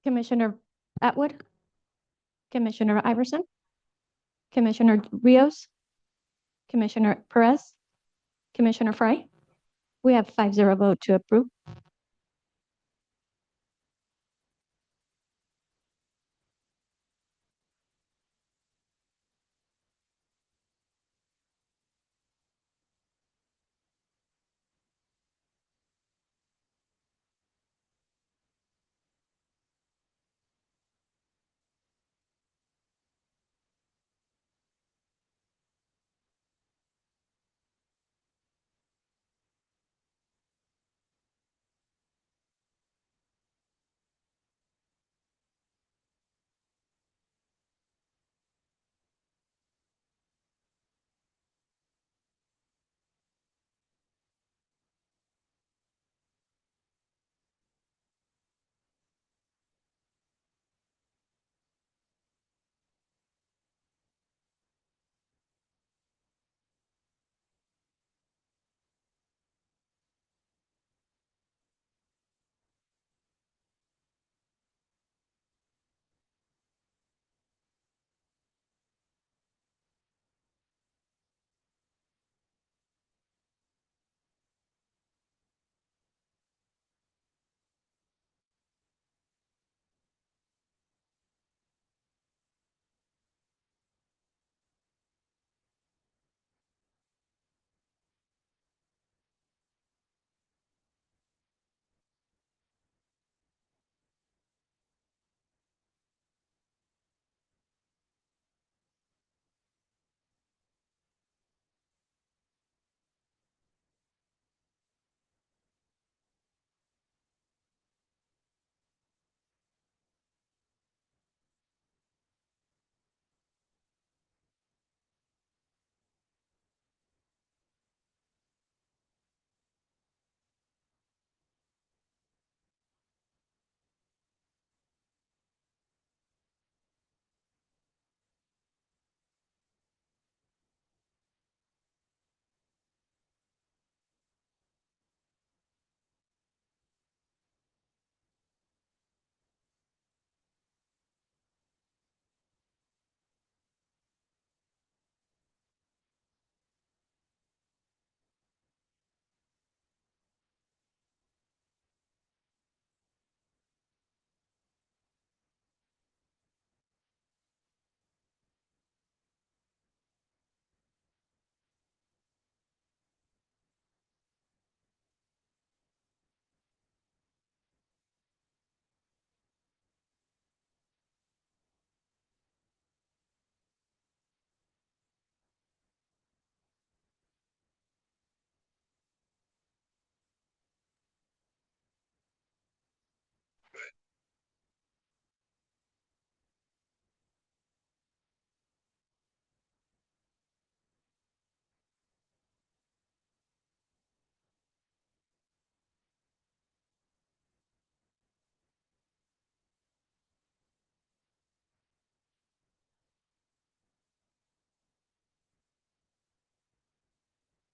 Commissioner Atwood, Commissioner Iverson, Commissioner Rios, Commissioner Perez, Commissioner Fry. We have 5-0 vote to approve.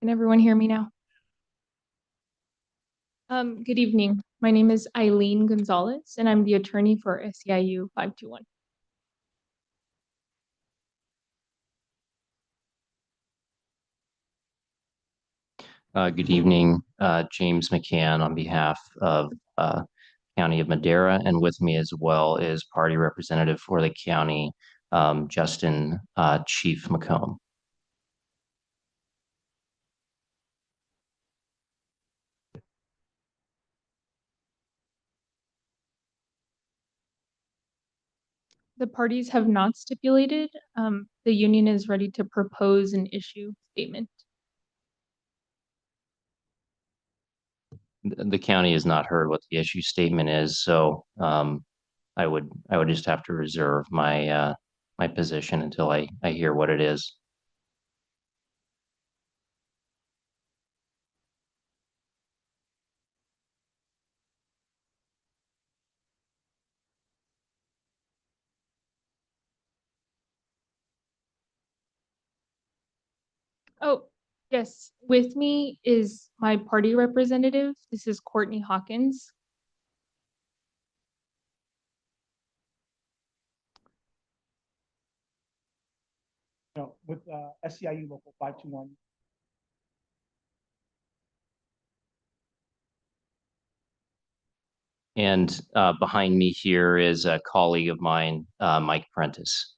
Can everyone hear me now? Good evening. My name is Eileen Gonzalez, and I'm the attorney for SEIU 521. Good evening, James McCann on behalf of County of Madera, and with me as well is party representative for the county, Justin Chief McComb. The parties have not stipulated. The union is ready to propose an issue statement. The county has not heard what the issue statement is, so I would just have to reserve my my position until I hear what it is. Oh, yes. With me is my party representative. This is Courtney Hawkins. No, with SEIU Local 521. And behind me here is a colleague of mine, Mike Prentice.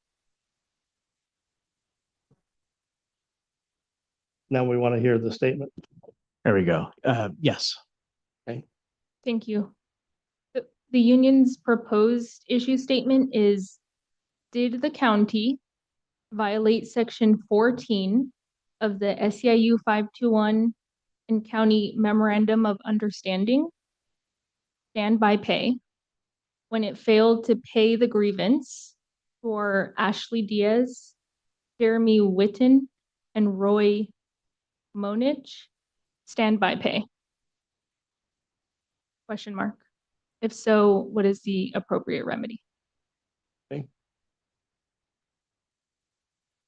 Now we want to hear the statement. There we go. Yes. Thank you. The union's proposed issue statement is, did the county violate section 14 of the SEIU 521 and County Memorandum of Understanding, standby pay, when it failed to pay the grievance for Ashley Diaz, Jeremy Witten, and Roy Monich, standby pay? Question mark. If so, what is the appropriate remedy?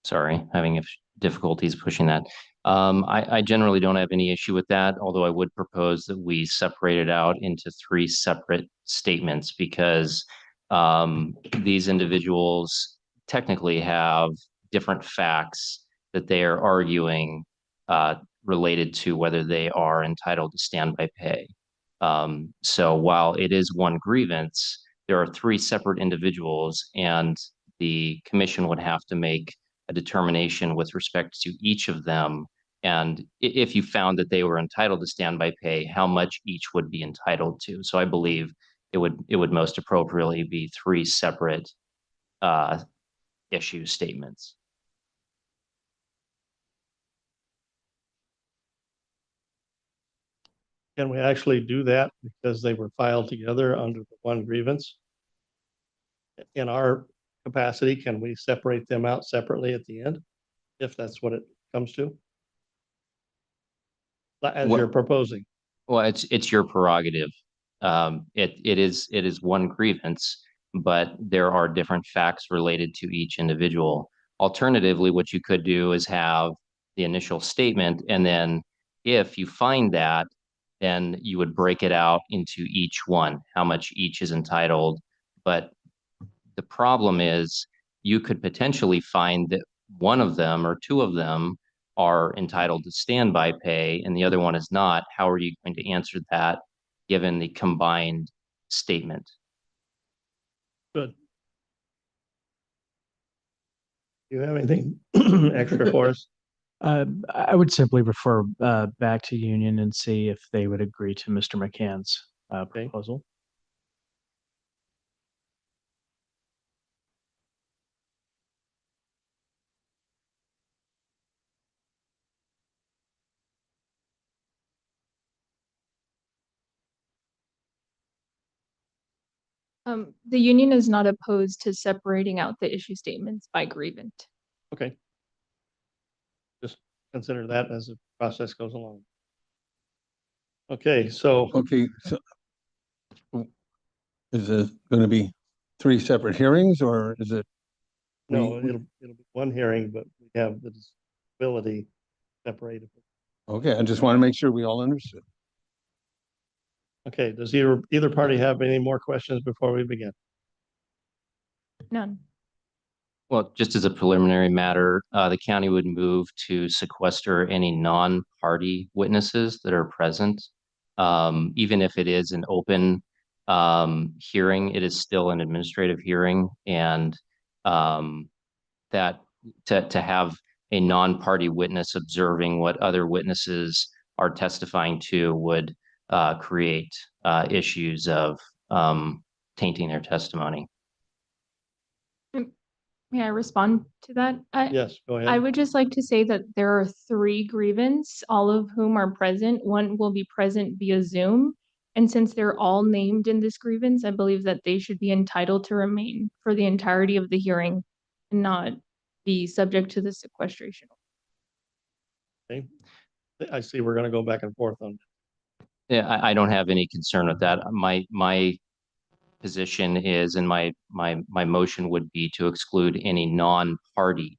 Sorry, having difficulties pushing that. I generally don't have any issue with that, although I would propose that we separate it out into 3 separate statements because these individuals technically have different facts that they are arguing related to whether they are entitled to standby pay. So while it is one grievance, there are 3 separate individuals, and the commission would have to make a determination with respect to each of them. And if you found that they were entitled to standby pay, how much each would be entitled to. So I believe it would most appropriately be 3 separate issue statements. Can we actually do that because they were filed together under the one grievance? In our capacity, can we separate them out separately at the end? If that's what it comes to? As Well- you're proposing. Well, it's your prerogative. It is one grievance, but there are different facts related to each individual. Alternatively, what you could do is have the initial statement, and then if you find that, then you would break it out into each one, how much each is entitled. But the problem is you could potentially find that one of them or 2 of them are entitled to standby pay and the other one is not. How are you going to answer that given the combined statement? Good. Do you have anything extra for us? I would simply refer back to union and see if they would agree to Mr. McCann's Okay. proposal. The union is not opposed to separating out the issue statements by grievant. Okay. Just consider that as the process goes along. Okay, so Okay, so is it going to be 3 separate hearings or is it? no, we- it'll be one hearing, but we have the disability separated. Okay, I just want to make sure we all understood. Okay, does either party have any more questions before we begin? None. Well, just as a preliminary matter, the county would move to sequester any non-party witnesses that are present. Even if it is an open hearing, it is still an administrative hearing, and that to have a non-party witness observing what other witnesses are testifying to would create issues of tainting their testimony. May I respond to that? Yes, go I ahead. would just like to say that there are 3 grievants, all of whom are present. One will be present via Zoom. And since they're all named in this grievance, I believe that they should be entitled to remain for the entirety of the hearing and not be subject to the sequestration. Okay. I see we're gonna go back and forth on. Yeah, I don't have any concern with that. My position is, and my motion would be to exclude any non-party,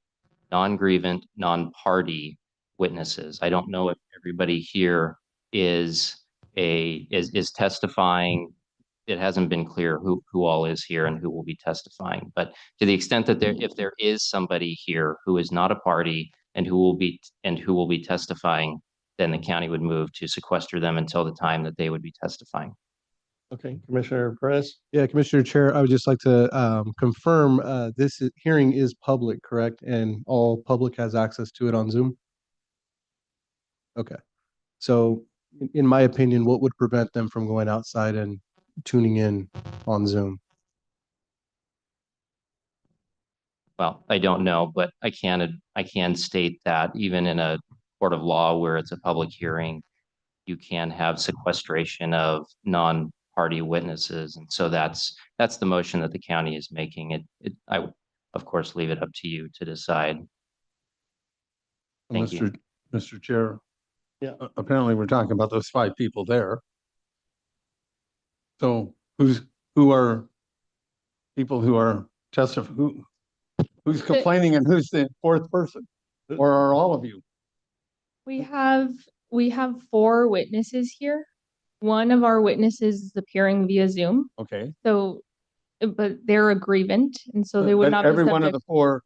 non-grievant, non-party witnesses. I don't know if everybody here is testifying it hasn't been clear who all is here and who will be testifying. But to the extent that if there is somebody here who is not a party and who will be testifying, then the county would move to sequester them until the time that they would be testifying. Okay, Commissioner Perez? Yeah, Commissioner Chair, I would just like to confirm hearing is public, correct? And all public has access to it on Zoom? Okay. So in my opinion, what would prevent them from going outside and tuning in on Zoom? Well, I don't know, but I can state that even in a court of law where it's a public hearing, you can have sequestration of non-party witnesses. And so that's the motion that the county is making. I would, of course, leave it up to you to decide. Thank you. Mr. Chair. Yeah. Apparently, we're talking about those 5 people there. So who are people who are testifying? Who's complaining and who's the 4th person? Or are all of you? We have 4 witnesses here. One of our witnesses is appearing via Zoom, Okay. so, but they're a grievant, and so they would But not be every one of subject. the 4,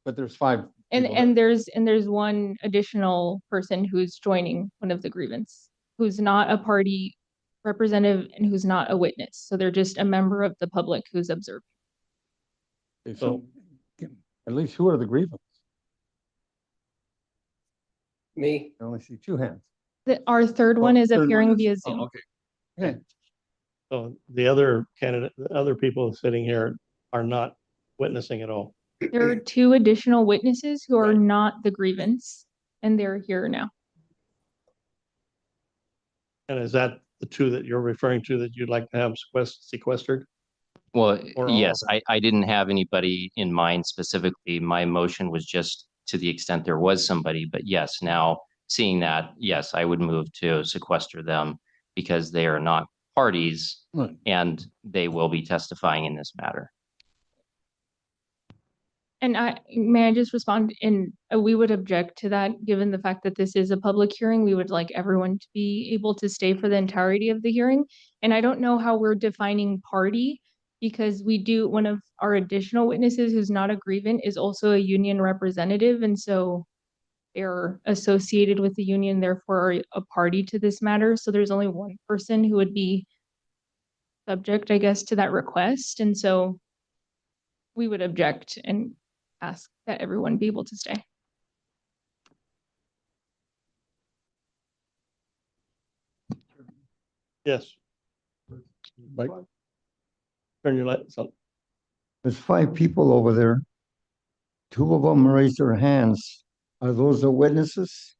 but there's 5. And people there. there's one additional person who's joining one of the grievance, who's not a party representative and who's not a witness. So they're just a member of the public who's observing. Okay, so at least who are the grievance? Me. I only see 2 hands. Our third one is Third one appearing is- via oh, Zoom. Okay. Okay. So the other candidate, the other people sitting here are not witnessing at all. There are 2 additional witnesses who are Right. not the grievance, and they're here now. And is that the 2 that you're referring to that you'd like to have sequestered? Well, Or all yes, of I didn't have anybody in mind specifically. My motion was just to the extent there was somebody, but yes, now seeing that, yes, I would move to sequester them because they are not parties Right. and they will be testifying in this matter. And may I just respond? And we would object to that, given the fact that this is a public hearing. We would like everyone to be able to stay for the entirety of the hearing. And I don't know how we're defining party, because one of our additional witnesses who's not a grievant is also a union representative. And so they're associated with the union, therefore are a party to this matter. So there's only one person who would be subject, I guess, to that request. And so we would object and ask that everyone be able to stay. Yes. Mike? Turn your lights on. There's 5 people over there. 2 of them raised their hands. Are those the witnesses?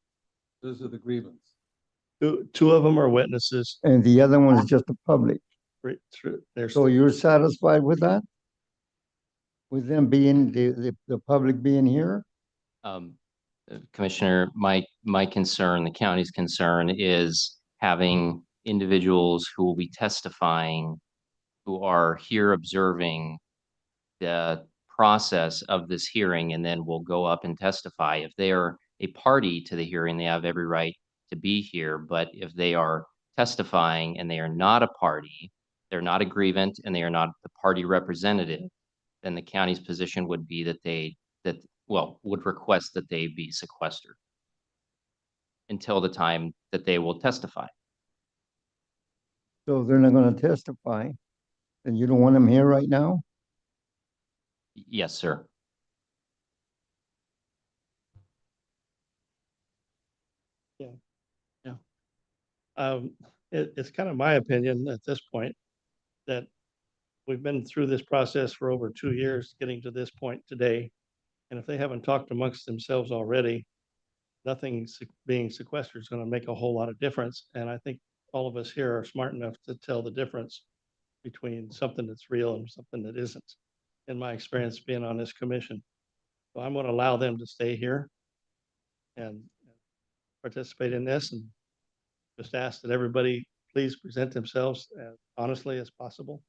Those are the grievance. 2 of them are witnesses. And the other one is just the public. There's So you're satisfied with that? With them being, the public being here? Commissioner, my concern, the county's concern is having individuals who will be testifying, who are here observing the process of this hearing, and then will go up and testify. If they are a party to the hearing, they have every right to be here. But if they are testifying and they are not a party, they're not a grievant, and they are not the party representative, then the county's position would be that would request that they be sequestered until the time that they will testify. So they're not gonna testify, and you don't want them here right now? Yes, sir. It's kind of my opinion at this point that we've been through this process for over 2 years, getting to this point today. And if they haven't talked amongst themselves already, nothing being sequestered is going to make a whole lot of difference. And I think all of us here are smart enough to tell the difference between something that's real and something that isn't, in my experience being on this commission. So I'm going to allow them to stay here and participate in this, and just ask that everybody please present themselves as honestly as possible,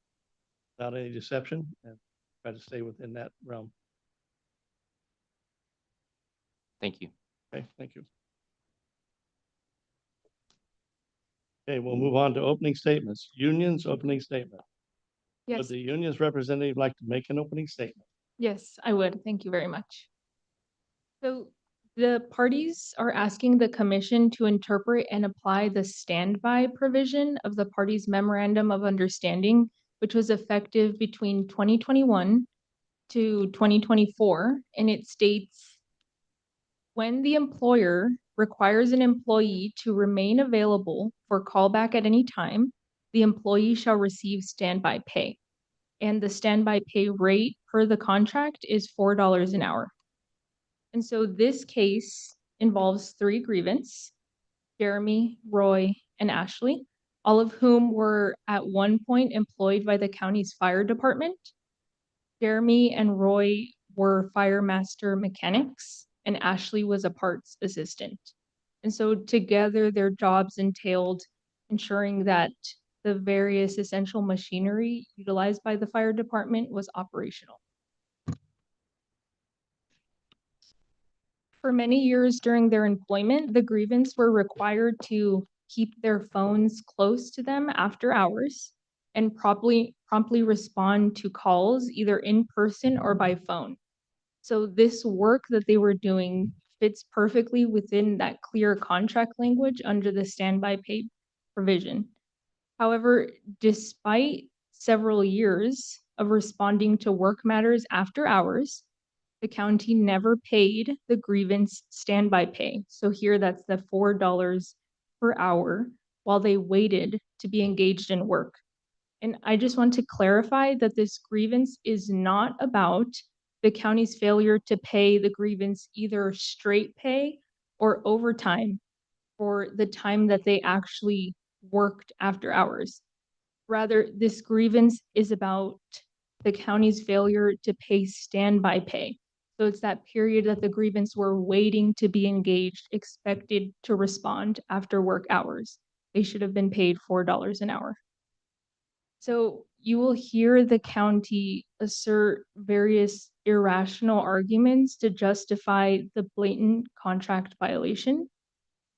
without any deception, and try to stay within that realm. Thank you. Okay, thank you. Okay, we'll move on to opening statements. Union's opening statement. Would Yes, the union's representative like to make an opening statement? yes, I would. Thank you very much. So the parties are asking the commission to interpret and apply the standby provision of the parties' memorandum of understanding, which was effective between 2021 to 2024, and it states, when the employer requires an employee to remain available for callback at any time, the employee shall receive standby pay. And the standby pay rate per the contract is $4 an hour. And so this case involves three grievance, Jeremy, Roy, and Ashley, all of whom were at one point employed by the county's fire department. Jeremy and Roy were fire master mechanics, and Ashley was a parts assistant. And so together their jobs entailed ensuring that the various essential machinery utilized by the fire department was operational. For many years during their employment, the grievance were required to keep their phones close to them after hours and promptly respond to calls either in person or by phone. So this work that they were doing fits perfectly within that clear contract language under the standby pay provision. However, despite several years of responding to work matters after hours, the county never paid the grievance standby pay. So here that's the $4 per hour while they waited to be engaged in work. And I just want to clarify that this grievance is not about the county's failure to pay the grievance either straight pay or overtime for the time that they actually worked after hours. Rather, this grievance is about the county's failure to pay standby pay. So it's that period that the grievance were waiting to be engaged, expected to respond after work hours. They should have been paid $4 an hour. So you will hear the county assert various irrational arguments to justify the blatant contract violation.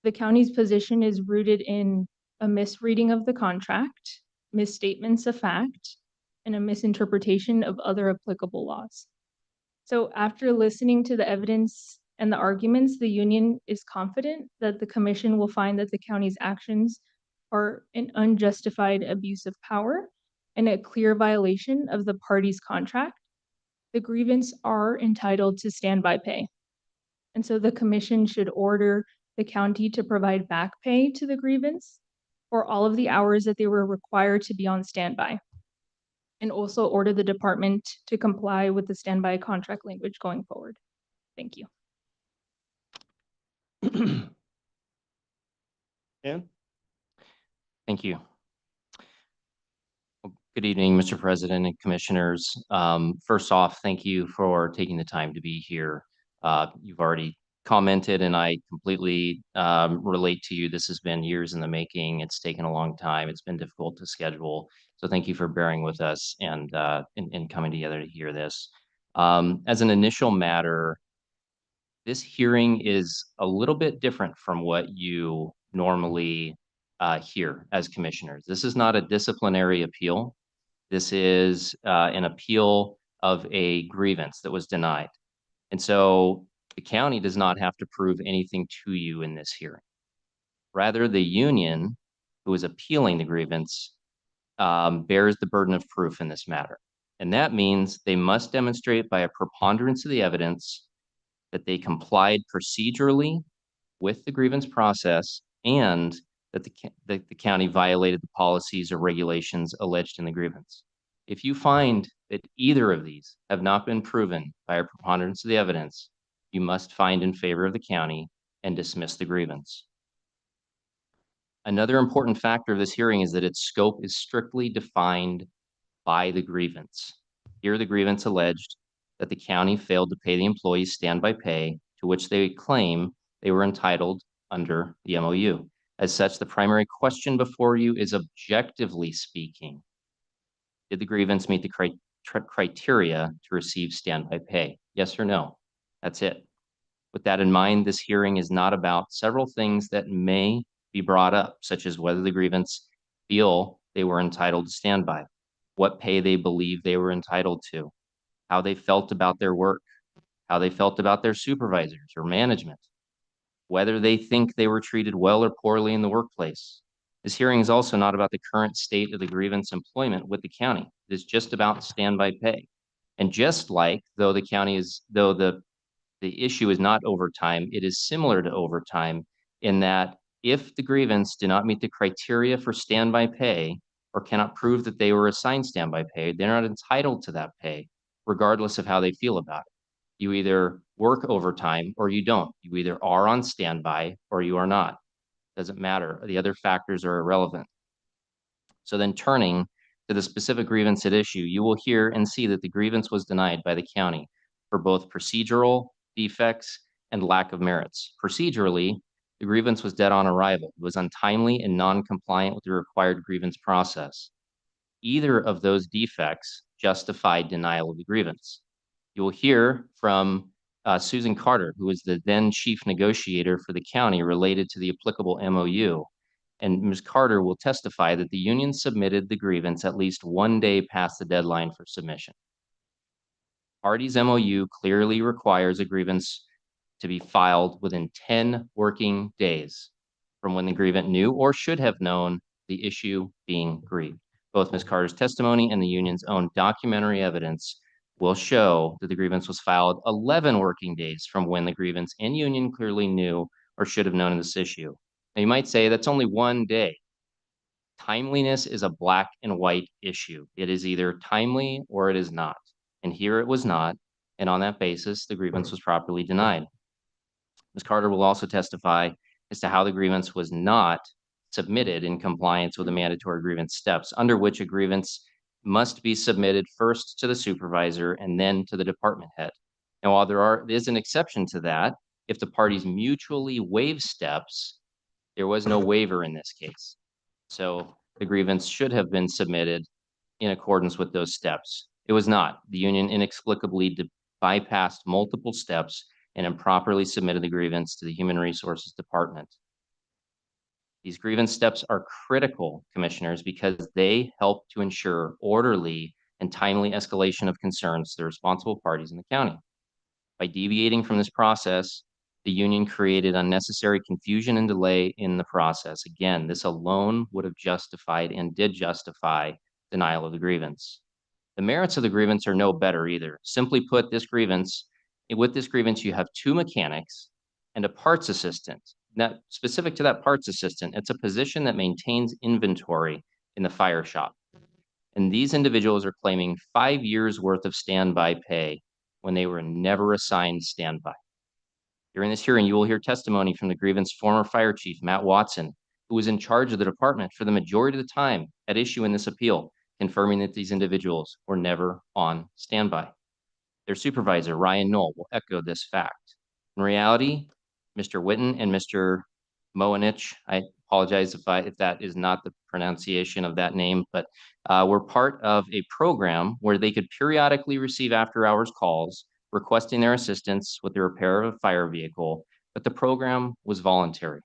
The county's position is rooted in a misreading of the contract, misstatements of fact, and a misinterpretation of other applicable laws. So after listening to the evidence and the arguments, the union is confident that the commission will find that the county's actions are an unjustified abuse of power and a clear violation of the parties' contract. The grievance are entitled to standby pay. And so the commission should order the county to provide back pay to the grievance for all of the hours that they were required to be on standby. And also order the department to comply with the standby contract language going forward. Thank you. Ken? Thank you. Well, good evening, Mr. President and Commissioners. First off, thank you for taking the time to be here. You've already commented and I completely relate to you. This has been years in the making. It's taken a long time. It's been difficult to schedule. So thank you for bearing with us and in coming together to hear this. As an initial matter, this hearing is a little bit different from what you normally hear as commissioners. This is not a disciplinary appeal. This is an appeal of a grievance that was denied. And so the county does not have to prove anything to you in this hearing. Rather, the union, who is appealing the grievance, bears the burden of proof in this matter. And that means they must demonstrate by a preponderance of the evidence that they complied procedurally with the grievance process and that the county violated the policies or regulations alleged in the grievance. If you find that either of these have not been proven by a preponderance of the evidence, you must find in favor of the county and dismiss the grievance. Another important factor of this hearing is that its scope is strictly defined by the grievance. Here, the grievance alleged that the county failed to pay the employees standby pay to which they claim they were entitled under the MOU. As such, the primary question before you is, objectively speaking, did the grievance meet the criteria to receive standby pay? Yes or no? That's it. With that in mind, this hearing is not about several things that may be brought up, such as whether the grievance feel they were entitled to standby. what pay they believe they were entitled to, how they felt about their work, how they felt about their supervisors or management, whether they think they were treated well or poorly in the workplace. This hearing is also not about the current state of the grievance employment with the county. It is just about standby pay. And just like though the issue is not overtime, it is similar to overtime in that if the grievance did not meet the criteria for standby pay or cannot prove that they were assigned standby pay, they're not entitled to that pay, regardless of how they feel about it. You either work overtime or you don't. You either are on standby or you are not. Doesn't matter. The other factors are irrelevant. So then turning to the specific grievance at issue, you will hear and see that the grievance was denied by the county for both procedural defects and lack of merits. Procedurally, the grievance was dead on arrival. It was untimely and non-compliant with the required grievance process. Either of those defects justified denial of the grievance. You will hear from Susan Carter, who was the then chief negotiator for the county related to the applicable MOU. And Ms. Carter will testify that the union submitted the grievance at least one day past the deadline for submission. Party's MOU clearly requires a grievance to be filed within 10 working days from when the grievant knew or should have known the issue being grieved. Both Ms. Carter's testimony and the union's own documentary evidence will show that the grievance was filed 11 working days from when the grievance and union clearly knew or should have known of this issue. Now you might say that's only one day. Timeliness is a black and white issue. It is either timely or it is not. And here it was not. And on that basis, the grievance was properly denied. Ms. Carter will also testify as to how the grievance was not submitted in compliance with the mandatory grievance steps, under which a grievance must be submitted first to the supervisor and then to the department head. Now, while there is an exception to that, if the parties mutually waive steps, there was no waiver in this case. So the grievance should have been submitted in accordance with those steps. It was not. The union inexplicably bypassed multiple steps and improperly submitted the grievance to the Human Resources Department. These grievance steps are critical, commissioners, because they help to ensure orderly and timely escalation of concerns to the responsible parties in the county. By deviating from this process, the union created unnecessary confusion and delay in the process. Again, this alone would have justified and did justify denial of the grievance. The merits of the grievance are no better either. Simply put, with this grievance, you have two mechanics and a parts assistant. Now, specific to that parts assistant, it's a position that maintains inventory in the fire shop. And these individuals are claiming 5 years worth of standby pay when they were never assigned standby. During this hearing, you will hear testimony from the grievance former fire chief, Matt Watson, who was in charge of the department for the majority of the time at issue in this appeal, confirming that these individuals were never on standby. Their supervisor, Ryan Knoll, will echo this fact. In reality, Mr. Witten and Mr. Moanich, I apologize if that is not the pronunciation of that name, but were part of a program where they could periodically receive after-hours calls requesting their assistance with the repair of a fire vehicle, but the program was voluntary.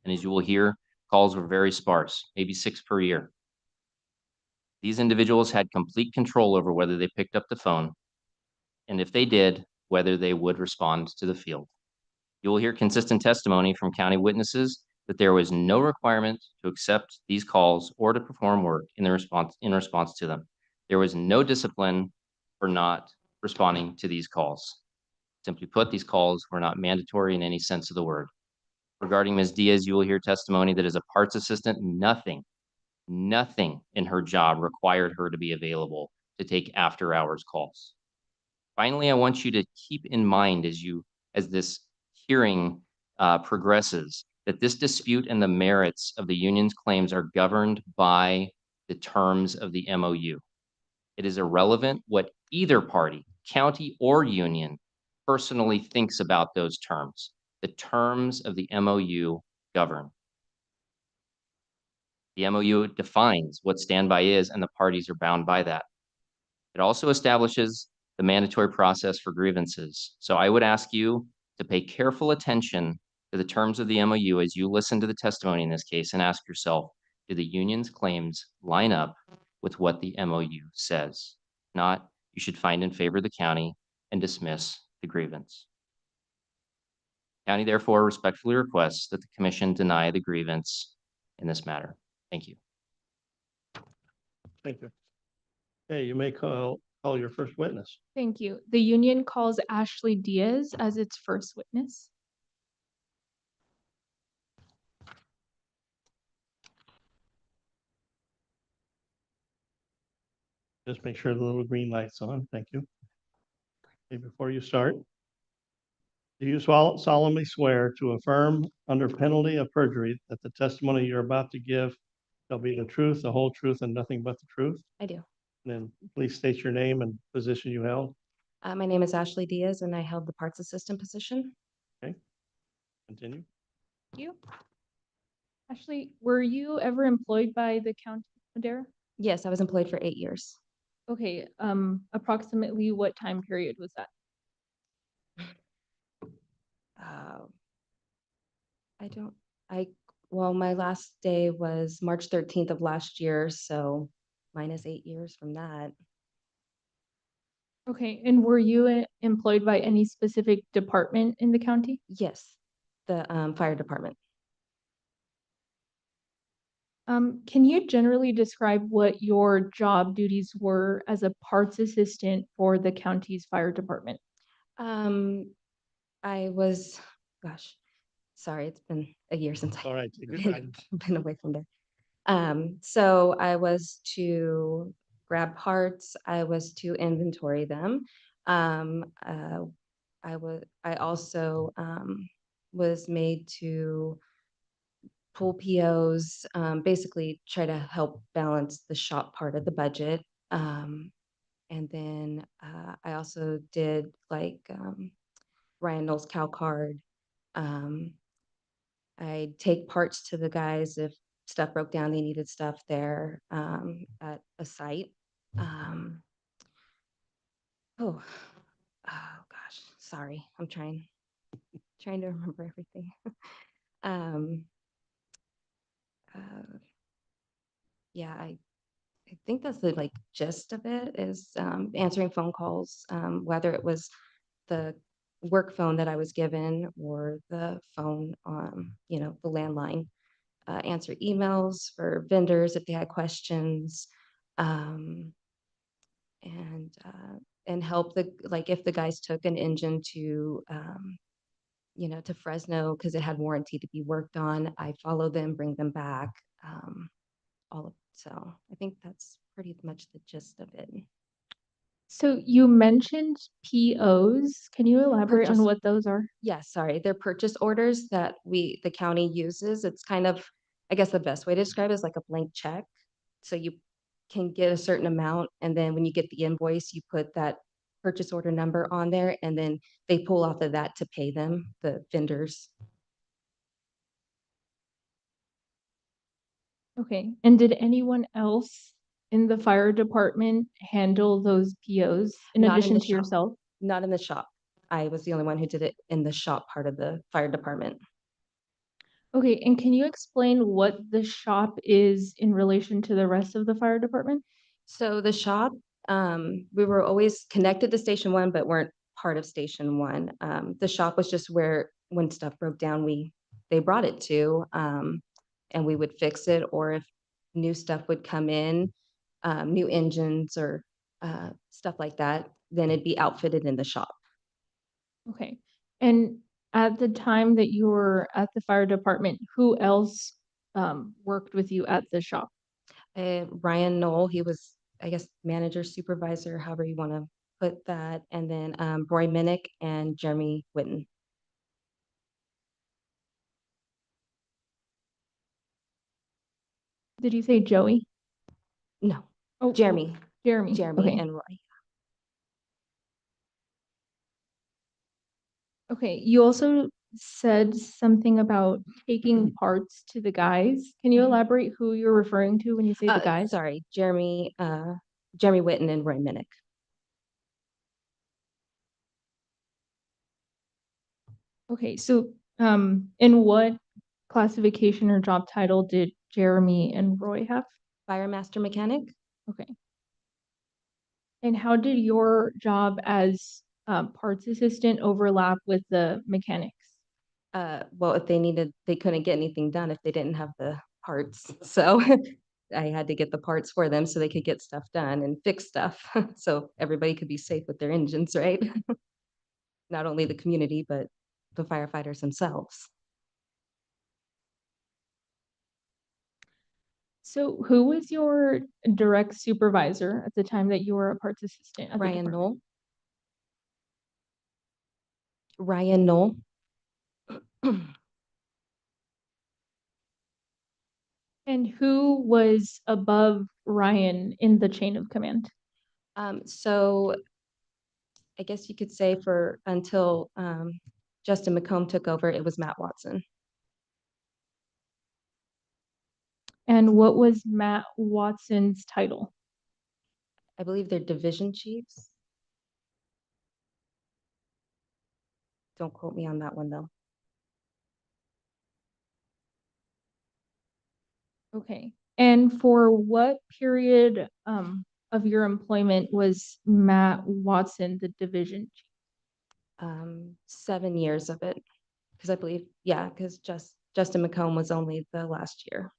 And as you will hear, calls were very sparse, maybe 6 per year. These individuals had complete control over whether they picked up the phone, and if they did, whether they would respond to the field. You will hear consistent testimony from county witnesses that there was no requirement to accept these calls or to perform work in response to them. There was no discipline for not responding to these calls. Simply put, these calls were not mandatory in any sense of the word. Regarding Ms. Diaz, you will hear testimony that as a parts assistant, nothing in her job required her to be available to take after-hours calls. Finally, I want you to keep in mind as this hearing progresses, that this dispute and the merits of the union's claims are governed by the terms of the MOU. It is irrelevant what either party, county or union, personally thinks about those terms. The terms of the MOU govern. The MOU defines what standby is, and the parties are bound by that. It also establishes the mandatory process for grievances. So I would ask you to pay careful attention to the terms of the MOU as you listen to the testimony in this case and ask yourself, do the union's claims line up with what the MOU says. Not, you should find in favor of the county and dismiss the grievance. County therefore respectfully requests that the commission deny the grievance in this matter. Thank you. Thank you. Okay, you may call your first witness. Thank you. The union calls Ashley Diaz as its first witness. Just make sure the little green light's on. Thank you. Okay, before you start, do you solemnly swear to affirm under penalty of perjury that the testimony you're about to give shall be the truth, the whole truth, and nothing but the truth? I do. And then please state your name and position you held. My name is Ashley Diaz and I held the parts assistant position. Continue. Thank you. Ashley, were you ever employed by the County of Madera? Yes, I was employed for 8 years. Okay, approximately what time period was that? Well, my last day was March 13th of last year, so minus 8 years from that. Okay, and were you employed by any specific department in the county? Yes, the fire department. Can you generally describe what your job duties were as a parts assistant for the county's fire department? I was, gosh, sorry, it's been a year since All right. take your time. been away from there. So I was to grab parts, I was to inventory them. I also was made to pull POs, basically try to help balance the shop part of the budget. And then I also did like Ryan Knowles cow card. I'd take parts to the guys if stuff broke down, they needed stuff there at a site. Oh gosh, sorry. I'm trying to remember everything. Yeah, I think that's the like gist of it is answering phone calls, whether it was the work phone that I was given or the phone, the landline. Answer emails for vendors if they had questions, and help if the guys took an engine to to Fresno because it had warranty to be worked on, I follow them, bring them back, so I think that's pretty much the gist of it. So you mentioned POs. Can you elaborate Purchase- on what those are? Yeah, sorry, they're purchase orders that the county uses. It's kind of, I guess the best way to describe it is like a blank check. So you can get a certain amount, and then when you get the invoice, you put that purchase order number on there, and then they pull off of that to pay them, the vendors. Okay, and did anyone else in the fire department handle those POs in Not in addition the to shop. yourself? Not in the shop. I was the only one who did it in the shop part of the fire department. Okay, and can you explain what the shop is in relation to the rest of the fire department? So the shop, we were always connected to Station 1, but weren't part of Station 1. The shop was just where, when stuff broke down, they brought it to, and we would fix it, or if new stuff would come in, new engines or stuff like that, then it'd be outfitted in the shop. Okay, and at the time that you were at the fire department, who else worked with you at the shop? Ryan Knoll, he was, I guess, manager, supervisor, however you want to put that. And then Roy Minnick and Jeremy Witten. Did you say Joey? No, Oh, Jeremy Jeremy. Okay. and Roy. Okay, you also said something about taking parts to the guys. Can you elaborate who you're referring to when you say the guys? Sorry, Jeremy Witten and Roy Minnick. Okay, so in what classification or job title did Jeremy and Roy have? Fire master mechanic. Okay. And how did your job as parts assistant overlap with the mechanics? Well, if they couldn't get anything done if they didn't have the parts. So I had to get the parts for them so they could get stuff done and fix stuff. So everybody could be safe with their engines, right? Not only the community, but the firefighters themselves. So who was your direct supervisor at the time that you were a parts assistant at the Ryan department? Knoll. Ryan Knoll. And who was above Ryan in the chain of command? So I guess you could say for until Justin McComb took over, it was Matt Watson. And what was Matt Watson's title? I believe they're division chiefs. Don't quote me on that one, though. Okay. And for what period of your employment was Matt Watson the division chief? 7 years of it, because I believe, yeah, because Justin McComb was only the last year.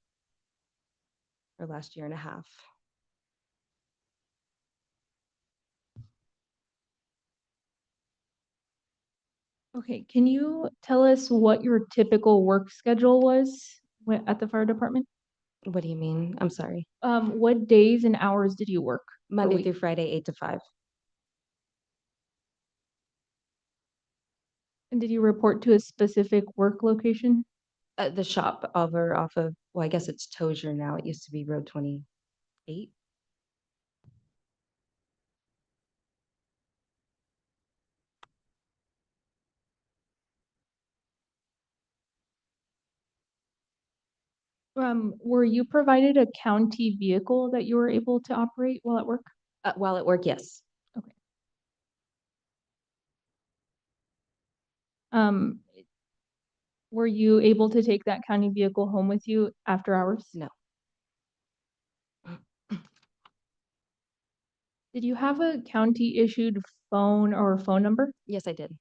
Or last year and a half. Okay, can you tell us what your typical work schedule was at the fire department? What do you mean? I'm sorry. What days and hours did you work? per Monday week? through Friday, 8 to 5. And did you report to a specific work location? The shop over off of, well, I guess it's Tozier now. It used to be Road 28. Were you provided a county vehicle that you were able to operate while at work? While at work, yes. Um, were you able to take that county vehicle home with you after hours? No. Did you have a county issued phone or phone number? Yes, I did.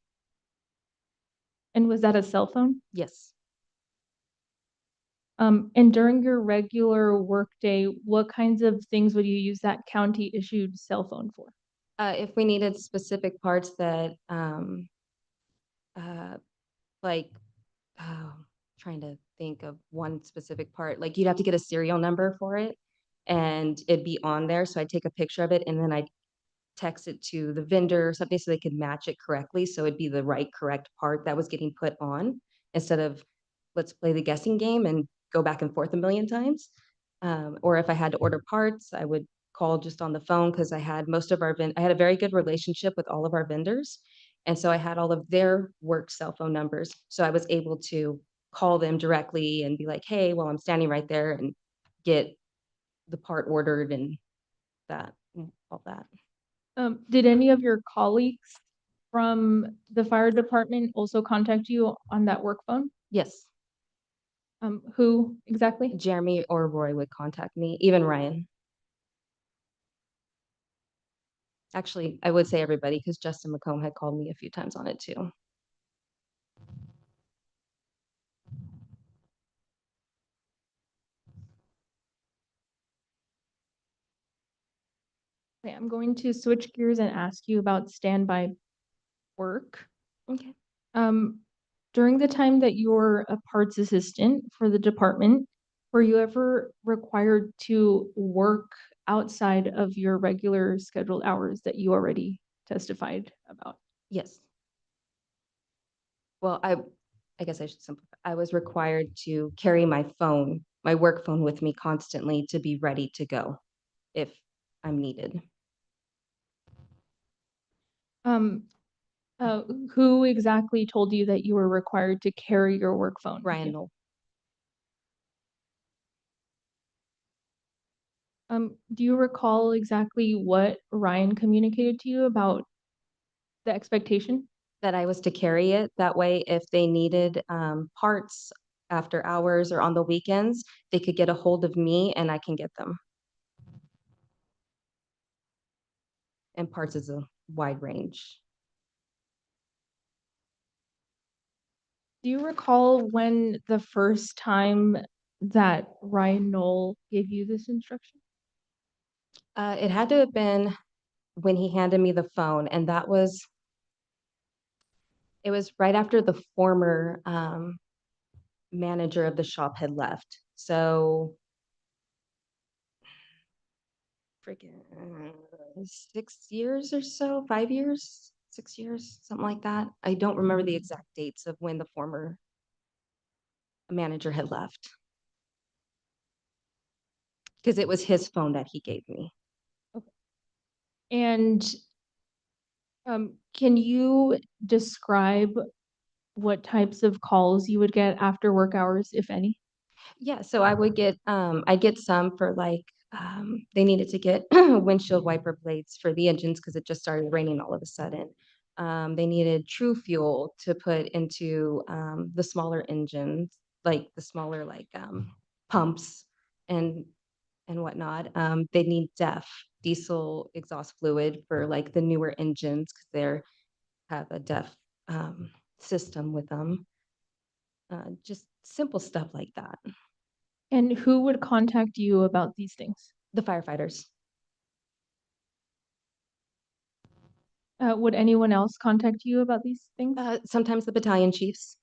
And was that a cell phone? Yes. And during your regular workday, what kinds of things would you use that county issued cell phone for? If we needed specific parts that, like, trying to think of one specific part, like you'd have to get a serial number for it and it'd be on there. So I'd take a picture of it and then I'd text it to the vendor or something so they could match it correctly. So it'd be the right, correct part that was getting put on instead of let's play the guessing game and go back and forth a million times. Or if I had to order parts, I would call just on the phone because I had I had a very good relationship with all of our vendors. And so I had all of their work cell phone numbers. So I was able to call them directly and be like, hey, well, I'm standing right there and get the part ordered and all that. Did any of your colleagues from the fire department also contact you on that work phone? Yes, Who exactly? Jeremy or Roy would contact me, even Ryan. Actually, I would say everybody because Justin McComb had called me a few times on it too. Okay, I'm going to switch gears and ask you about standby work. Okay. During the time that you were a parts assistant for the department, were you ever required to work outside of your regular scheduled hours that you already testified about? Yes. Well, I guess I should simplify. I was required to carry my phone, my work phone with me constantly to be ready to go if I'm needed. Um, who exactly told you that you were required to carry your work phone? with Ryan you? Knoll. Do you recall exactly what Ryan communicated to you about the expectation? That I was to carry it. That way, if they needed parts after hours or on the weekends, they could get a hold of me and I can get them. and parts is a wide range. Do you recall when the first time that Ryan Knoll gave you this instruction? It had to have been when he handed me the phone, and it was right after the former manager of the shop had left. So freaking 6 years or so, 5 years, 6 years, something like that. I don't remember the exact dates of when the former manager had left. Because it was his phone that he gave me. And can you describe what types of calls you would get after work hours, if any? Yeah, so I get some for like, they needed to get windshield wiper blades for the engines because it just started raining all of a sudden. They needed True Fuel to put into the smaller engines, like the smaller pumps and whatnot. They need DEF, diesel exhaust fluid for like the newer engines because they're have a DEF system with them. Just simple stuff like that. And who would contact you about these things? The firefighters. Would anyone else contact you about these things? Sometimes the battalion chiefs.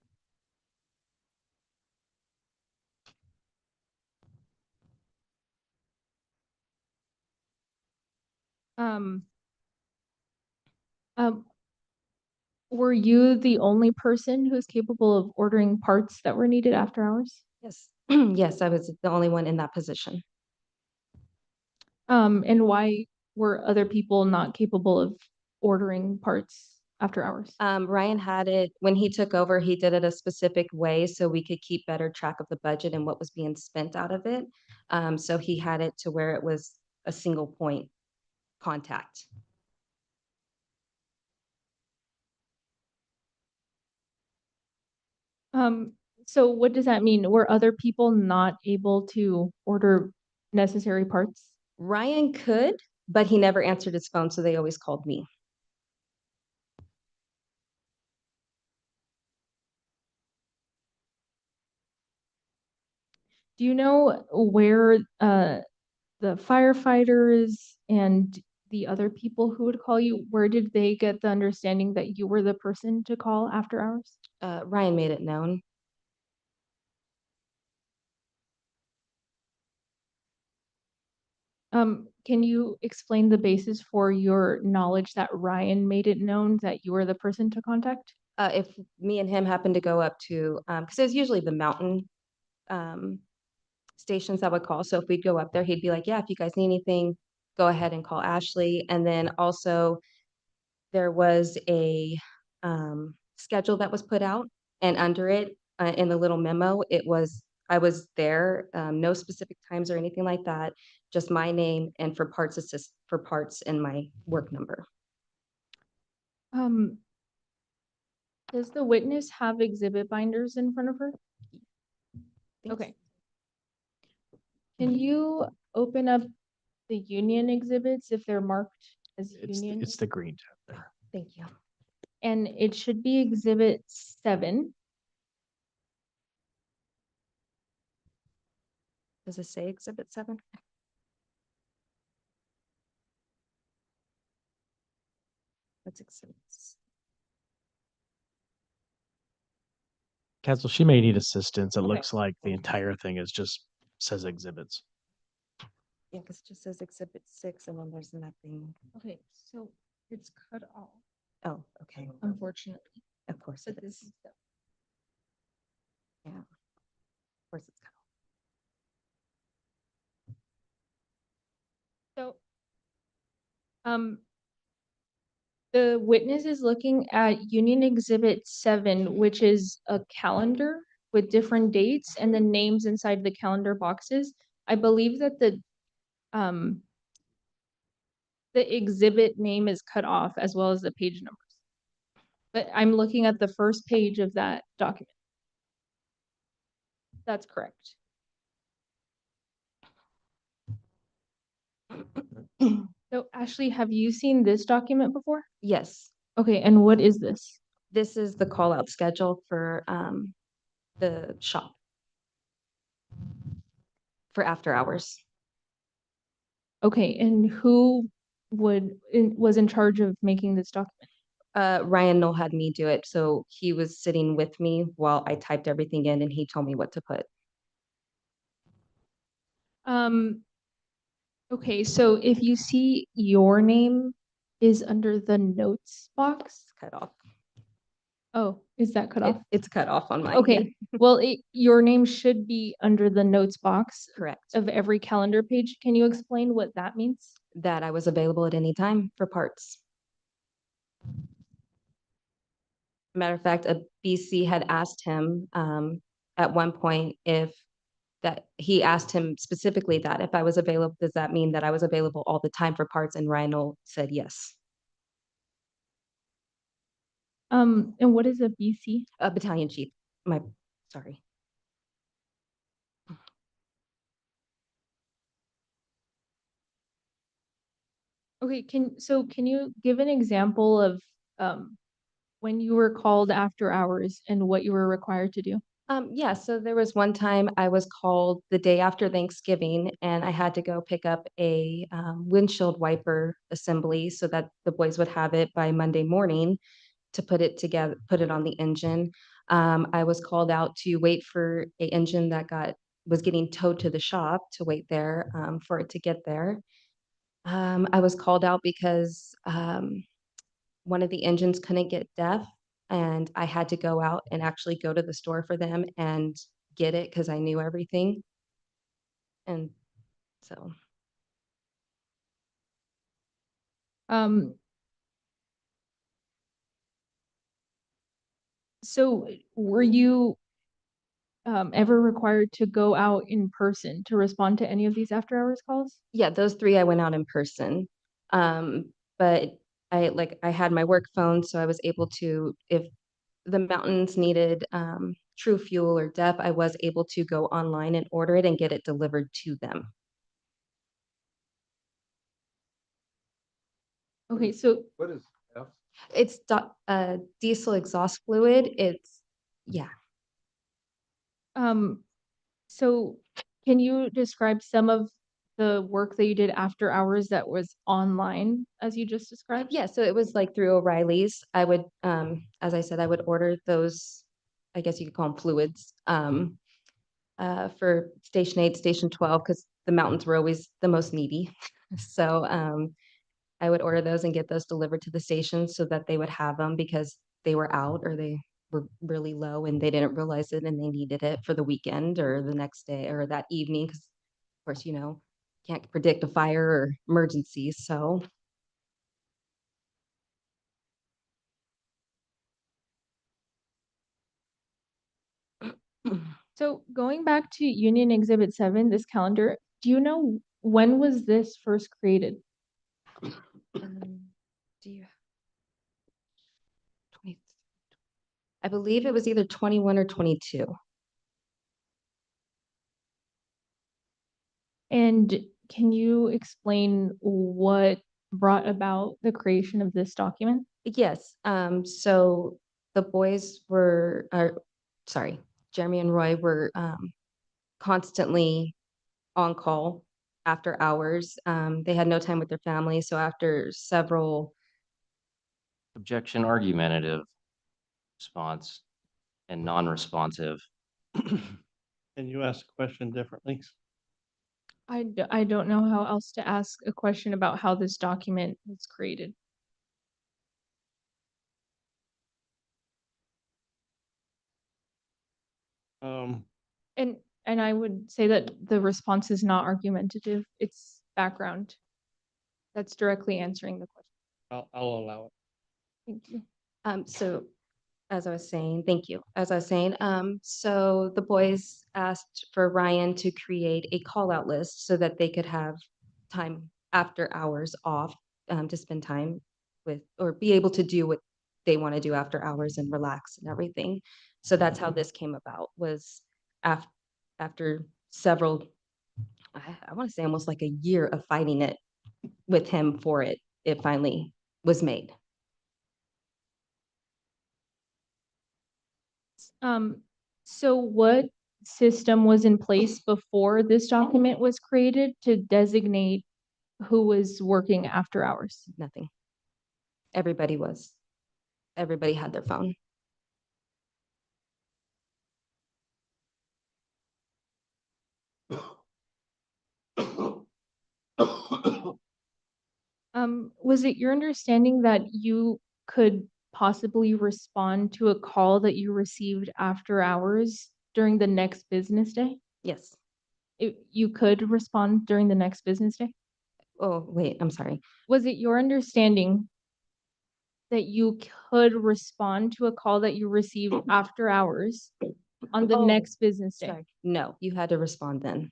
Um, um, were you the only person who's capable of ordering parts that were needed after hours? Yes, yes, I was the only one in that position. And why were other people not capable of ordering parts after hours? Ryan had it, when he took over, he did it a specific way so we could keep better track of the budget and what was being spent out of it. So he had it to where it was a single point contact. So what does that mean? Were other people not able to order necessary parts? Ryan could, but he never answered his phone, so they always called me. Do you know where the firefighters and the other people who would call you, where did they get the understanding that you were the person to call after hours? Ryan made it known. Can you explain the basis for your knowledge that Ryan made it known that you were the person to contact? If me and him happened to go up to, because it was usually the mountain stations that would call. So if we'd go up there, he'd be like, yeah, if you guys need anything, go ahead and call Ashley. And then also there was a schedule that was put out, and under it, in the little memo, I was there, no specific times or anything like that, just my name and for parts and my work number. Does the witness have exhibit binders in front of her? Thanks. Okay. Can you open up the union exhibits if they're marked as union? It's the green tab there. Thank you. And it should be exhibit 7. Does it say exhibit 7? That's exhibits. Council, she may need assistance. It Okay. looks like the entire thing is just says exhibits. Yeah, because it just says exhibit 6 and then there's nothing. Okay, so it's cut off, Oh, okay. unfortunately. Of course So it this is. is the Yeah. Of course it's cut off. So, the witness is looking at Union Exhibit 7, which is a calendar with different dates and the names inside the calendar boxes. I believe that the exhibit name is cut off as well as the page numbers. But I'm looking at the first page of that document. That's correct. So So Ashley, have you seen this document before? Yes, Okay, and what is this? this is the call out schedule for the shop for after hours. Okay, and who was in charge of making this document? Ryan Knoll had me do it, so he was sitting with me while I typed everything in and he told me what to put. Okay, so if you see your name is under the notes box. Cut off. Oh, is that cut off? It's cut off on mine. yeah. Okay, well, your name should be under the notes box Correct. of every calendar page. Can you explain what that means? That I was available at any time for parts. Matter of fact, a BC had asked him at one point if that he asked him specifically that if I was available, does that mean that I was available all the time for parts? And Ryan Knoll said yes. And what is a BC? A battalion chief. Sorry. Okay, can you give an example of when you were called after hours and what you were required to do? Yeah, so there was one time I was called the day after Thanksgiving and I had to go pick up a windshield wiper assembly so that the boys would have it by Monday morning to put it together, put it on the engine. I was called out to wait for a engine that was getting towed to the shop to wait there for it to get there. I was called out because one of the engines couldn't get DEF and I had to go out and actually go to the store for them and get it because I knew everything. And so, Um, so were you ever required to go out in person to respond to any of these after hours calls? yeah, those three I went out in person. But I had my work phone, so I was able to, if the mountains needed True Fuel or DEF, I was able to go online and order it and get it delivered to them. Okay, so What is F? It's diesel exhaust fluid. Yeah. so can you describe some of the work that you did after hours that was online, as you just described? Yeah, so it was like through O'Reilly's. I would, as I said, I would order those, I guess you could call them fluids, for Station 8, Station 12, because the mountains were always the most needy. So I would order those and get those delivered to the stations so that they would have them because they were out or they were really low and they didn't realize it and they needed it for the weekend or the next day or that evening. Because of course, can't predict a fire or emergency. So So going back to Union Exhibit 7, this calendar, do you know when was this first created? do you 20, I believe it was either 21 or 22. And can you explain what brought about the creation of this document? Yes, so the boys were, sorry, Jeremy and Roy were constantly on call after hours. They had no time with their family, so after several, Objection, argumentative response, and non-responsive. Can you ask a question differently? I don't know how else to ask a question about how this document was created. Um, And I would say that the response is not argumentative, it's background. That's directly answering the question. I'll allow it. Thank you. so as I was saying, thank you. As I was saying, so the boys asked for Ryan to create a call out list so that they could have time after hours off to spend time with or be able to do what they want to do after hours and relax and everything. So that's how this came about was after several, I want to say almost like a year of fighting it with him for it. It finally was made. So what system was in place before this document was created to designate who was working after hours? Nothing. Everybody had their phone. Was it your understanding that you could possibly respond to a call that you received after hours during the next business day? Yes. You could respond during the next business day? Oh, wait, I'm sorry. Was it your understanding that you could respond to a call that you received after hours on the Oh, next business day? Sorry. No, you had to respond then.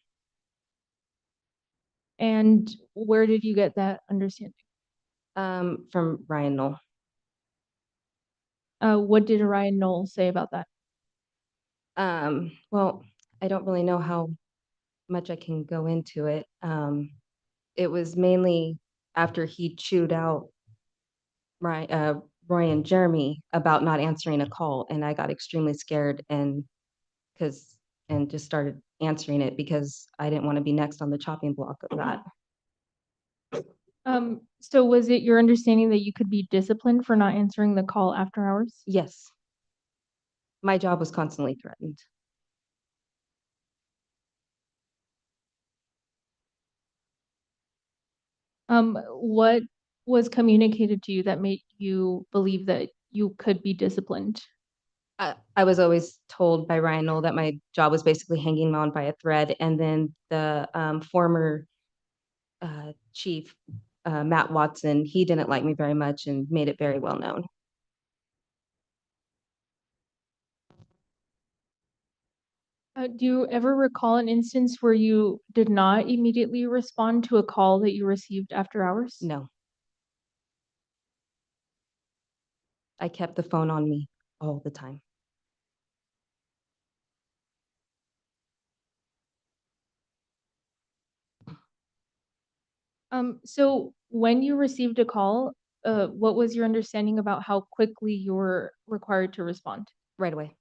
And where did you get that understanding? From Ryan Knoll. What did Ryan Knoll say about that? Well, I don't really know how much I can go into it. It was mainly after he chewed out Roy and Jeremy about not answering a call, and I got extremely scared and just started answering it because I didn't want to be next on the chopping block of that. So was it your understanding that you could be disciplined for not answering the call after hours? Yes. My job was constantly threatened. What was communicated to you that made you believe that you could be disciplined? I was always told by Ryan Knoll that my job was basically hanging on by a thread, and then the former chief, Matt Watson, he didn't like me very much and made it very well known. Do you ever recall an instance where you did not immediately respond to a call that you received after hours? No. I kept the phone on me all the time. So when you received a call, what was your understanding about how quickly you were required to respond? Right away.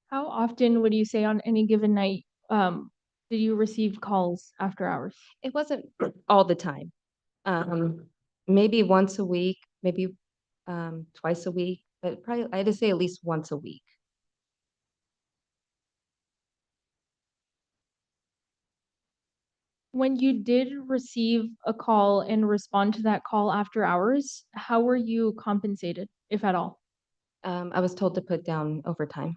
How often would you say on any given night, did you receive calls after hours? It wasn't all the time. Maybe once a week, maybe twice a week, but probably I had to say at least once a week. When you did receive a call and respond to that call after hours, how were you compensated, if at all? I was told to put down overtime.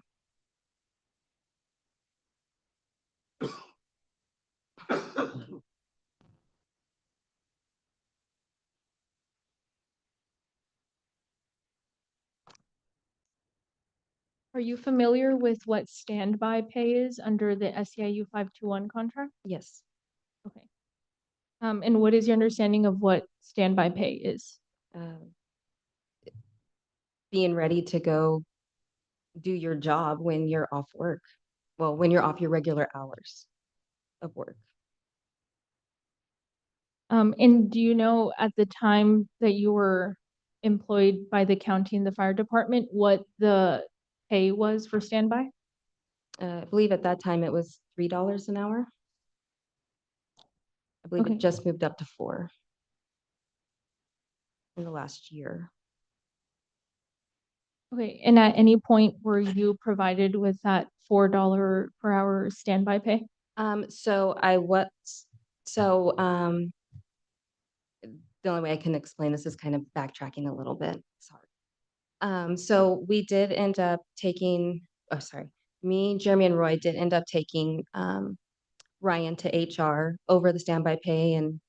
Are you familiar with what standby pay is under the SEIU 521 contract? Yes. Okay. And what is your understanding of what standby pay is? Being ready to go do your job when you're off work. Well, when you're off your regular hours of work. And do you know at the time that you were employed by the county and the fire department, what the pay was for standby? I believe at that time it was $3 an hour. I believe Okay. it just moved up to 4 in the last year. Okay, and at any point were you provided with that $4 per hour standby pay? So I was, so the only way I can explain this is kind of backtracking a little bit. Sorry. So we did end up taking, oh, sorry, me, Jeremy, and Roy did end up taking Ryan to HR over the standby pay and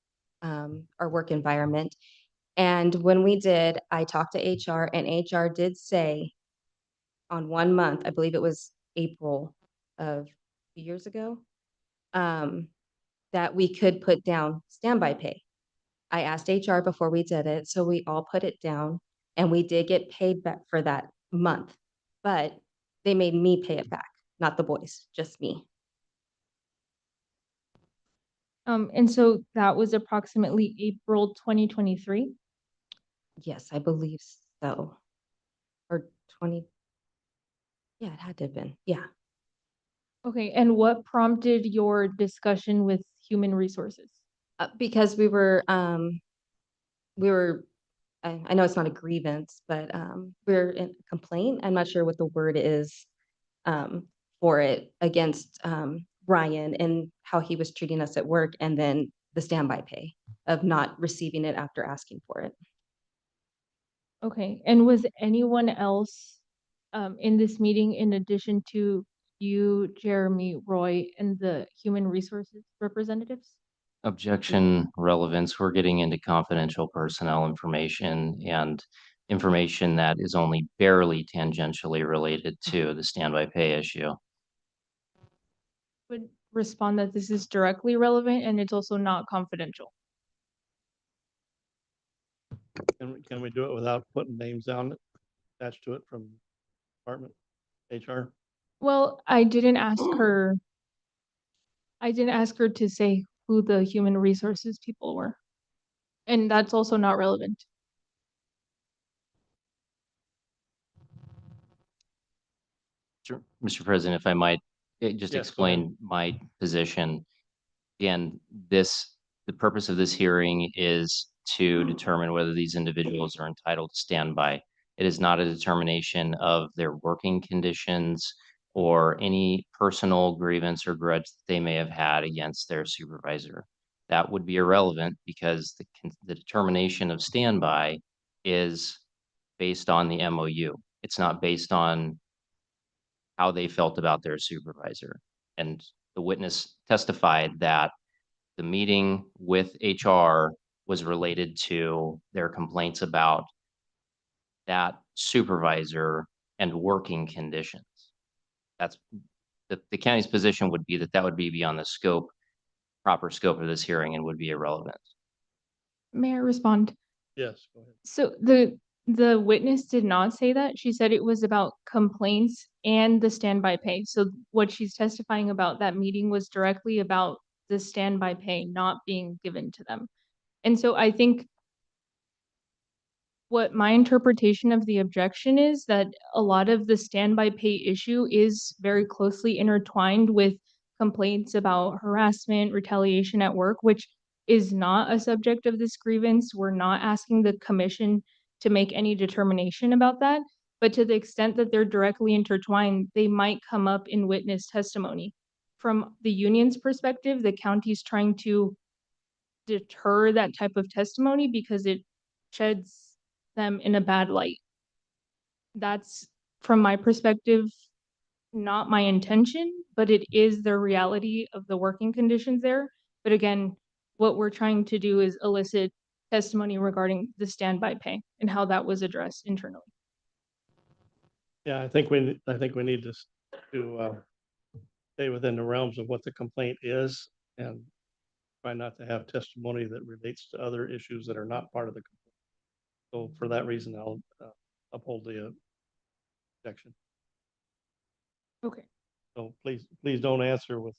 our work environment. And when we did, I talked to HR, and HR did say on 1 month, I believe it was April of few years ago, that we could put down standby pay. I asked HR before we did it, so we all put it down and we did get paid back for that month. But they made me pay it back, not the boys, just me. And so that was approximately April 2023. Yes, I believe so. Or 20. Yeah, it had to have been. Yeah. Okay, and what prompted your discussion with human resources? Because we were, I know it's not a grievance, but we're in a complaint. I'm not sure what the word is for it against Brian and how he was treating us at work, and then the standby pay of not receiving it after asking for it. Okay, and was anyone else in this meeting in addition to you, Jeremy, Roy, and the human resources representatives? Objection relevance. We're getting into confidential personnel information and information that is only barely tangentially related to the standby pay issue. Would respond that this is directly relevant and it's also not confidential. Can we do it without putting names down attached to it from department HR? Well, I didn't ask her. I didn't ask her to say who the human resources people were. And that's also not relevant. Sure. Mr. President, if I might just Yes, go ahead. explain my position. Again, the purpose of this hearing is to determine whether these individuals are entitled to standby. It is not a determination of their working conditions or any personal grievance or grudge that they may have had against their supervisor. That would be irrelevant because the determination of standby is based on the MOU. It's not based on how they felt about their supervisor. And the witness testified that the meeting with HR was related to their complaints about that supervisor and working conditions. That's the county's position would be that that would be beyond the scope, proper scope of this hearing and would be irrelevant. May I respond? Yes, go ahead. So the witness did not say that. She said it was about complaints and the standby pay. So what she's testifying about that meeting was directly about the standby pay not being given to them. And so I think what my interpretation of the objection is that a lot of the standby pay issue is very closely intertwined with complaints about harassment, retaliation at work, which is not a subject of this grievance. We're not asking the commission to make any determination about that. But to the extent that they're directly intertwined, they might come up in witness testimony. From the union's perspective, the county's trying to deter that type of testimony because it sheds them in a bad light. That's, from my perspective, not my intention, but it is the reality of the working conditions there. But again, what we're trying to do is elicit testimony regarding the standby pay and how that was addressed internally. Yeah, I think we need to stay within the realms of what the complaint is and try not to have testimony that relates to other issues that are not part of the complaint. So for that reason, I'll uphold the objection. Okay. So please don't answer with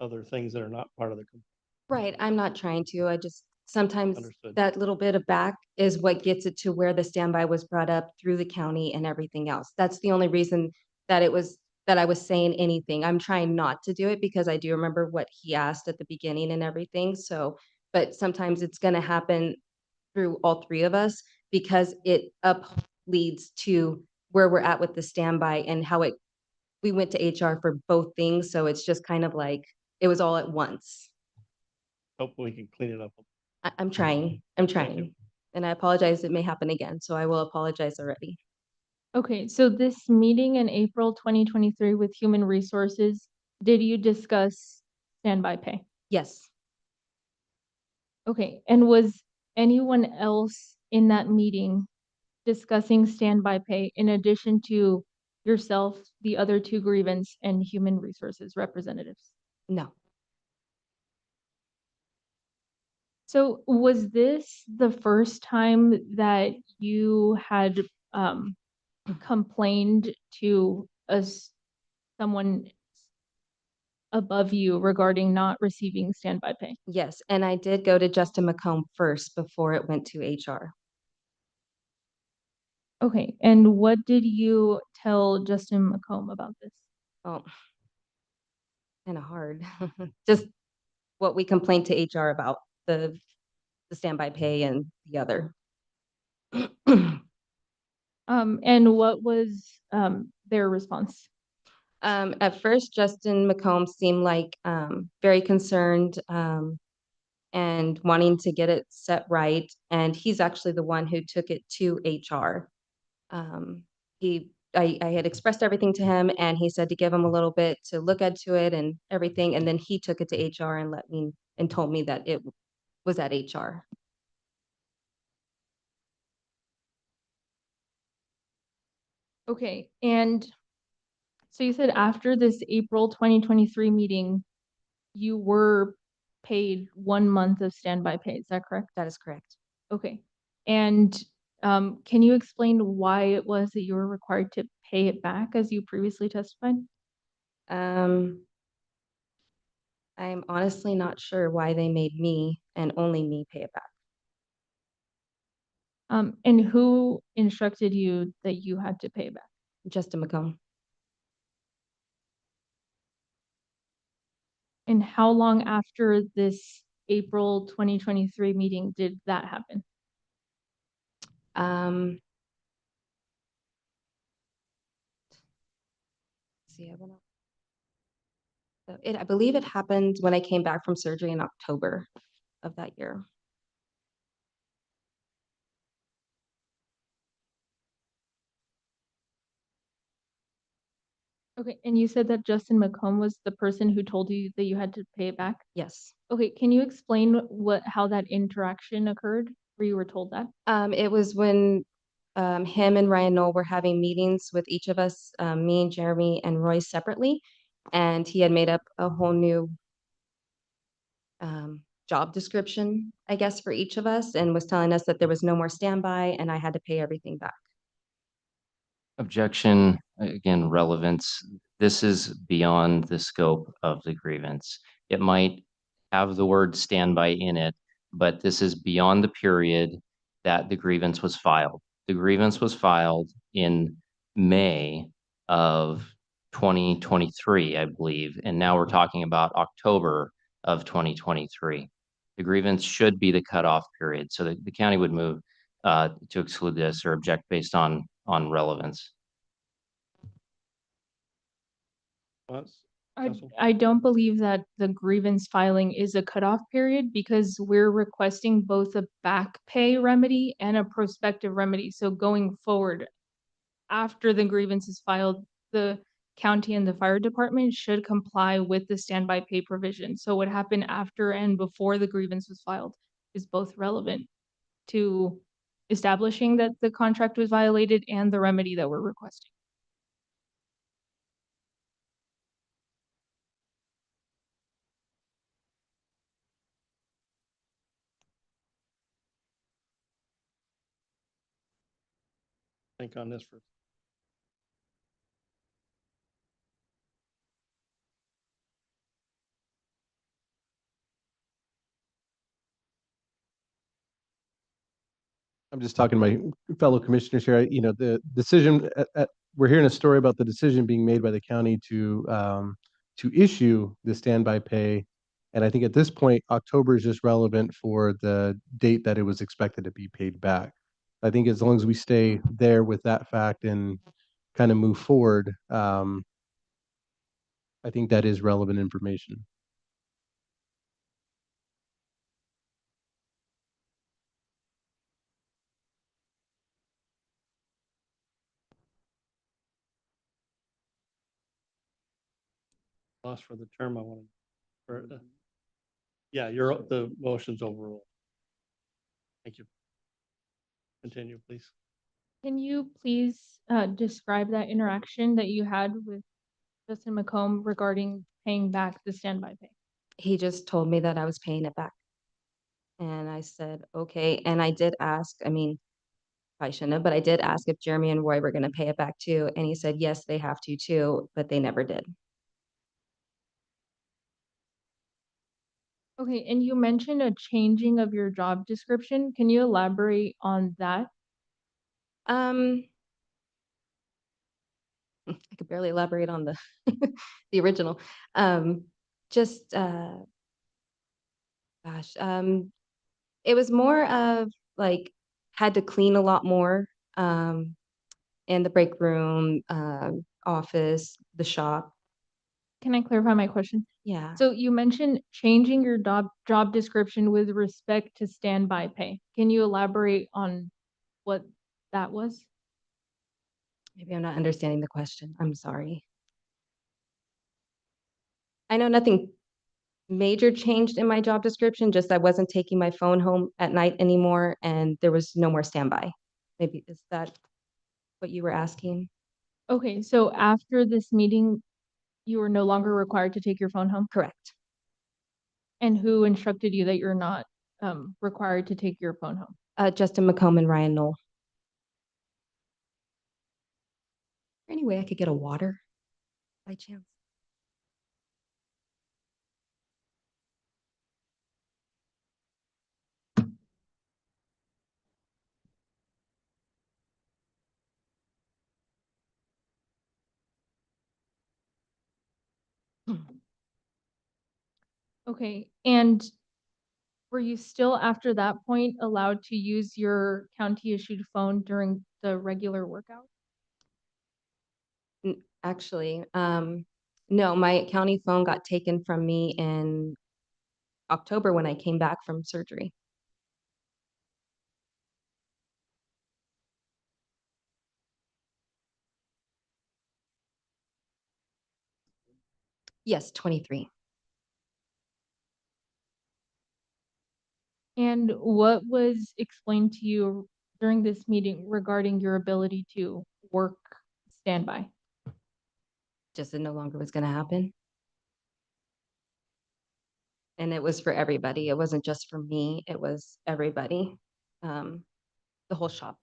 other things that are not part of the complaint. Right. I'm not trying to. I just sometimes Understood. that little bit of back is what gets it to where the standby was brought up through the county and everything else. That's the only reason that I was saying anything. I'm trying not to do it because I do remember what he asked at the beginning and everything. So, but sometimes it's going to happen through all three of us because it leads to where we're at with the standby and how we went to HR for both things. So it's just kind of like it was all at once. Hopefully we can clean it up. I'm trying. Thank you. And I apologize. It may happen again. So I will apologize already. Okay, so this meeting in April 2023 with Human Resources, did you discuss standby pay? Yes. Okay, and was anyone else in that meeting discussing standby pay in addition to yourself, the other two grievance, and human resources representatives? No. So was this the first time that you had complained to someone above you regarding not receiving standby pay? Yes, and I did go to Justin McComb first before it went to HR. Okay, and what did you tell Justin McComb about this? Oh, kind of hard. Just what we complained to HR about, the standby pay and the other. And what was their response? At first, Justin McComb seemed like very concerned and wanting to get it set right. And he's actually the one who took it to HR. I had expressed everything to him, and he said to give him a little bit to look into it and everything. And then he took it to HR and told me that it was at HR. Okay, and so you said after this April 2023 meeting, you were paid 1 month of standby pay, is that correct? That is correct. Okay, and can you explain why it was that you were required to pay it back as you previously testified? I'm honestly not sure why they made me and only me pay it back. And who instructed you that you had to pay it back? Justin McComb. And how long after this April 2023 meeting did that happen? See, I believe it happened when I came back from surgery in October of that year. Okay, and you said that Justin McComb was the person who told you that you had to pay it back? Yes. Okay, can you explain how that interaction occurred where you were told that? It was when him and Ryan Knoll were having meetings with each of us, me and Jeremy and Roy separately, and he had made up a whole new job description, I guess, for each of us, and was telling us that there was no more standby and I had to pay everything back. Objection, again, relevance. This is beyond the scope of the grievance. It might have the word standby in it, but this is beyond the period that the grievance was filed. The grievance was filed in May of 2023, I believe, and now we're talking about October of 2023. The grievance should be the cutoff period, so the county would move to exclude this or object based on relevance. Once, I, Counsel? I don't believe that the grievance filing is a cutoff period because we're requesting both a back pay remedy and a prospective remedy. So going forward, after the grievance is filed, the county and the fire department should comply with the standby pay provision. So what happened after and before the grievance was filed is both relevant to establishing that the contract was violated and the remedy that we're requesting. Think on this for. I'm just talking to my fellow commissioners here. You know, the decision we're hearing a story about the decision being made by the county to issue the standby pay. And I think at this point, October is just relevant for the date that it was expected to be paid back. I think as long as we stay there with that fact and kind of move forward, I think that is relevant information. Lost for the term I wanted. Yeah, the motion's overruled. Thank you. Continue, please. Can you please describe that interaction that you had with Justin McComb regarding paying back the standby pay? He just told me that I was paying it back. And I said, okay. And I did ask, I mean, I shouldn't have, but I did ask if Jeremy and Roy were going to pay it back too. And he said, yes, they have to too, but they never did. Okay, and you mentioned a changing of your job description. Can you elaborate on that? I could barely elaborate on the the original. Just gosh, it was more of like had to clean a lot more in the break room, office, the shop. Can I clarify my question? Yeah. So you mentioned changing your job description with respect to standby pay. Can you elaborate on what that was? Maybe I'm not understanding the question. I'm sorry. I know nothing major changed in my job description, just I wasn't taking my phone home at night anymore and there was no more standby. Maybe is that what you were asking? Okay, so after this meeting, you are no longer required to take your phone home? Correct. And who instructed you that you're not required to take your phone home? Justin McComb and Ryan Knoll. Any way I could get a water by chance? Okay, and were you still after that point allowed to use your county issued phone during the regular workout? Actually, no, my county phone got taken from me in October when I came back from surgery. Yes, 23. And what was explained to you during this meeting regarding your ability to work standby? Just it no longer was going to happen. And it was for everybody. It wasn't just for me. It was everybody, the whole shop.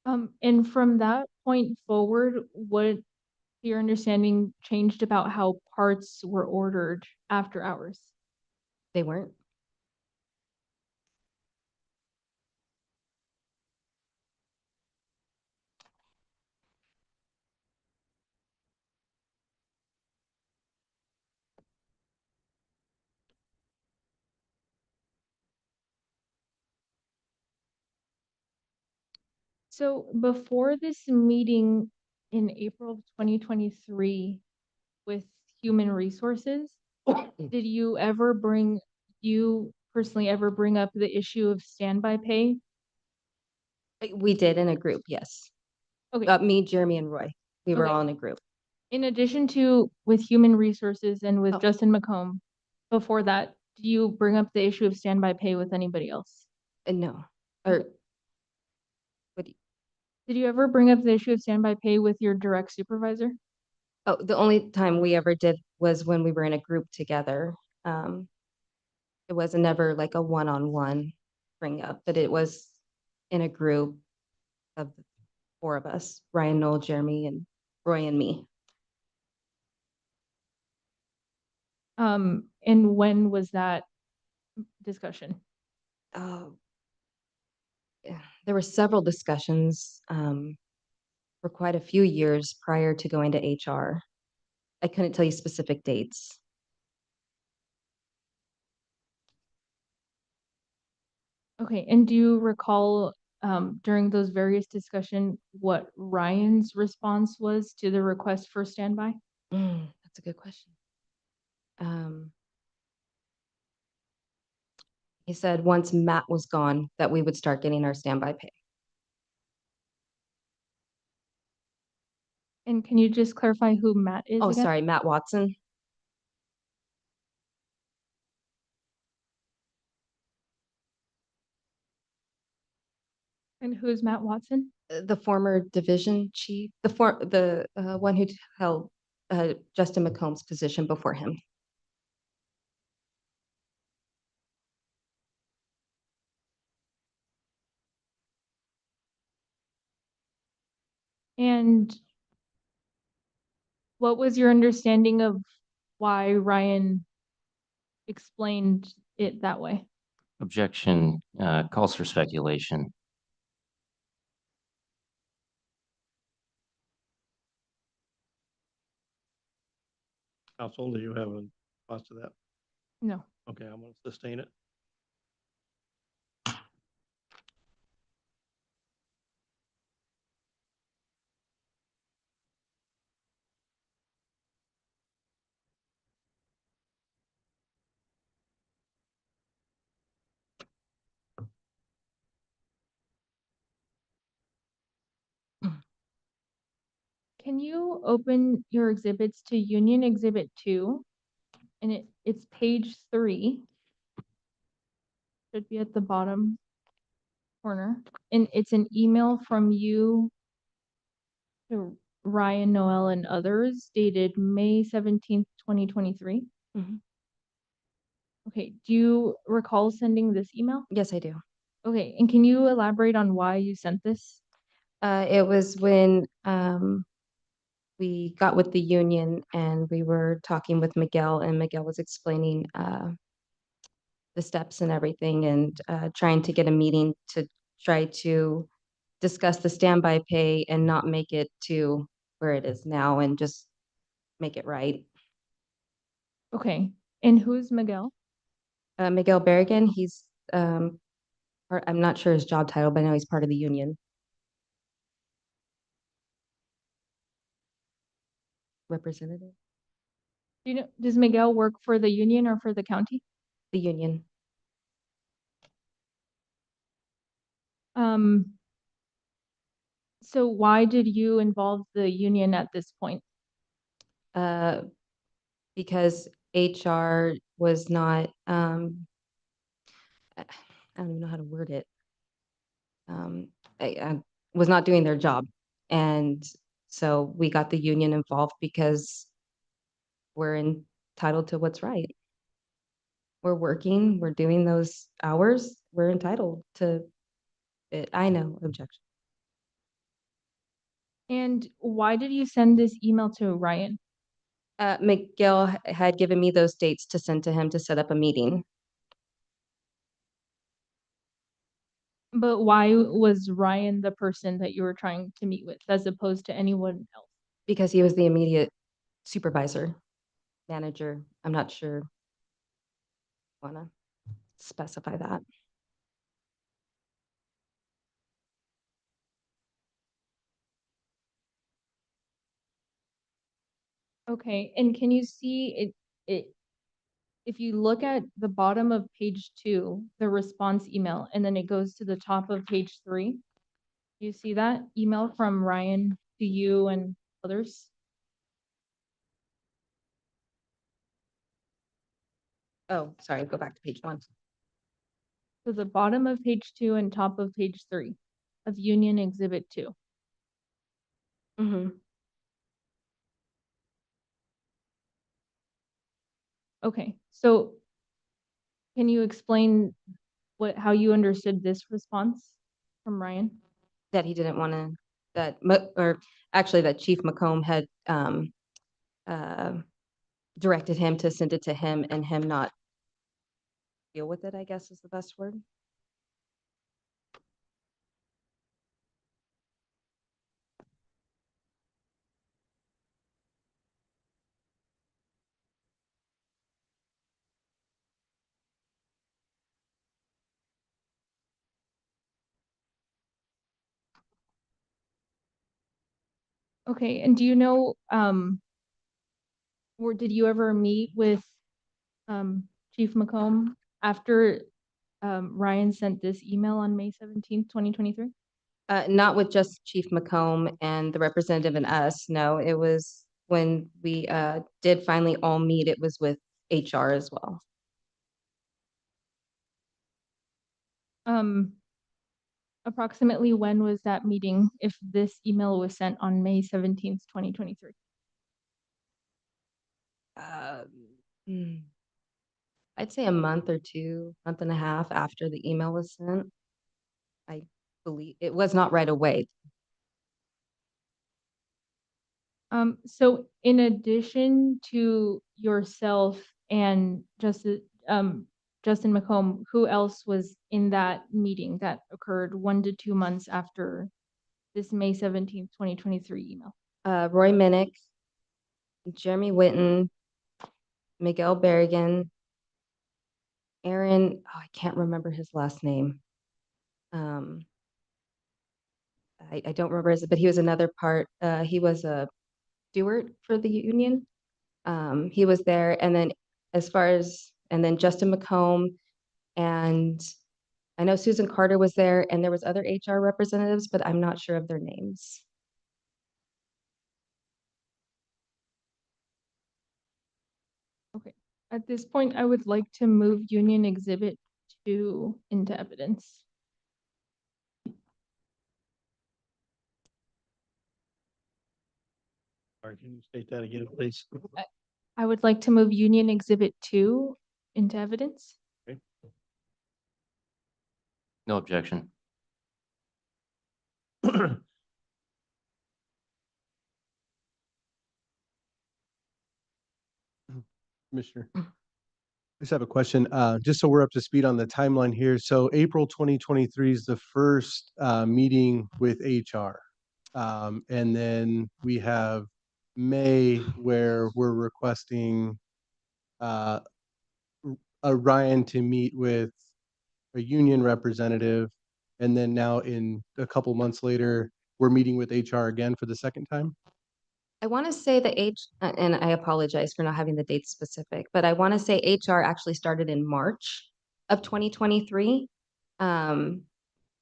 And from that point forward, what your understanding changed about how parts were ordered after hours? They weren't. So before this meeting in April of 2023 with Human Resources, did you personally ever bring up the issue of standby pay? We did in a group, yes. Okay, Me, Jeremy, and Roy. We were Okay. all in a group. in addition to with Human Resources and with Oh. Justin McComb, before that, do you bring up the issue of standby pay with anybody else? No. Or what do you, Did you ever bring up the issue of standby pay with your direct supervisor? oh, the only time we ever did was when we were in a group together. It wasn't ever like a one-on-one bring up, but it was in a group of the four of us, Ryan, Noel, Jeremy, and Roy and me. And when was that discussion? Oh, yeah, there were several discussions for quite a few years prior to going to HR. I couldn't tell you specific dates. Okay, and do you recall during those various discussion what Ryan's response was to the request for standby? That's a good question. He said once Matt was gone, that we would start getting our standby pay. And can you just clarify who Matt is Oh, again? sorry, Matt Watson. who's Matt Watson? The former division chief, the one who held Justin McComb's position before him. And what was your understanding of why Ryan explained it that way? Objection, calls for speculation. Council, do you have a response to that? No. Okay, I'm going to sustain it. Can you open your exhibits to Union Exhibit 2? And it's page 3. Should be at the bottom corner. And it's an email from you to Ryan, Noel, and others dated May 17th, 2023. Mhm. Okay, do you recall sending this email? Yes, I do. Okay, and can you elaborate on why you sent this? It was when we got with the union and we were talking with Miguel, and Miguel was explaining the steps and everything, and trying to get a meeting to try to discuss the standby pay and not make it to where it is now and just make it right. Okay, and who's Miguel? Miguel Berrigan, he's I'm not sure his job title, but I know he's part of the union. Representative, Do you know, does Miguel work for the union or for the county? the union. So why did you involve the union at this point? Because HR was not, I don't even know how to word it. I was not doing their job. And so we got the union involved because we're entitled to what's right. We're working, we're doing those hours, we're entitled to it. I know, objection. And why did you send this email to Ryan? Miguel had given me those dates to send to him to set up a meeting. But why was Ryan the person that you were trying to meet with as opposed to anyone else? Because he was the immediate supervisor, manager. I'm not sure. Want to specify that? Okay, and can you see it, if you look at the bottom of page 2, the response email, and then it goes to the top of page 3, do you see that email from Ryan to you and others? Oh, sorry, go back to page 1. So the bottom of page 2 and top of page 3 of Union Exhibit 2. Mm-hmm. Okay, so can you explain how you understood this response from Ryan? That he didn't want to, or actually that Chief McComb had uh, directed him to send it to him and him not deal with it, I guess is the best word. Okay, and do you know, or did you ever meet with Chief McComb after Ryan sent this email on May 17th, 2023? Not with just Chief McComb and the representative and us. No, it was when we did finally all meet, it was with HR as well. Approximately when was that meeting if this email was sent on May 17th, 2023? Hmm, I'd say a month or two, month and a half after the email was sent. I believe it was not right away. So in addition to yourself and Justin McComb, who else was in that meeting that occurred 1 to 2 months after this May 17th, 2023 email? Roy Minnick, Jeremy Witten, Miguel Berrigan, Aaron, oh, I can't remember his last name. I don't remember his, but he was another part. He was a steward for the union. He was there, and then and then Justin McComb, and I know Susan Carter was there, and there was other HR representatives, but I'm not sure of their names. Okay, at this point, I would like to move Union Exhibit 2 into evidence. Or can you state that again, please? I would like to move Union Exhibit 2 into evidence. No objection. Commissioner. I just have a question, just so we're up to speed on the timeline here. So April 2023 is the first meeting with HR. And then we have May where we're requesting Ryan to meet with a union representative. And then now in a couple months later, we're meeting with HR again for the second time? I want to say and I apologize for not having the date specific, but I want to say HR actually started in March of 2023.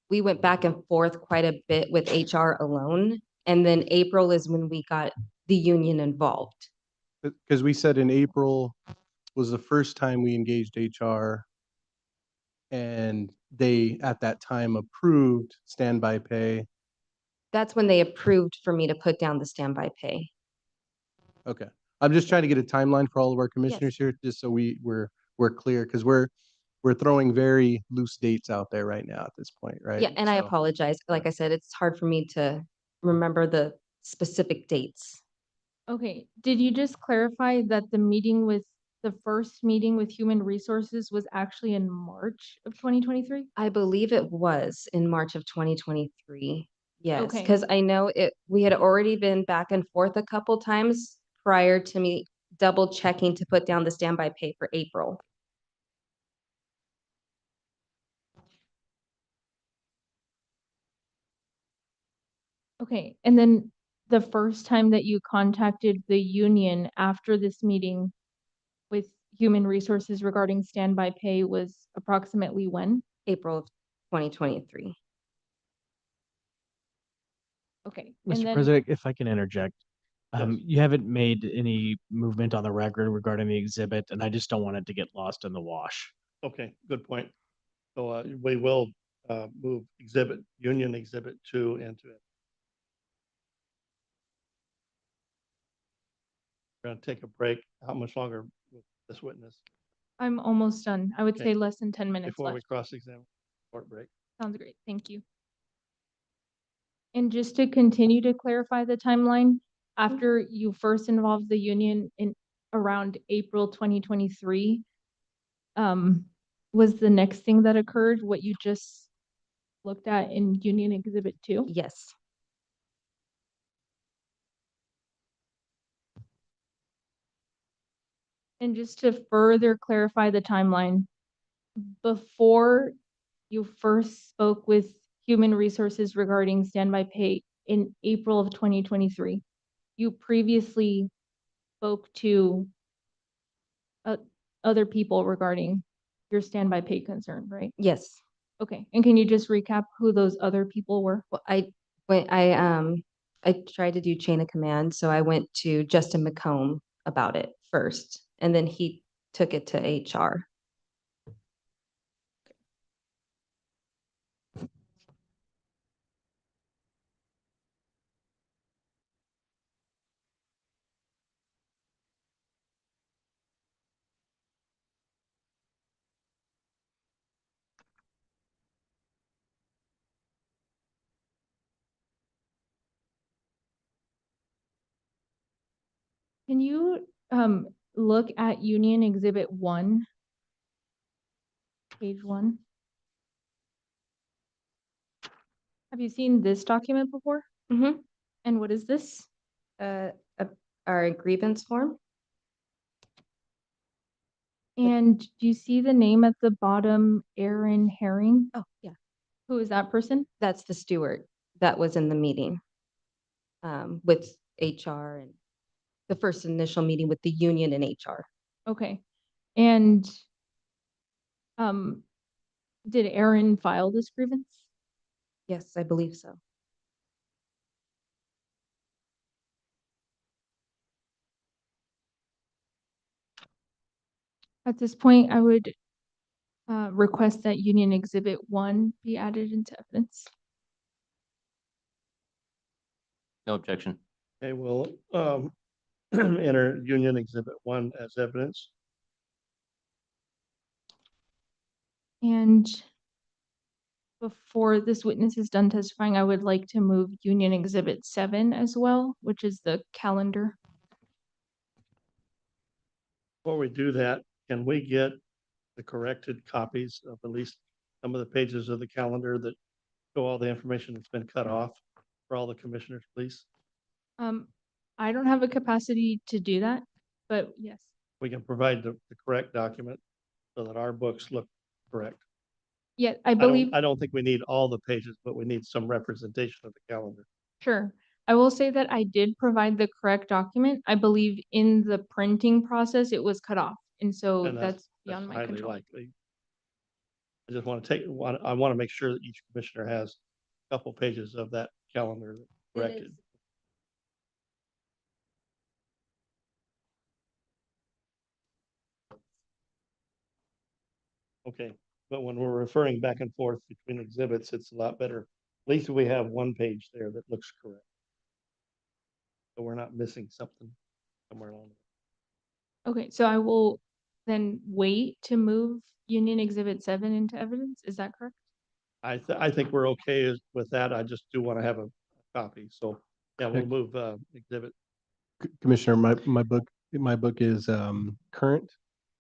We went back and forth quite a bit with HR alone. And then April is when we got the union involved. Because we said in April was the first time we engaged HR. And they, at that time, approved standby pay. That's when they approved for me to put down the standby pay. Okay. I'm just trying to get a timeline for all of our commissioners here, just so we're clear, because we're throwing very loose dates out there right now at this point, right? Yeah, and I So- apologize. Like I said, it's hard for me to remember the specific dates. Okay, did you just clarify that the first meeting with Human Resources was actually in March of 2023? I believe it was in March of 2023. Yes, Okay. because I know we had already been back and forth a couple times prior to me double checking to put down the standby pay for April. Okay, and then the first time that you contacted the union after this meeting with Human Resources regarding standby pay was approximately when? April of 2023. Okay, and Mr. then, President, if I can interject, Yes. you haven't made any movement on the record regarding the exhibit, and I just don't want it to get lost in the wash. Okay, good point. So we will move Union Exhibit 2 into it. We're gonna take a break. How much longer with this witness I'm almost done. I would Okay. say less than 10 minutes before we left. cross-examine? Short break. Sounds great, thank you. And just to continue to clarify the timeline, after you first involved the union in around April 2023, was the next thing that occurred what you just looked at in Union Exhibit 2? Yes. And just to further clarify the timeline, before you first spoke with Human Resources regarding standby pay in April of 2023, you previously spoke to other people regarding your standby pay concern, right? Yes. Okay, and can you just recap who those other people were? Well, I tried to do chain of command, so I went to Justin McComb about it first, and then he took it to HR. Can you look at Union Exhibit 1? Page 1. Have you seen this document before? Mhm. And what is this? Uh, uh, our grievance form? And do you see the name at the bottom, Aaron Herring? Oh, yeah. Who is that person? That's the steward that was in the meeting with HR and the first initial meeting with the union and HR. Okay. And um, did Aaron file this grievance? Yes, I believe so. At this point, I would request that Union Exhibit 1 be added into evidence. No objection. Okay, we'll enter Union Exhibit 1 as evidence. And before this witness is done testifying, I would like to move Union Exhibit 7 as well, which is the calendar. Before we do that, can we get the corrected copies of at least some of the pages of the calendar that show all the information that's been cut off for all the commissioners, please? I don't have a capacity to do that, but yes. We can provide the correct document so that our books look correct. Yeah, I believe, I don't think we need all the pages, but we need some representation of the calendar. sure. I will say that I did provide the correct document. I believe in the printing process, it was cut off. And so And that's beyond my highly control. likely. I just want to I want to make sure that each commissioner has a couple pages of that calendar corrected. Okay, but when we're referring back and forth between exhibits, it's a lot better. At least we have one page there that looks correct. So we're not missing something somewhere along. Okay, so I will then wait to move Union Exhibit 7 into evidence. Is that correct? I think we're okay with that. I just do want to have a copy. So yeah, we'll move exhibit. Commissioner, my book is current,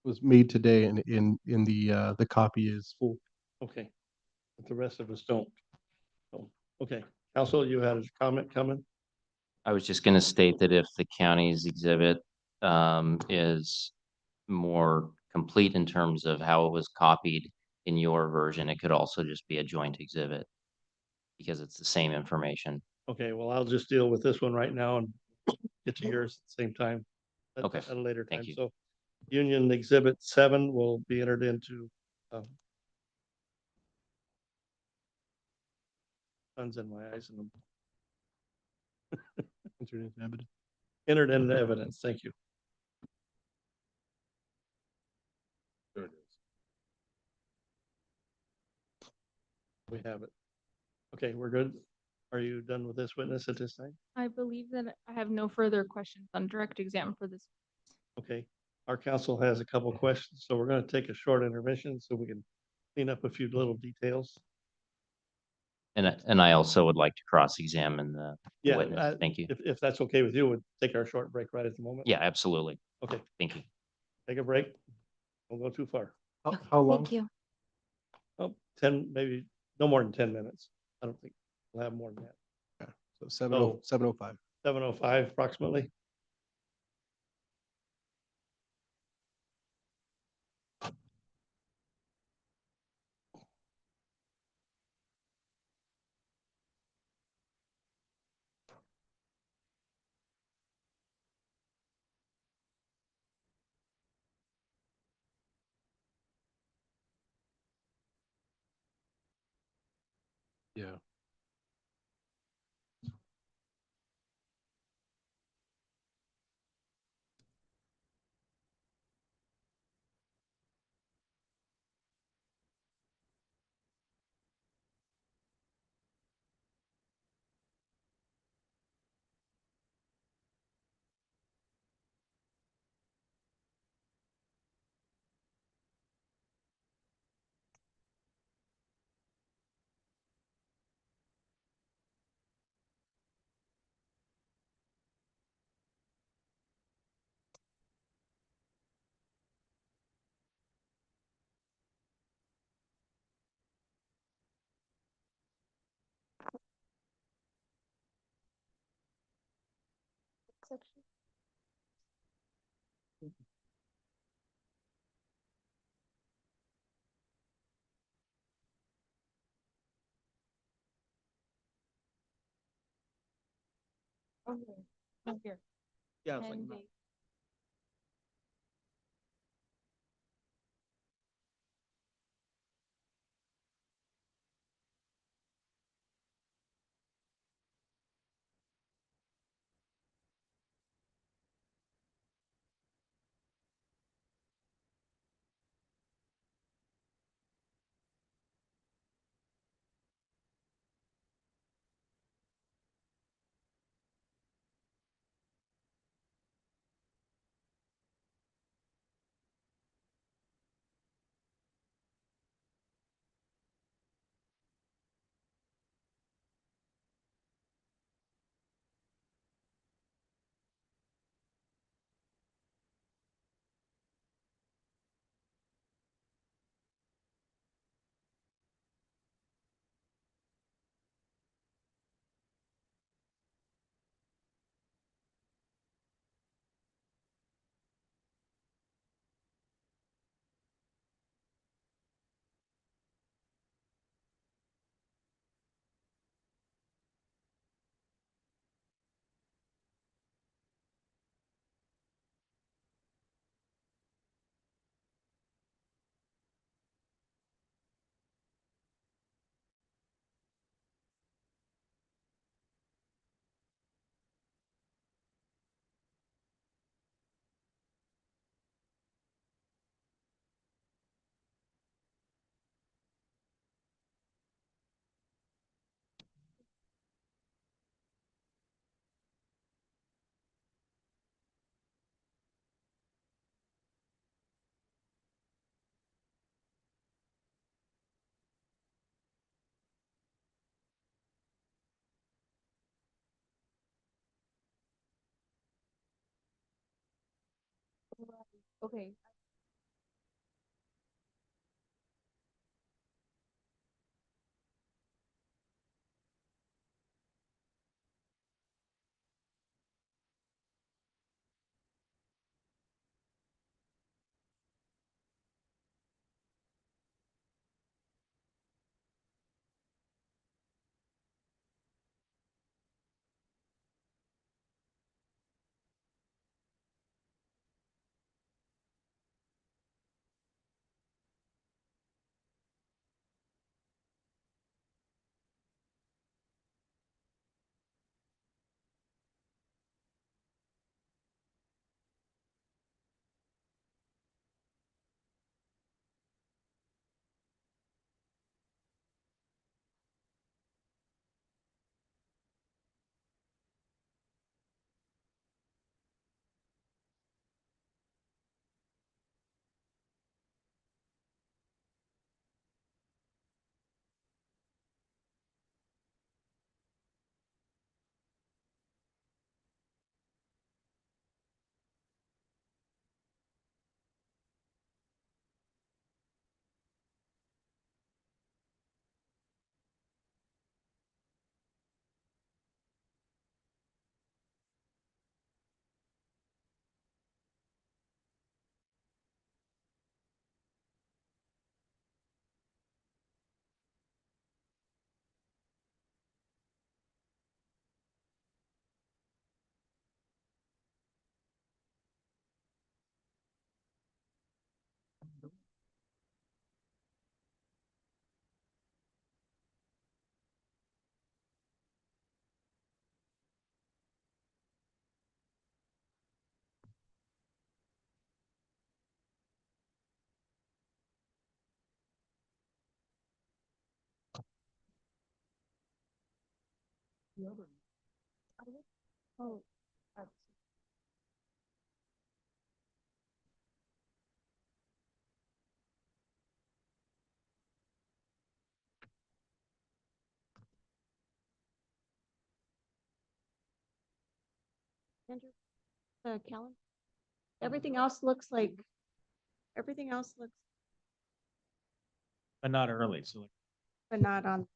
was made today, and in the copy is full. Okay. But the rest of us don't. So, okay. Council, you had a comment coming? I was just going to state that if the county's exhibit is more complete in terms of how it was copied in your version, it could also just be a joint exhibit because it's the same information. Okay, well, I'll just deal with this one right now and get to yours at the same time. Okay, At a later thank time. you. So Union Exhibit 7 will be entered into sun's in my eyes and entered into evidence. Thank you. There it is. We have it. Okay, we're good. Are you done with this witness at this time? I believe that I have no further questions on direct exam for this. Okay, our council has a couple questions, so we're going to take a short intermission so we can clean up a few little details. And I also would like to cross-examine the Yeah, witness. Thank you. If that's okay with you, we'll take our short break right at the moment. Yeah, absolutely. Okay, Thank you. take a break. Don't go too far. How long? Thank you. Oh, 10, maybe no more than 10 minutes. I don't think we'll have more than that. So 7:05. 7:05 approximately. Yeah. section. Okay, oh, here. Yeah, it's like And that. date. Okay. Oh, Andrew, the calendar. Everything else looks like, everything else looks, But not early, so like but not on.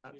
Yeah.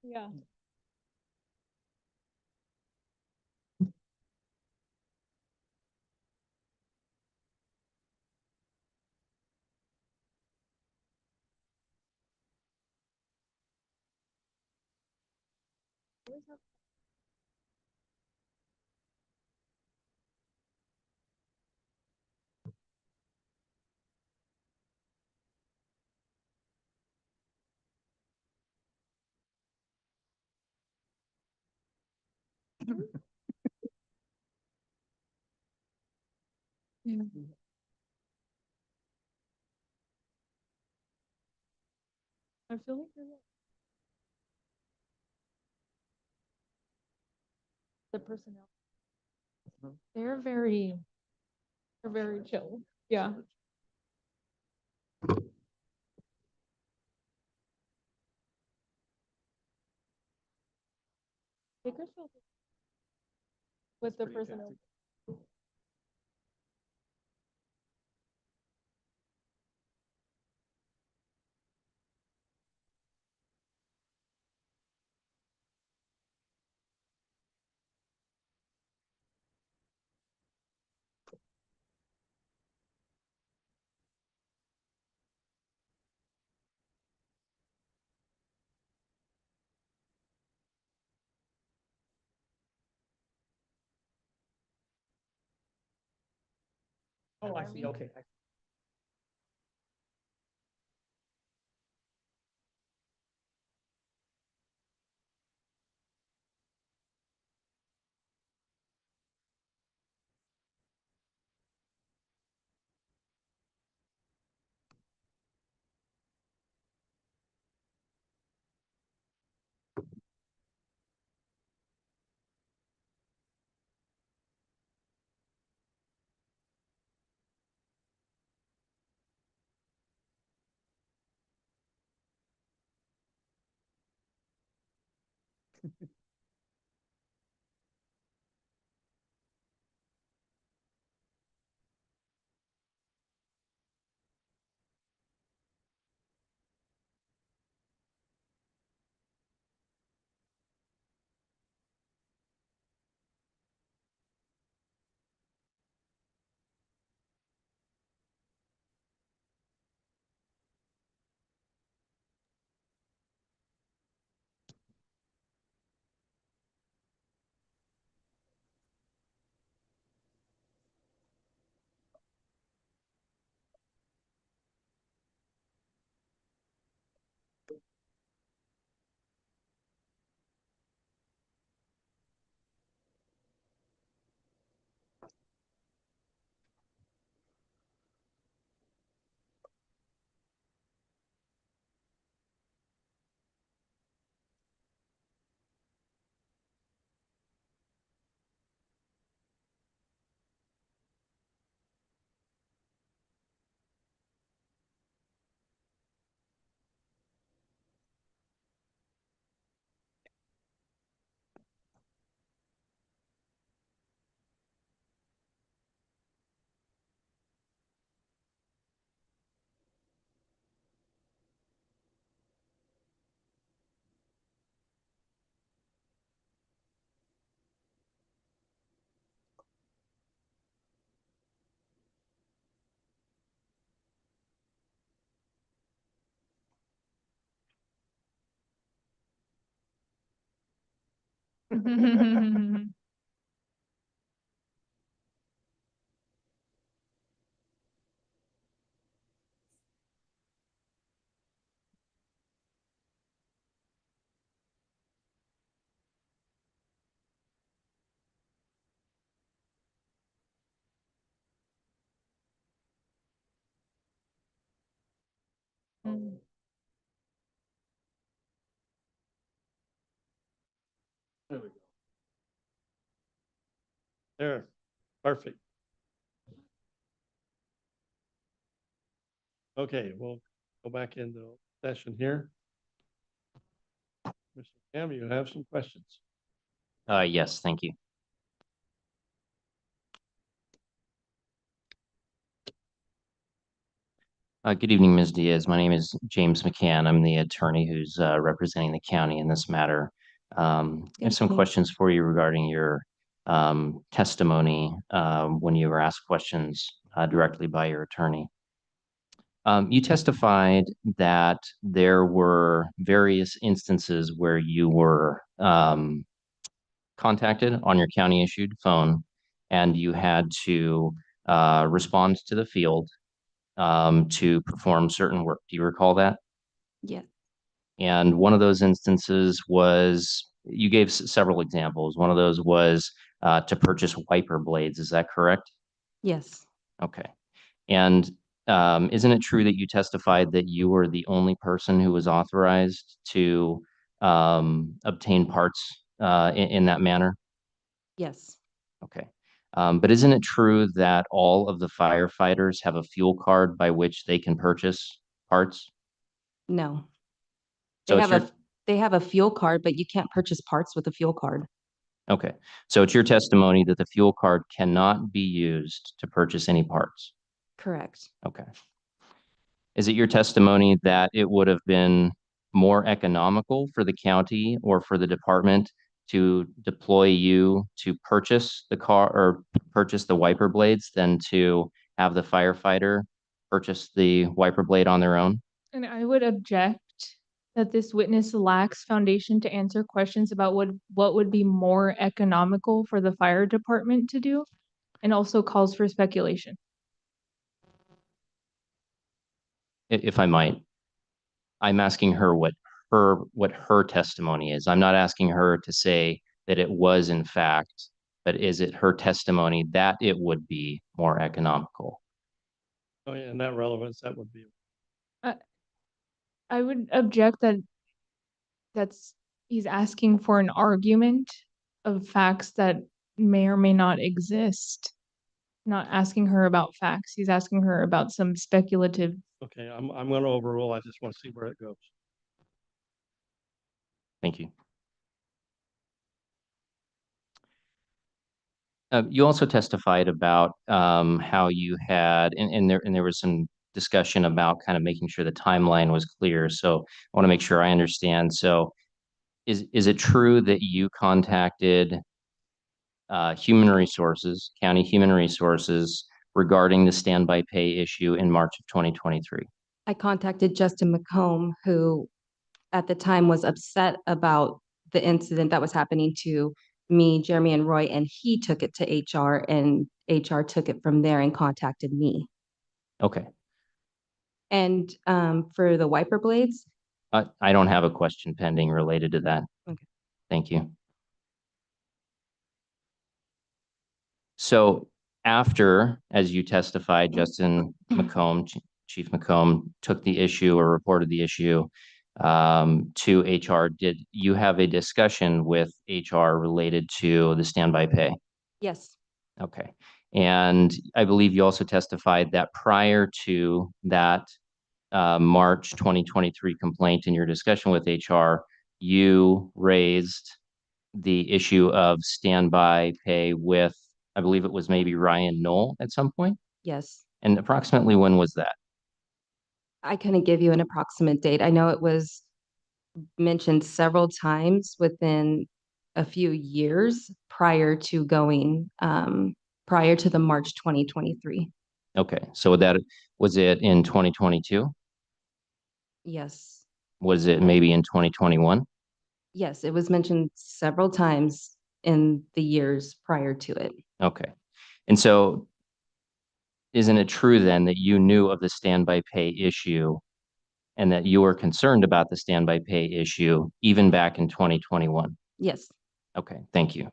Yeah. Yeah. I feel like you're right. The personnel. They're very chill. Yeah. Bakersfield with the personnel. Oh, I see, okay. Mm. There, perfect. Okay, we'll go back into session here. Mr. Cam, you have some questions? Yes, thank you. Good evening, Ms. Diaz. My name is James McCann. I'm the attorney who's representing the county in this matter. I have some evening. questions for you regarding your testimony when you were asked questions directly by your attorney. You testified that there were various instances where you were contacted on your county-issued phone, and you had to respond to the field to perform certain work. Do you recall that? Yes, And one of those instances was, you gave several examples. One of those was to purchase wiper blades. Is that correct? yes, Okay. And isn't it true that you testified that you were the only person who was authorized to obtain parts in that manner? yes, Okay. But isn't it true that all of the firefighters have a fuel card by which they can purchase parts? no. So They it's have your, they have a fuel card, but you can't purchase parts with a fuel card. okay. So it's your testimony that the fuel card cannot be used to purchase any parts. Correct. Okay. Is it your testimony that it would have been more economical for the county or for the department to deploy you to purchase the car or purchase the wiper blades than to have the firefighter purchase the wiper blade on their own? And I would object that this witness lacks foundation to answer questions about what would be more economical for the fire department to do, and also calls for speculation. If I might, I'm asking her what her testimony is. I'm not asking her to say that it was in fact, but is it her testimony that it would be more economical? Oh, yeah, and that relevance, that would be, I would object that he's asking for an argument of facts that may or may not exist. Not asking her about facts. He's asking her about some speculative. okay, I'm gonna overrule. I just want to see where it goes. Thank you. You also testified about how you had, and there was some discussion about kind of making sure the timeline was clear. So I want to make sure I understand. So is it true that you contacted Human Resources, County Human Resources, regarding the standby pay issue in March of 2023? I contacted Justin McComb, who at the time was upset about the incident that was happening to me, Jeremy, and Roy, and he took it to HR, and HR took it from there and contacted me. Okay. And for the wiper blades, I don't have a question pending related to that. Okay. Thank you. So after, as you testified, Justin McComb, Chief McComb, took the issue or reported the issue to HR, did you have a discussion with HR related to the standby pay? yes, Okay. And I believe you also testified that prior to that March 2023 complaint in your discussion with HR, you raised the issue of standby pay with, I believe it was maybe Ryan Knoll at some point? yes. And approximately when was that? I couldn't give you an approximate date. I know it was mentioned several times within a few years prior to prior to the March 2023. Okay, so that, was it in 2022? Yes, Was it maybe in 2021? Yes, it was mentioned several times in the years prior to it. Okay. And so isn't it true then that you knew of the standby pay issue and that you were concerned about the standby pay issue even back in 2021? Yes, Okay, thank you.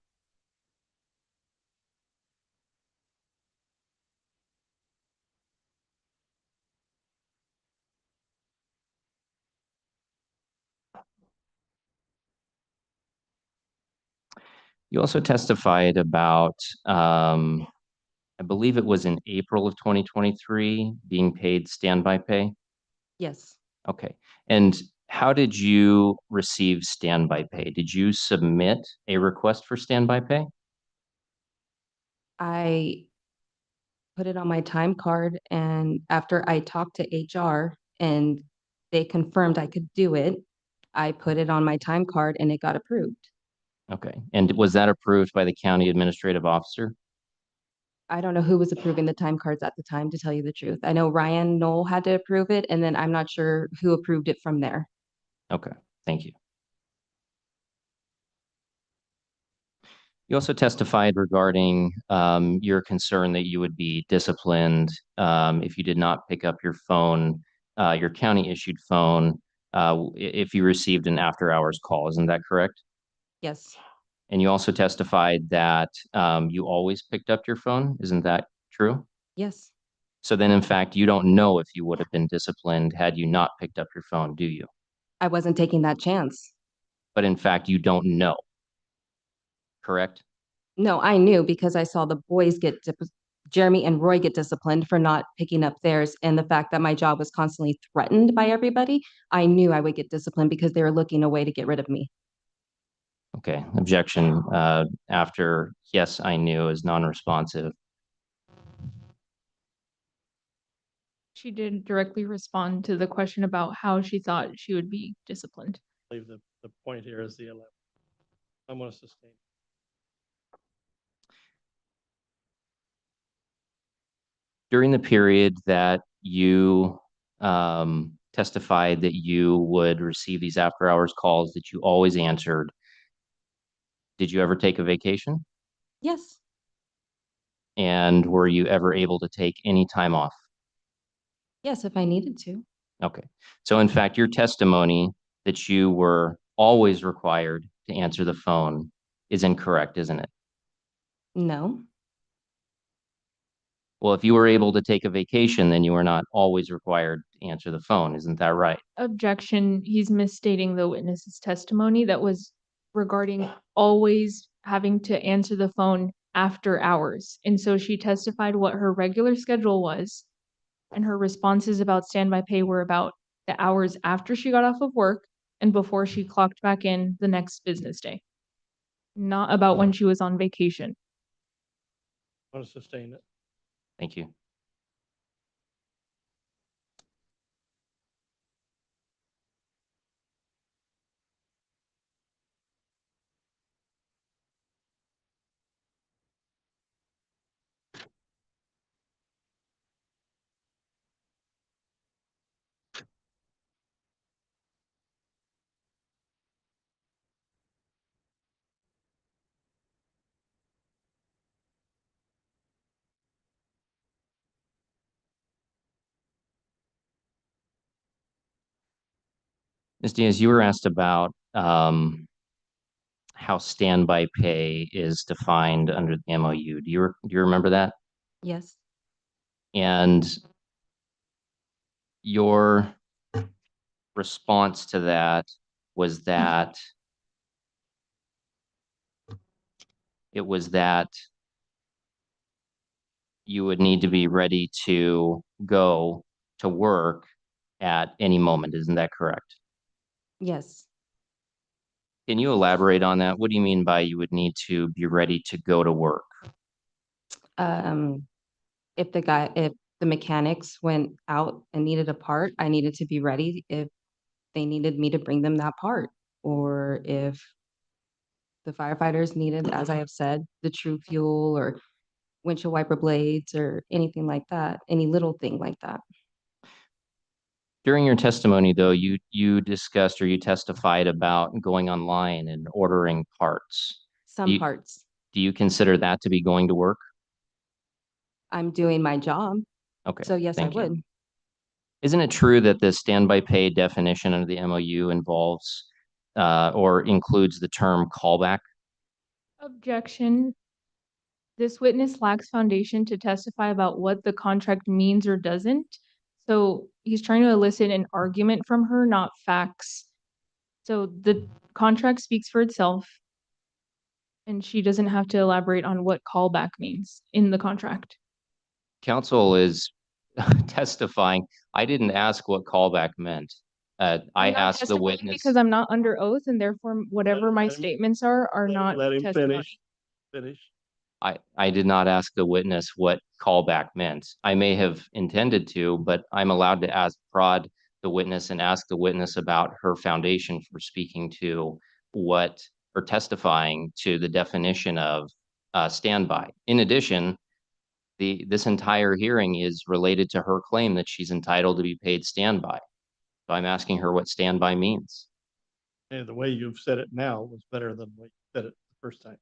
You also testified about, I believe it was in April of 2023, being paid standby pay. yes. Okay. And how did you receive standby pay? Did you submit a request for standby pay? I put it on my time card, and after I talked to HR and they confirmed I could do it, I put it on my time card and it got approved. Okay. And was that approved by the county administrative officer? I don't know who was approving the time cards at the time, to tell you the truth. I know Ryan Knoll had to approve it, and then I'm not sure who approved it from there. Okay, thank you. You also testified regarding your concern that you would be disciplined if you did not pick up your phone, your county-issued phone, if you received an after-hours call. Isn't that correct? Yes, And you also testified that you always picked up your phone. Isn't that true? yes. So then, in fact, you don't know if you would have been disciplined had you not picked up your phone, do you? I wasn't taking that chance. But in fact, you don't know, correct? No, I knew because I saw the boys Jeremy and Roy get disciplined for not picking up theirs. And the fact that my job was constantly threatened by everybody, I knew I would get disciplined because they were looking a way to get rid of me. Okay, objection after yes, I knew is non-responsive. She did directly respond to the question about how she thought she would be disciplined. I believe the point here is the 11th. I'm going to sustain. During the period that you testified that you would receive these after-hours calls that you always answered, did you ever take a vacation? Yes, And were you ever able to take any time off? yes, if I needed to. Okay. So in fact, your testimony that you were always required to answer the phone is incorrect, isn't it? No, Well, if you were able to take a vacation, then you were not always required to answer the phone. Isn't that right? Objection, he's misstating the witness's testimony that was regarding always having to answer the phone after hours. And so she testified what her regular schedule was, and her responses about standby pay were about the hours after she got off of work and before she clocked back in the next business day, not about when she was on vacation. I'm going to sustain it. Thank you. Ms. Diaz, you were asked about how standby pay is defined under the MOU. Do you remember that? yes, And your response to that was that it was that you would need to be ready to go to work at any moment. Isn't that correct? yes. Can you elaborate on that? What do you mean by you would need to be ready to go to work? Um, if the mechanics went out and needed a part, I needed to be ready if they needed me to bring them that part. Or if the firefighters needed, as I have said, the true fuel or windshield wiper blades or anything like that, any little thing like that. During your testimony, though, you discussed or you testified about going online and ordering parts. Some You- parts. Do you consider that to be going to work? I'm doing my job, Okay. so yes, I thank you. would. Isn't it true that the standby pay definition under the MOU involves or includes the term callback? Objection. This witness lacks foundation to testify about what the contract means or doesn't. So he's trying to elicit an argument from her, not facts. So the contract speaks for itself. And she doesn't have to elaborate on what callback means in the contract. Counsel is testifying. I didn't ask what callback meant. I I'm not asked the testifying witness. Because I'm not under oath and therefore whatever my let him- statements are not Let him testimony. finish. I did not ask the witness what callback meant. I may have intended to, but I'm allowed to prod the witness and ask the witness about her foundation for speaking to what or testifying to the definition of standby. In addition, this entire hearing is related to her claim that she's entitled to be paid standby. So I'm asking her what standby means. And the way you've said it now was better than the way you said it the first time.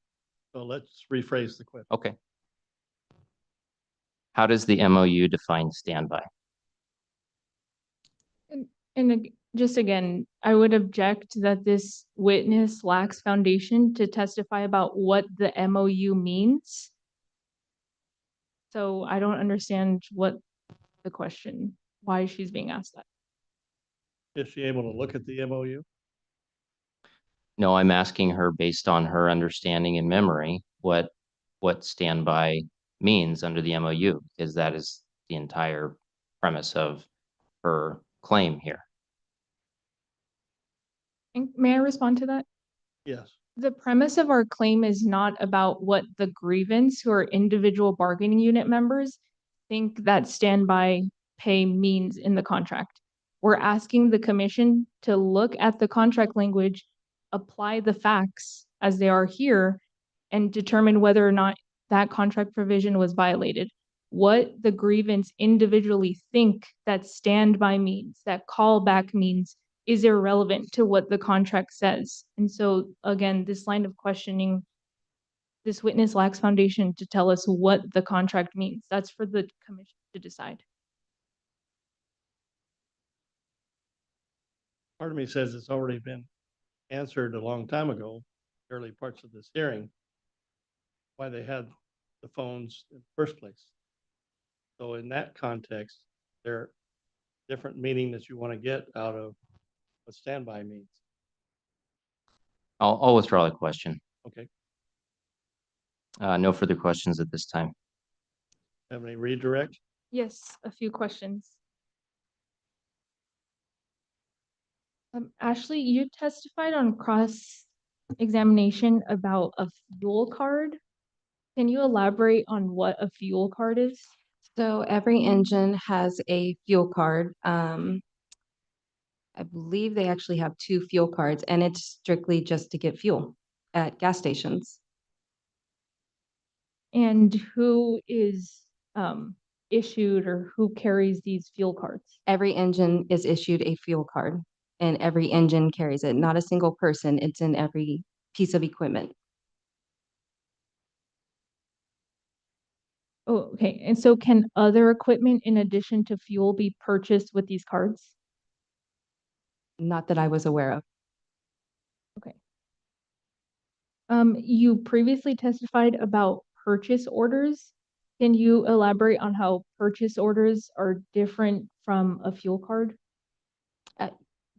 So let's rephrase the question. Okay. How does the MOU define standby? Just again, I would object that this witness lacks foundation to testify about what the MOU means. So I don't understand what the question, why she's being asked that. Is she able to look at the MOU? No, I'm asking her based on her understanding and memory, what standby means under the MOU, because that is the entire premise of her claim here. And may I respond to that? Yes. The premise of our claim is not about what the grievance who are individual bargaining unit members think that standby pay means in the contract. We're asking the commission to look at the contract language, apply the facts as they are here, and determine whether or not that contract provision was violated. What the grievance individually think that standby means, that callback means, is irrelevant to what the contract says. And so again, this line of questioning, this witness lacks foundation to tell us what the contract means. That's for the commission to decide. Part of me says it's already been answered a long time ago, early parts of this hearing, why they had the phones in the first place. So in that context, there are different meaning that you want to get out of what standby means. I'll withdraw the question. Okay, No further questions at this time. have any redirect? Yes, a few questions. Ashley, you testified on cross-examination about a fuel card. Can you elaborate on what a fuel card is? So every engine has a fuel card. I believe they actually have 2 fuel cards, and it's strictly just to get fuel at gas stations. And who is issued or who carries these fuel cards? Every engine is issued a fuel card, and every engine carries it. Not a single person. It's in every piece of equipment. Oh, okay. And so can other equipment in addition to fuel be purchased with these cards? Not that I was aware of. You previously testified about purchase orders. Can you elaborate on how purchase orders are different from a fuel card?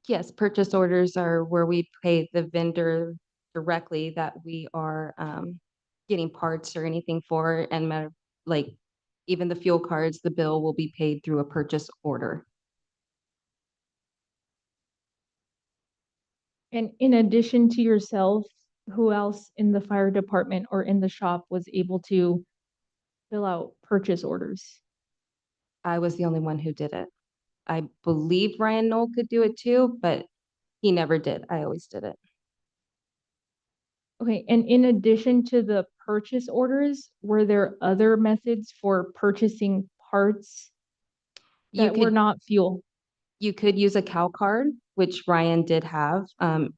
Yes, purchase orders are where we pay the vendor directly that we are getting parts or anything for, and like even the fuel cards, the bill will be paid through a purchase order. And in addition to yourself, who else in the fire department or in the shop was able to fill out purchase orders? I was the only one who did it. I believe Ryan Knoll could do it too, but he never did. I always did it. Okay, and in addition to the purchase orders, were there other methods for purchasing parts You that were could, not fuel? You could use a Cal card, which Ryan did have.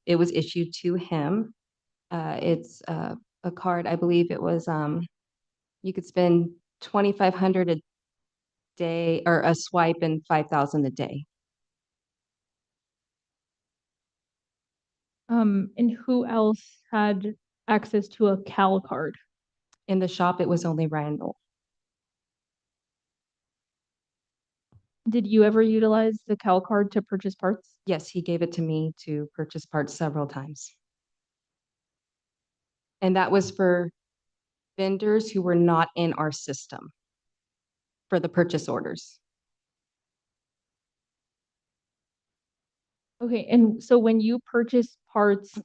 It was issued to him. It's a card, I believe it was, you could spend 2,500 a day or a swipe and 5,000 a day. And who else had access to a Cal card? In the shop, it was only Ryan Knoll. Did you ever utilize the Cal card to purchase parts? Yes, he gave it to me to purchase parts several times. And that was for vendors who were not in our system for the purchase orders. Okay, and so when you purchase parts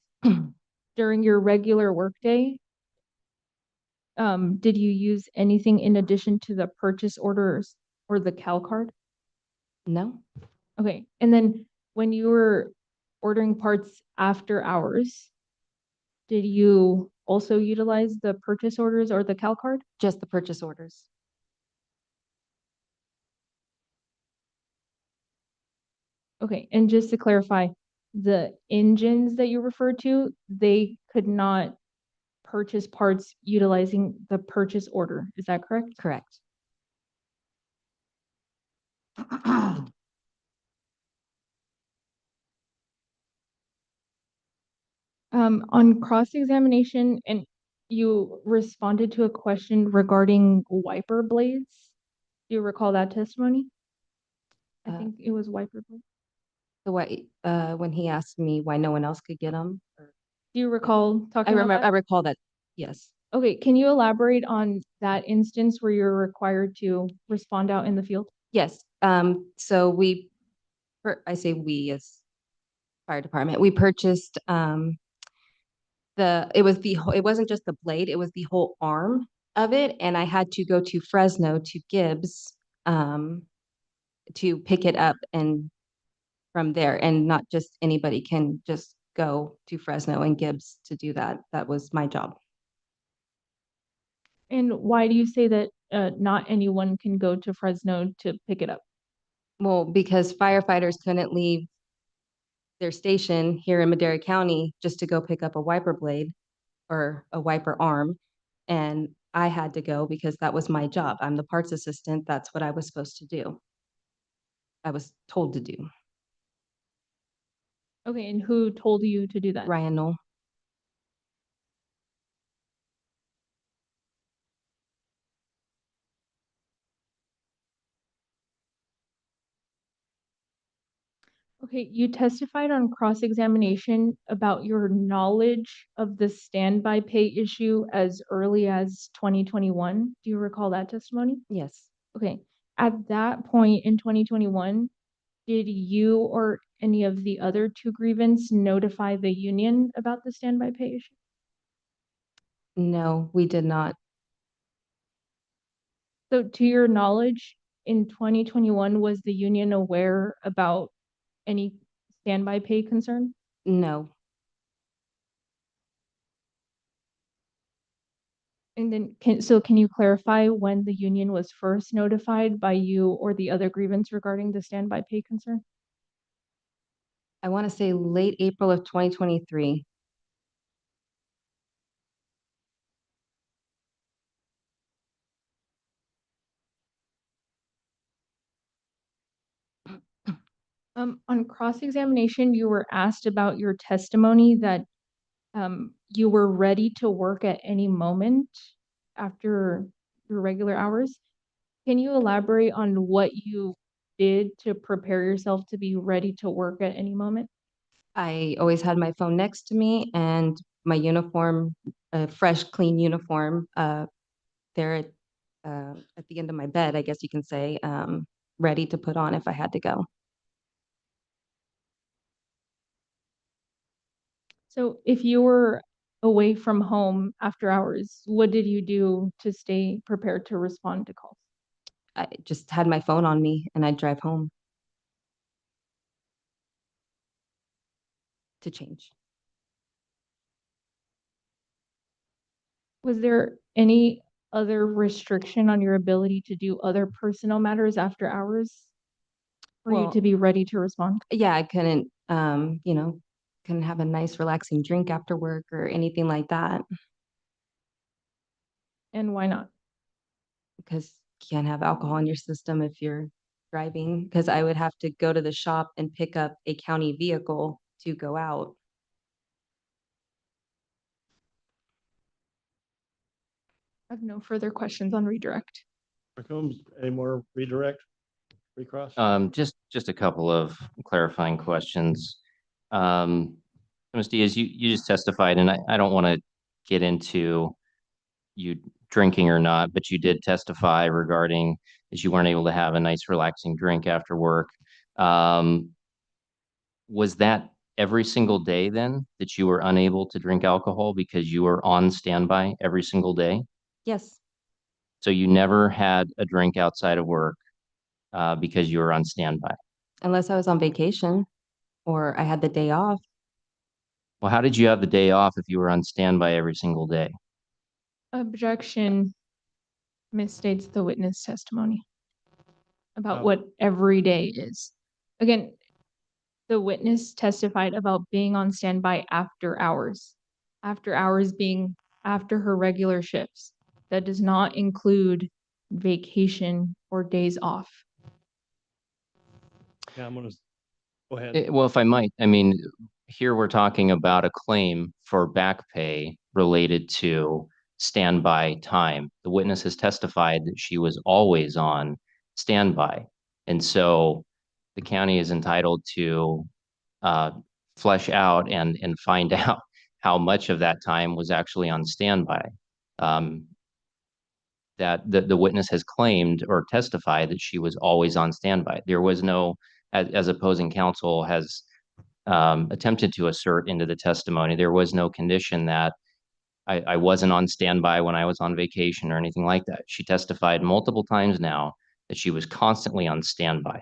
during your regular workday, did you use anything in addition to the purchase orders or the Cal card? No, Okay, and then when you were ordering parts after hours, did you also utilize the purchase orders or the Cal card? just the purchase orders. Okay, and just to clarify, the engines that you referred to, they could not purchase parts utilizing the purchase order. Is that correct? Correct. On cross-examination, and you responded to a question regarding wiper blades. Do you recall that testimony? I Uh, think it was wiper blades. The way, when he asked me why no one else could get them. Do you recall I talking about remember, I that? recall that, yes. Okay, can you elaborate on that instance where you're required to respond out in the field? Yes, so I say we as fire department, we purchased, it wasn't just the blade, it was the whole arm of it, and I had to go to Fresno to Gibbs, to pick it up and from there, and not just anybody can just go to Fresno and Gibbs to do that. That was my job. And why do you say that not anyone can go to Fresno to pick it up? Well, because firefighters couldn't leave their station here in Madera County just to go pick up a wiper blade or a wiper arm. And I had to go because that was my job. I'm the parts assistant. That's what I was supposed to do. I was told to do. Okay, and who told you to do that? Ryan Knoll. Okay, you testified on cross-examination about your knowledge of the standby pay issue as early as 2021. Do you recall that testimony? Yes. Okay, at that point in 2021, did you or any of the other two grievance notify the union about the standby pay issue? No, we did not. So to your knowledge, in 2021, was the union aware about any standby pay concern? No. And then can you clarify when the union was first notified by you or the other grievance regarding the standby pay concern? I want to say late April of 2023. On cross-examination, you were asked about your testimony that you were ready to work at any moment after your regular hours. Can you elaborate on what you did to prepare yourself to be ready to work at any moment? I always had my phone next to me and my uniform, a fresh, clean uniform, there at the end of my bed, I guess you can say, ready to put on if I had to go. So if you were away from home after hours, what did you do to stay prepared to respond to calls? I just had my phone on me and I'd drive home to change. Was there any other restriction on your ability to do other personal matters after hours? For you Well- to be ready to respond? Yeah, I couldn't, couldn't have a nice relaxing drink after work or anything like that And why not? because you can't have alcohol in your system if you're driving, because I would have to go to the shop and pick up a county vehicle to go out. I have no further questions on redirect. McCombs, any more redirect, recross? Just a couple of clarifying questions. Ms. Diaz, you just testified, and I don't want to get into you drinking or not, but you did testify regarding that you weren't able to have a nice relaxing drink after work. Was that every single day then that you were unable to drink alcohol because you were on standby every single day? Yes, So you never had a drink outside of work because you were on standby? unless I was on vacation or I had the day off. Well, how did you have the day off if you were on standby every single day? Objection misstates the witness testimony about Oh. what every day is. Again, the witness testified about being on standby after hours being after her regular shifts. That does not include vacation or days off. Yeah, I'm gonna, go ahead. Well, if I might, I mean, here we're talking about a claim for back pay related to standby time. The witness has testified that she was always on standby. And so the county is entitled to flesh out and find out how much of that time was actually on standby. That the witness has claimed or testified that she was always on standby. There was no, as opposing counsel has attempted to assert into the testimony, there was no condition that I wasn't on standby when I was on vacation or anything like that. She testified multiple times now that she was constantly on standby.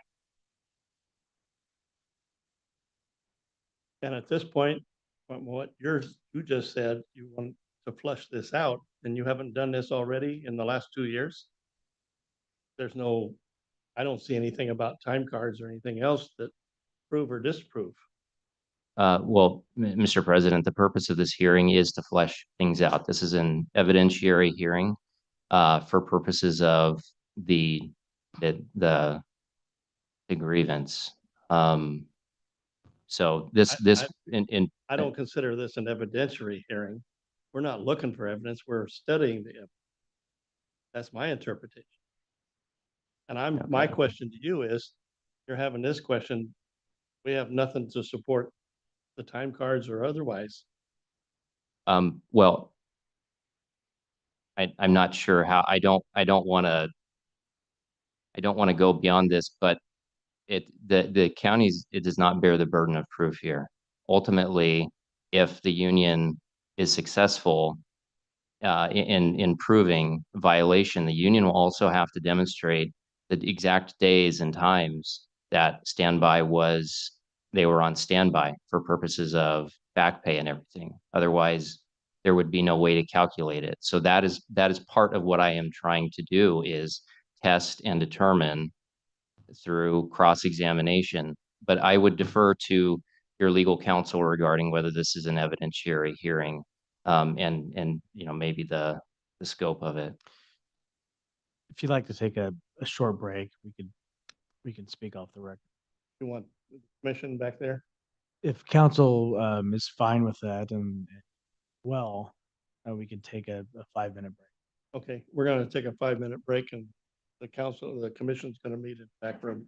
And at this point, from what you just said, you want to flush this out, and you haven't done this already in the last 2 years? There's no, I don't see anything about time cards or anything else that prove or disprove. Well, Mr. President, the purpose of this hearing is to flesh things out. This is an evidentiary hearing for purposes of the the grievance. So this in I don't consider this an evidentiary hearing. We're not looking for evidence, we're studying the evidence. That's my interpretation. And my Okay. question to you is, you're having this question, we have nothing to support the time cards or otherwise. Well, I'm not sure how, I don't want to go beyond this, but the counties, it does not bear the burden of proof here. Ultimately, if the union is successful in proving violation, the union will also have to demonstrate the exact days and times that they were on standby for purposes of back pay and everything. Otherwise, there would be no way to calculate it. So that is part of what I am trying to do, is test and determine through cross-examination. But I would defer to your legal counsel regarding whether this is an evidentiary hearing, and maybe the scope of it. If you'd like to take a short break, we can speak off the record. You want the commission back there? If council is fine with that well, we can take a 5-minute break. Okay, we're gonna take a 5-minute break, and the commission's gonna meet in the back room.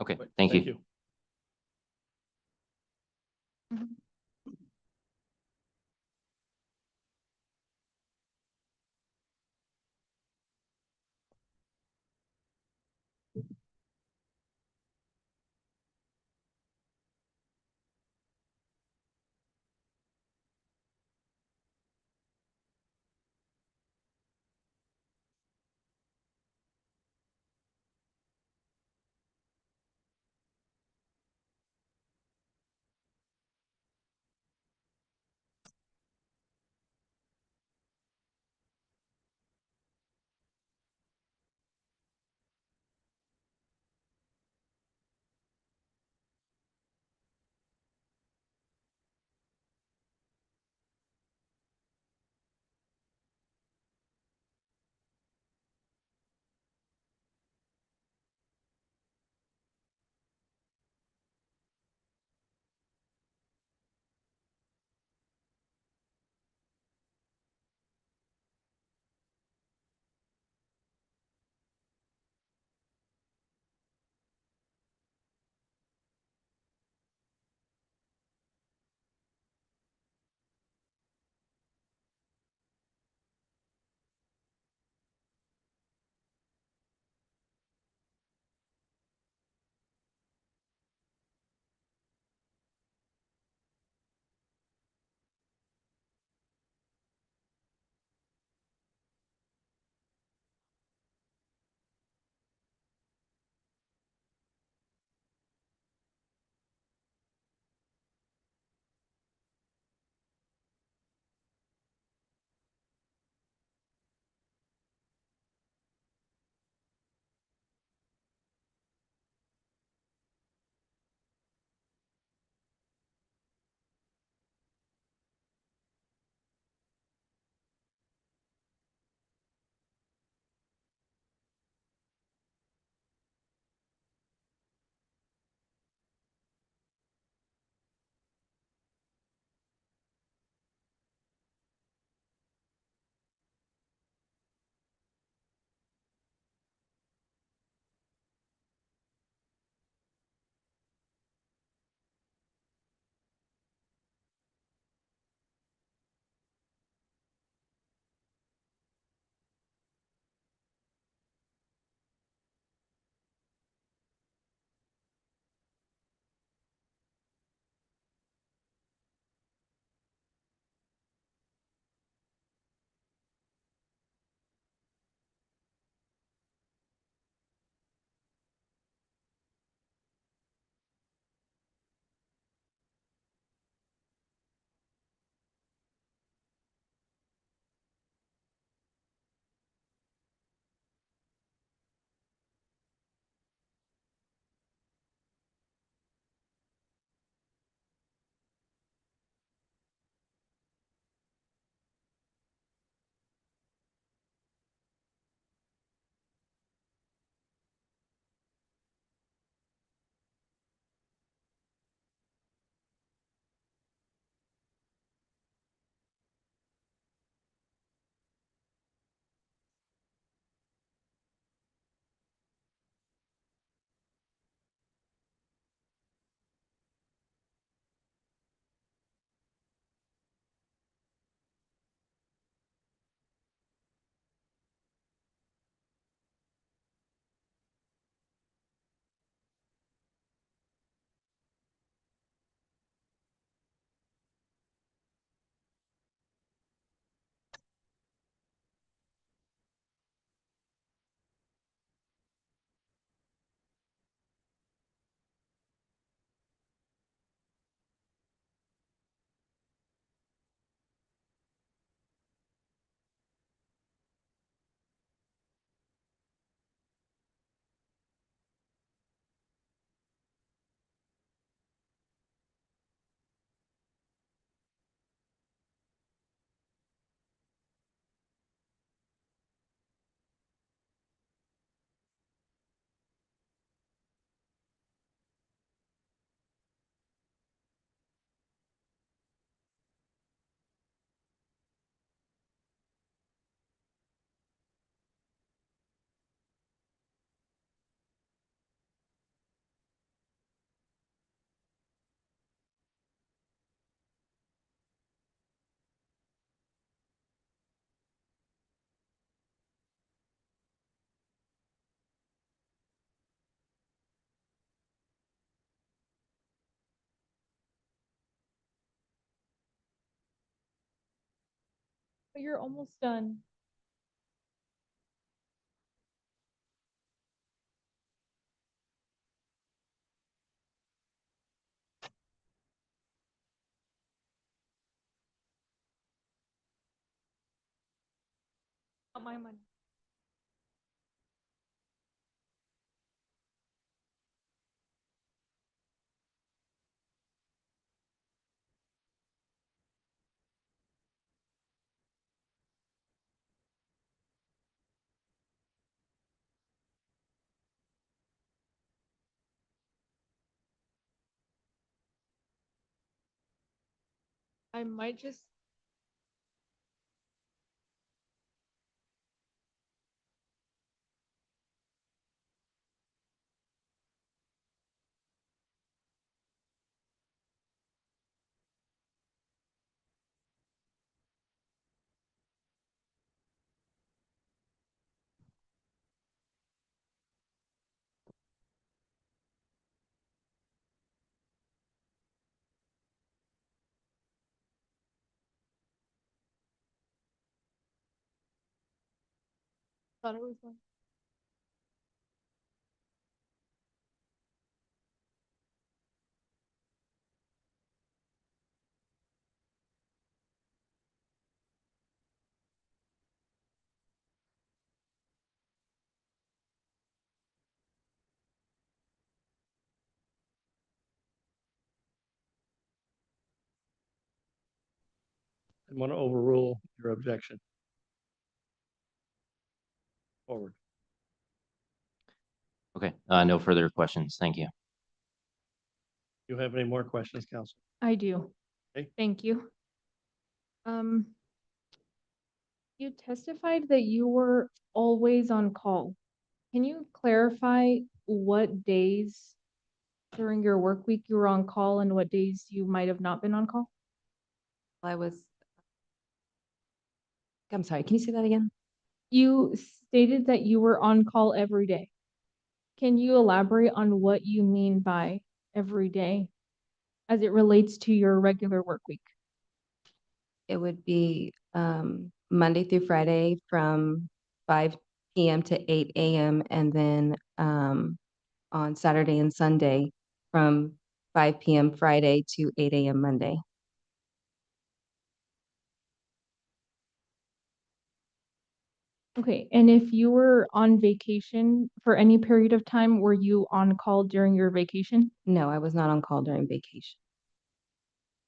Okay, thank you. Mhm. But you're almost done. Not my money. I might just. Thought it was one. I want to overrule your objection. Forward. Okay, no further questions. Thank you. You have any more questions, Council? I do. Okay. Thank you. You testified that you were always on call. Can you clarify what days during your work week you were on call and what days you might have not been on call? I'm sorry, can you say that again? You stated that you were on call every day. Can you elaborate on what you mean by every day as it relates to your regular work week? It would be Monday through Friday from 5 PM to 8 AM, and then on Saturday and Sunday from 5 PM Friday to 8 AM Monday. Okay, and if you were on vacation for any period of time, were you on call during your vacation? No, I was not on call during vacation.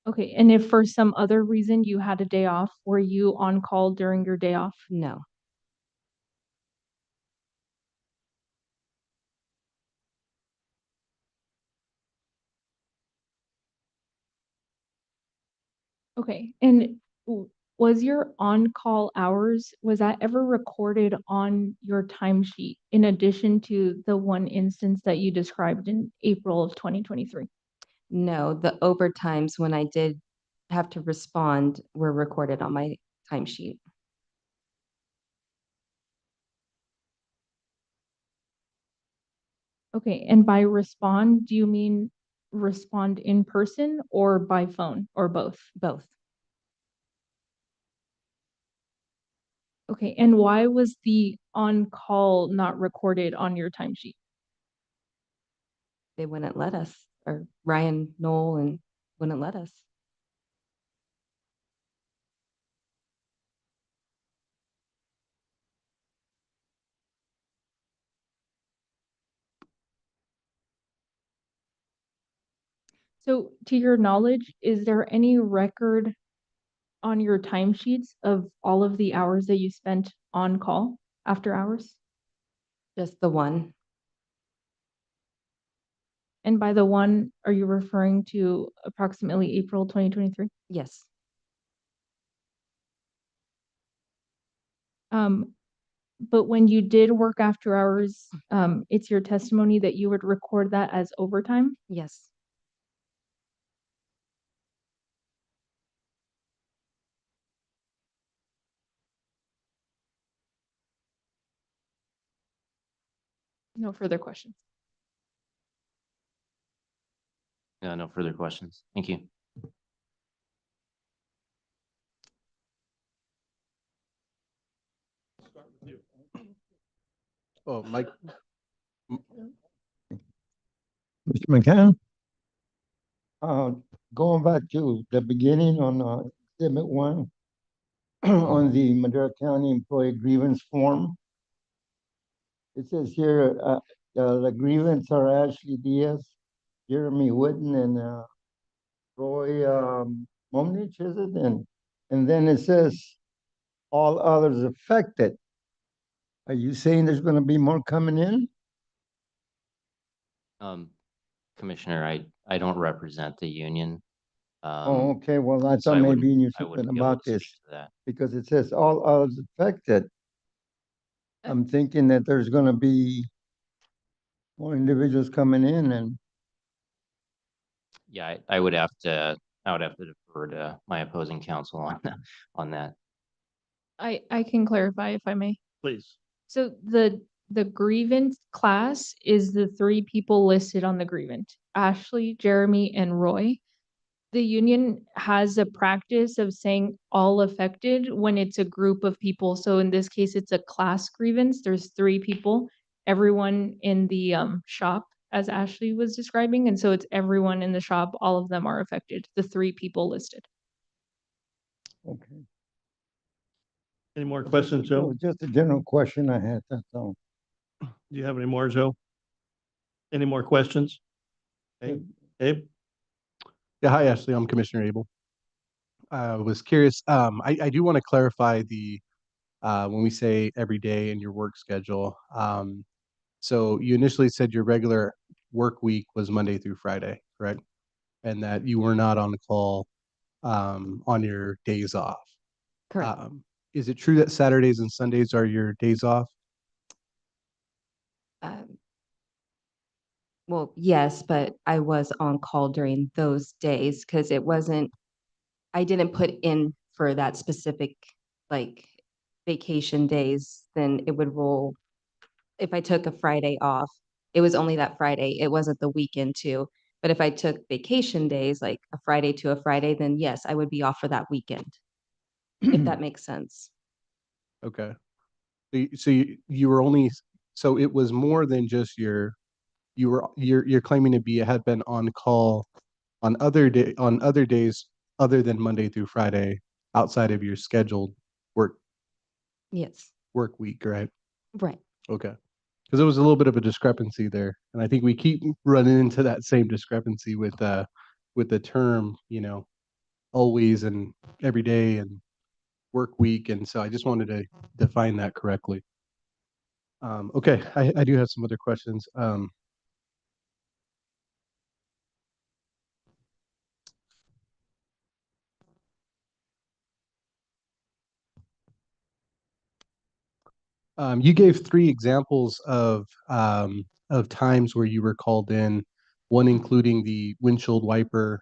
Okay, and if for some other reason you had a day off, were you on call during your day off? No, Okay, and was your on-call hours, was that ever recorded on your timesheet in addition to the one instance that you described in April of 2023? no, the overtimes when I did have to respond were recorded on my timesheet. Okay, and by respond, do you mean respond in person or by phone or both? Both. Okay, and why was the on-call not recorded on your timesheet? They wouldn't let us, or Ryan Knoll and wouldn't let us. So to your knowledge, is there any record on your timesheets of all of the hours that you spent on call after hours? Just the one. And by the one, are you referring to approximately April 2023? Yes. But when you did work after hours, it's your testimony that you would record that as overtime? Yes. No further questions. No further questions. Thank you. Oh, Mike, Mr. McCann? Going back to the beginning on, exhibit one, on the Madera County Employee Grievance Form. It says here, the grievance are Ashley Diaz, Jeremy Whitten, and, Roy, Momnich, is it? And then it says, all others affected. Are you saying there's gonna be more coming in? Commissioner, I don't represent the union. Oh, okay, well, I so thought I maybe you knew I something wouldn't be able about to this, speak to that. because it says all others affected. I'm thinking that there's gonna be more individuals coming in, and Yeah, I would have to defer to my opposing counsel on that, on that. I can clarify if I may. Please. So the grievance class is the three people listed on the grievance, Ashley, Jeremy, and Roy. The union has a practice of saying all affected when it's a group of people. So in this case, it's a class grievance. There's three people, everyone in the shop, as Ashley was describing. And so it's everyone in the shop, all of them are affected, the three people listed. okay. Any more questions, So Joe? just a general question I had, that's all. Do you have any more, Joe? Any more questions? Okay, Abe? yeah, hi Ashley, I'm Commissioner Abel. I was curious, I do want to clarify when we say every day in your work schedule. So you initially said your regular work week was Monday through Friday, correct? And that you were not on call on your days off. Correct. Is it true that Saturdays and Sundays are your days off? Um, Well, yes, but I was on call during those days because I didn't put in for that specific, like, vacation days, then it would roll. If I took a Friday off, it was only that Friday. It wasn't the weekend too. But if I took vacation days, like a Friday to a Friday, then yes, I would be off for that weekend, if that makes sense. Okay. So you were only, so it was more than just you're claiming to be, had been on call on other days other than Monday through Friday outside of your scheduled work Yes, work week, right? right. Okay. Because there was a little bit of a discrepancy there. And I think we keep running into that same discrepancy with the term, always and every day and work week. And so I just wanted to define that correctly. Okay, I do have some other questions. You gave three examples of times where you were called in, one including the windshield wiper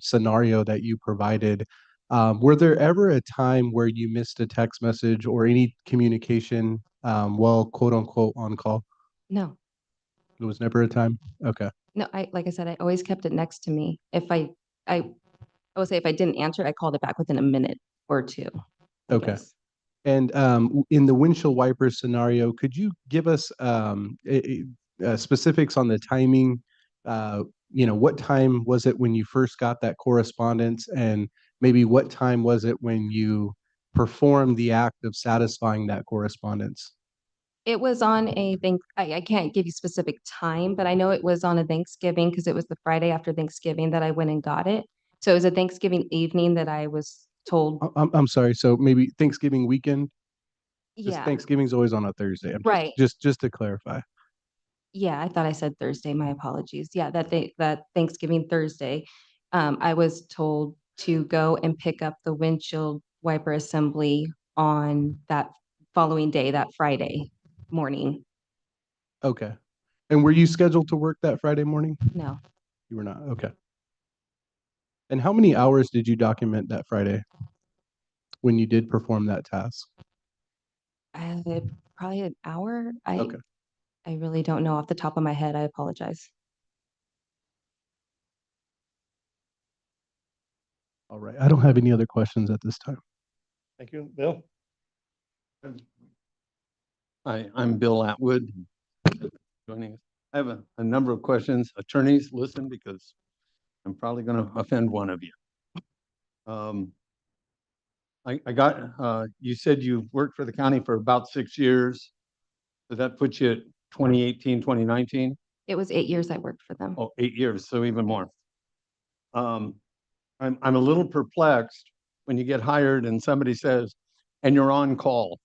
scenario that you provided. Were there ever a time where you missed a text message or any communication while quote unquote on call? No, There was never a time? Okay. no, like I said, I always kept it next to me. I will say if I didn't answer, I called it back within a minute or two. I Okay. guess. And in the windshield wiper scenario, could you give us specifics on the timing? What time was it when you first got that correspondence, and maybe what time was it when you performed the act of satisfying that correspondence? It was on a I can't give you specific time, but I know it was on a Thanksgiving because it was the Friday after Thanksgiving that I went and got it. So it was a Thanksgiving evening that I was told, I'm sorry. So maybe Thanksgiving weekend? Because yeah, Thanksgiving's always on a Thursday. right. Just to clarify. Yeah, I thought I said Thursday. My apologies. Yeah, that Thanksgiving Thursday, I was told to go and pick up the windshield wiper assembly on that following day, that Friday morning. Okay. And were you scheduled to work that Friday morning? No, You were not. Okay. And how many hours did you document that Friday when you did perform that task? probably an hour. Okay. I really don't know off the top of my head. I apologize. All right. I don't have any other questions at this time. Thank you, Bill. I'm Bill Atwood. Joining us. I have a number of questions. Attorneys, listen, because I'm probably going to offend one of you. I got, you said you worked for the county for about 6 years. So that puts you at 2018, 2019? It was 8 years I worked for them. Oh, 8 years, so even more. I'm a little perplexed when you get hired and somebody says, and you're on call.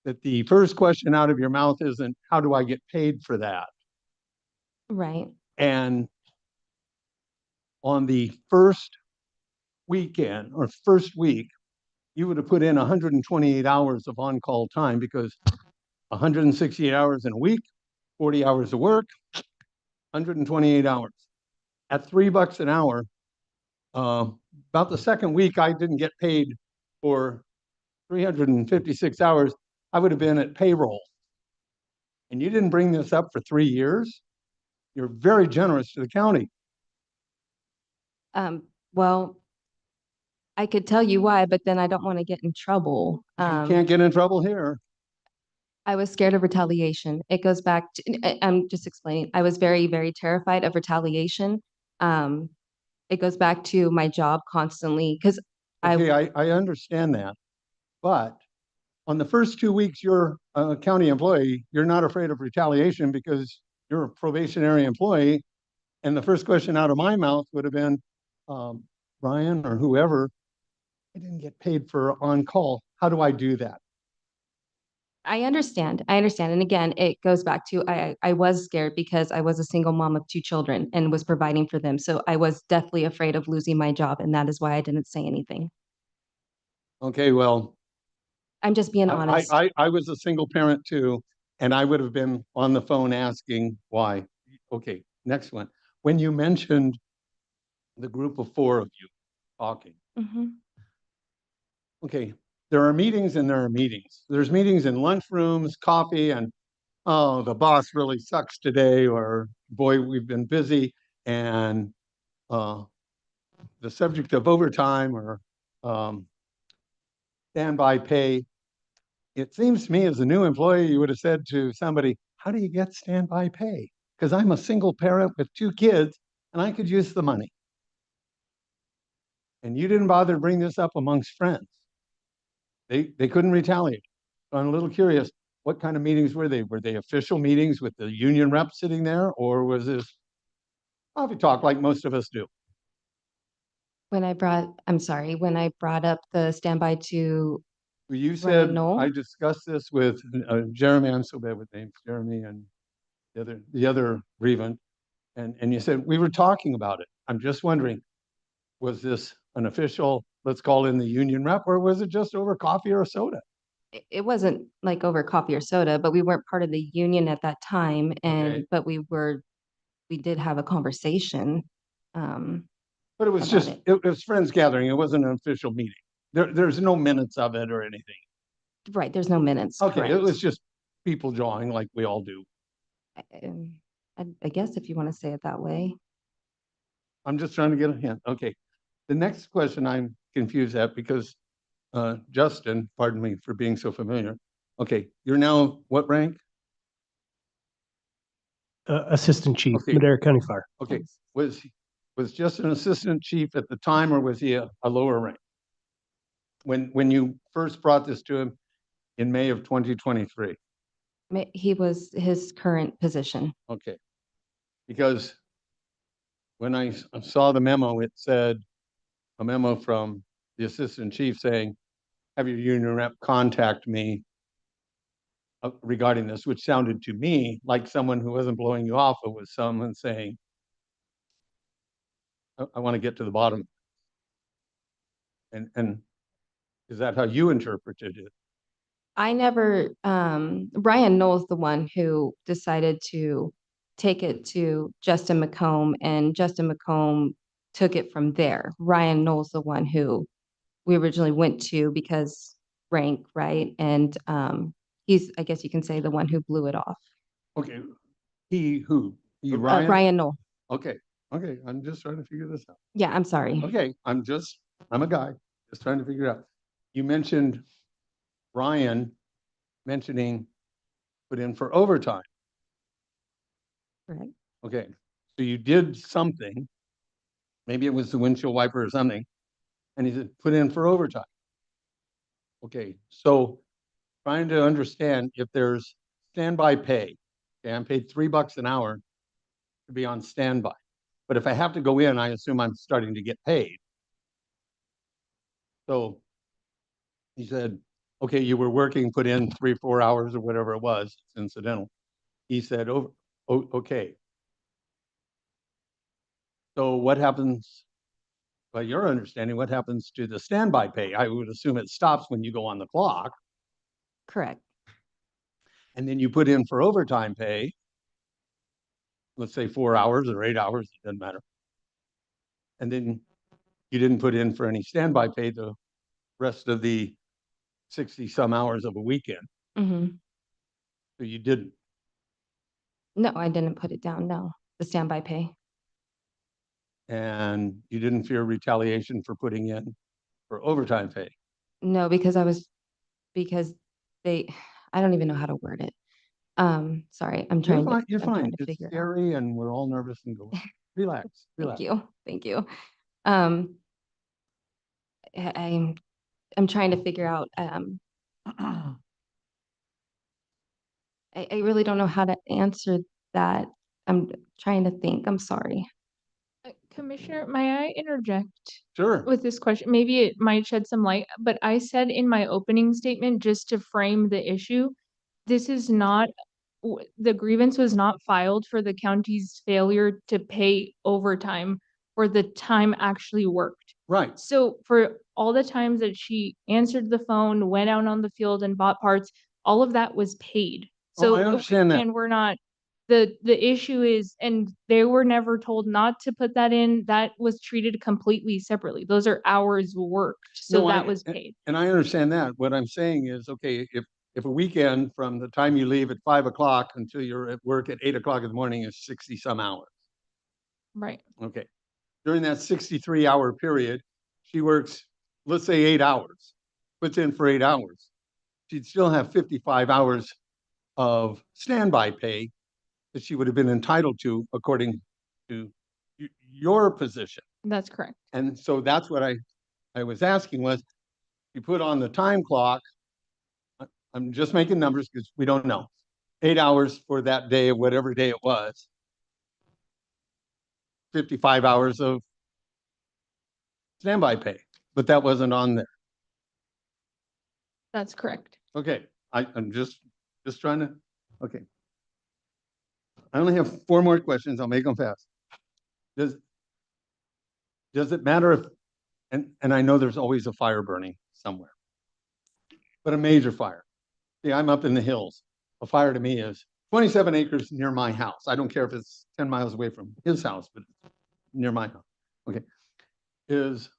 That the first question out of your mouth isn't, how do I get paid for that? Right. And on the first weekend or first week, you would have put in 128 hours of on-call time because 168 hours in a week, 40 hours of work, 128 hours. At $3 an hour, about the second week, I didn't get paid for 356 hours. I would have been at payroll. And you didn't bring this up for 3 years? You're very generous to the county. Well, I could tell you why, but then I don't want to get in trouble. You can't get in trouble here. I was scared of retaliation. It goes back to, I'm just explaining. I was very, very terrified of retaliation. It goes back to my job constantly because Okay, I understand that. But on the first 2 weeks, you're a county employee, you're not afraid of retaliation because you're a probationary employee. And the first question out of my mouth would have been, Brian or whoever, I didn't get paid for on-call. How do I do that? I understand. I understand. And again, it goes back to I was scared because I was a single mom of 2 children and was providing for them. So I was deathly afraid of losing my job. And that is why I didn't say anything. Okay, well, I'm just being honest. I was a single parent too, and I would have been on the phone asking why. Okay, next one. When you mentioned the group of 4 of you talking, Mhm. okay, there are meetings and there are meetings. There's meetings in lunchrooms, coffee, and oh, the boss really sucks today, or boy, we've been busy, and the subject of overtime or standby pay. It seems to me as a new employee, you would have said to somebody, how do you get standby pay? Because I'm a single parent with 2 kids and I could use the money. And you didn't bother to bring this up amongst friends. They couldn't retaliate. So I'm a little curious, what kind of meetings were they? Were they official meetings with the union rep sitting there, or was this coffee talk like most of us do? I'm sorry, when I brought up the standby to, You said, Knoll? I discussed this with Jeremy, I'm so bad with names, Jeremy and the other grievant, and you said, we were talking about it. I'm just wondering, was this an official, let's call in the union rep, or was it just over coffee or soda? it wasn't like over coffee or soda, but we weren't part of the union at that time. And, Okay. but we did have a conversation. But it was About just, it. it was friends gathering. It wasn't an official meeting. There's no minutes of it or anything. Right, there's no minutes. Okay, it correct. was just people jawing like we all do. I guess if you want to say it that way. I'm just trying to get a hint. Okay. The next question I'm confused at because Justin, pardon me for being so familiar. Okay, you're now what rank? Assistant Chief, Okay. Madera County Fire. Okay, was just an assistant chief at the time, or was he a lower rank? When you first brought this to him in May of 2023? He was his current position. Okay. Because when I saw the memo, it said a memo from the assistant chief saying, have your union rep contact me regarding this, which sounded to me like someone who wasn't blowing you off. It was someone saying, I want to get to the bottom. And is that how you interpreted it? I never, Ryan Knoll's the one who decided to take it to Justin McComb, and Justin McComb took it from there. Ryan Knoll's the one who we originally went to because rank, right? And he's, I guess you can say, the one who blew it off. Okay, who? Ryan? Ryan Knoll. Okay, I'm just trying to figure this out. Yeah, I'm sorry. Okay, I'm a guy, just trying to figure it out. You mentioned Ryan mentioning put in for overtime. Correct. Okay, so you did something, maybe it was the windshield wiper or something, and he said, put in for overtime. Okay, so trying to understand if there's standby pay. Okay, I'm paid $3 an hour to be on standby. But if I have to go in, I assume I'm starting to get paid. So he said, okay, you were working, put in 3-4 hours or whatever it was, it's incidental. He said, oh, okay. So what happens, by your understanding, what happens to the standby pay? I would assume it stops when you go on the clock, Correct. and then you put in for overtime pay. Let's say 4 hours or 8 hours, it doesn't matter. And then you didn't put in for any standby pay the rest of the 60 some hours of a weekend. Hmm. So you didn't. No, I didn't put it down. No, the standby pay. And you didn't fear retaliation for putting in for overtime pay. No, because they, I don't even know how to word it. Sorry, I'm trying to. You're I'm trying fine. to It's figure it out. scary and we're all nervous and go, relax, relax. Thank you. I'm trying to figure out, I really don't know how to answer that. I'm trying to think. I'm sorry. Commissioner, may I interject Sure. with this question? Maybe it might shed some light, but I said in my opening statement, just to frame the issue, this is not, the grievance was not filed for the county's failure to pay overtime for the time actually worked. Right. So for all the times that she answered the phone, went out on the field and bought parts, all of that was paid. So I understand that. and we're not, the issue is, and they were never told not to put that in, that was treated completely separately. Those are hours worked, so No, that was paid. And I understand that. What I'm saying is, okay, if a weekend from the time you leave at 5 o'clock until you're at work at 8 o'clock in the morning is 60 some hours. Right. Okay. During that 63-hour period, she works, let's say 8 hours, puts in for 8 hours. She'd still have 55 hours of standby pay that she would have been entitled to according to your position. That's correct. And so that's what I was asking was, you put on the time clock, I'm just making numbers because we don't know, 8 hours for that day, whatever day it was, 55 hours of standby pay, but that wasn't on there. That's correct. Okay, I'm just trying to, okay. I only have 4 more questions. I'll make them fast. Does it matter if, and I know there's always a fire burning somewhere, but a major fire. See, I'm up in the hills. A fire to me is 27 acres near my house. I don't care if it's 10 miles away from his house, but near my house. Okay. Is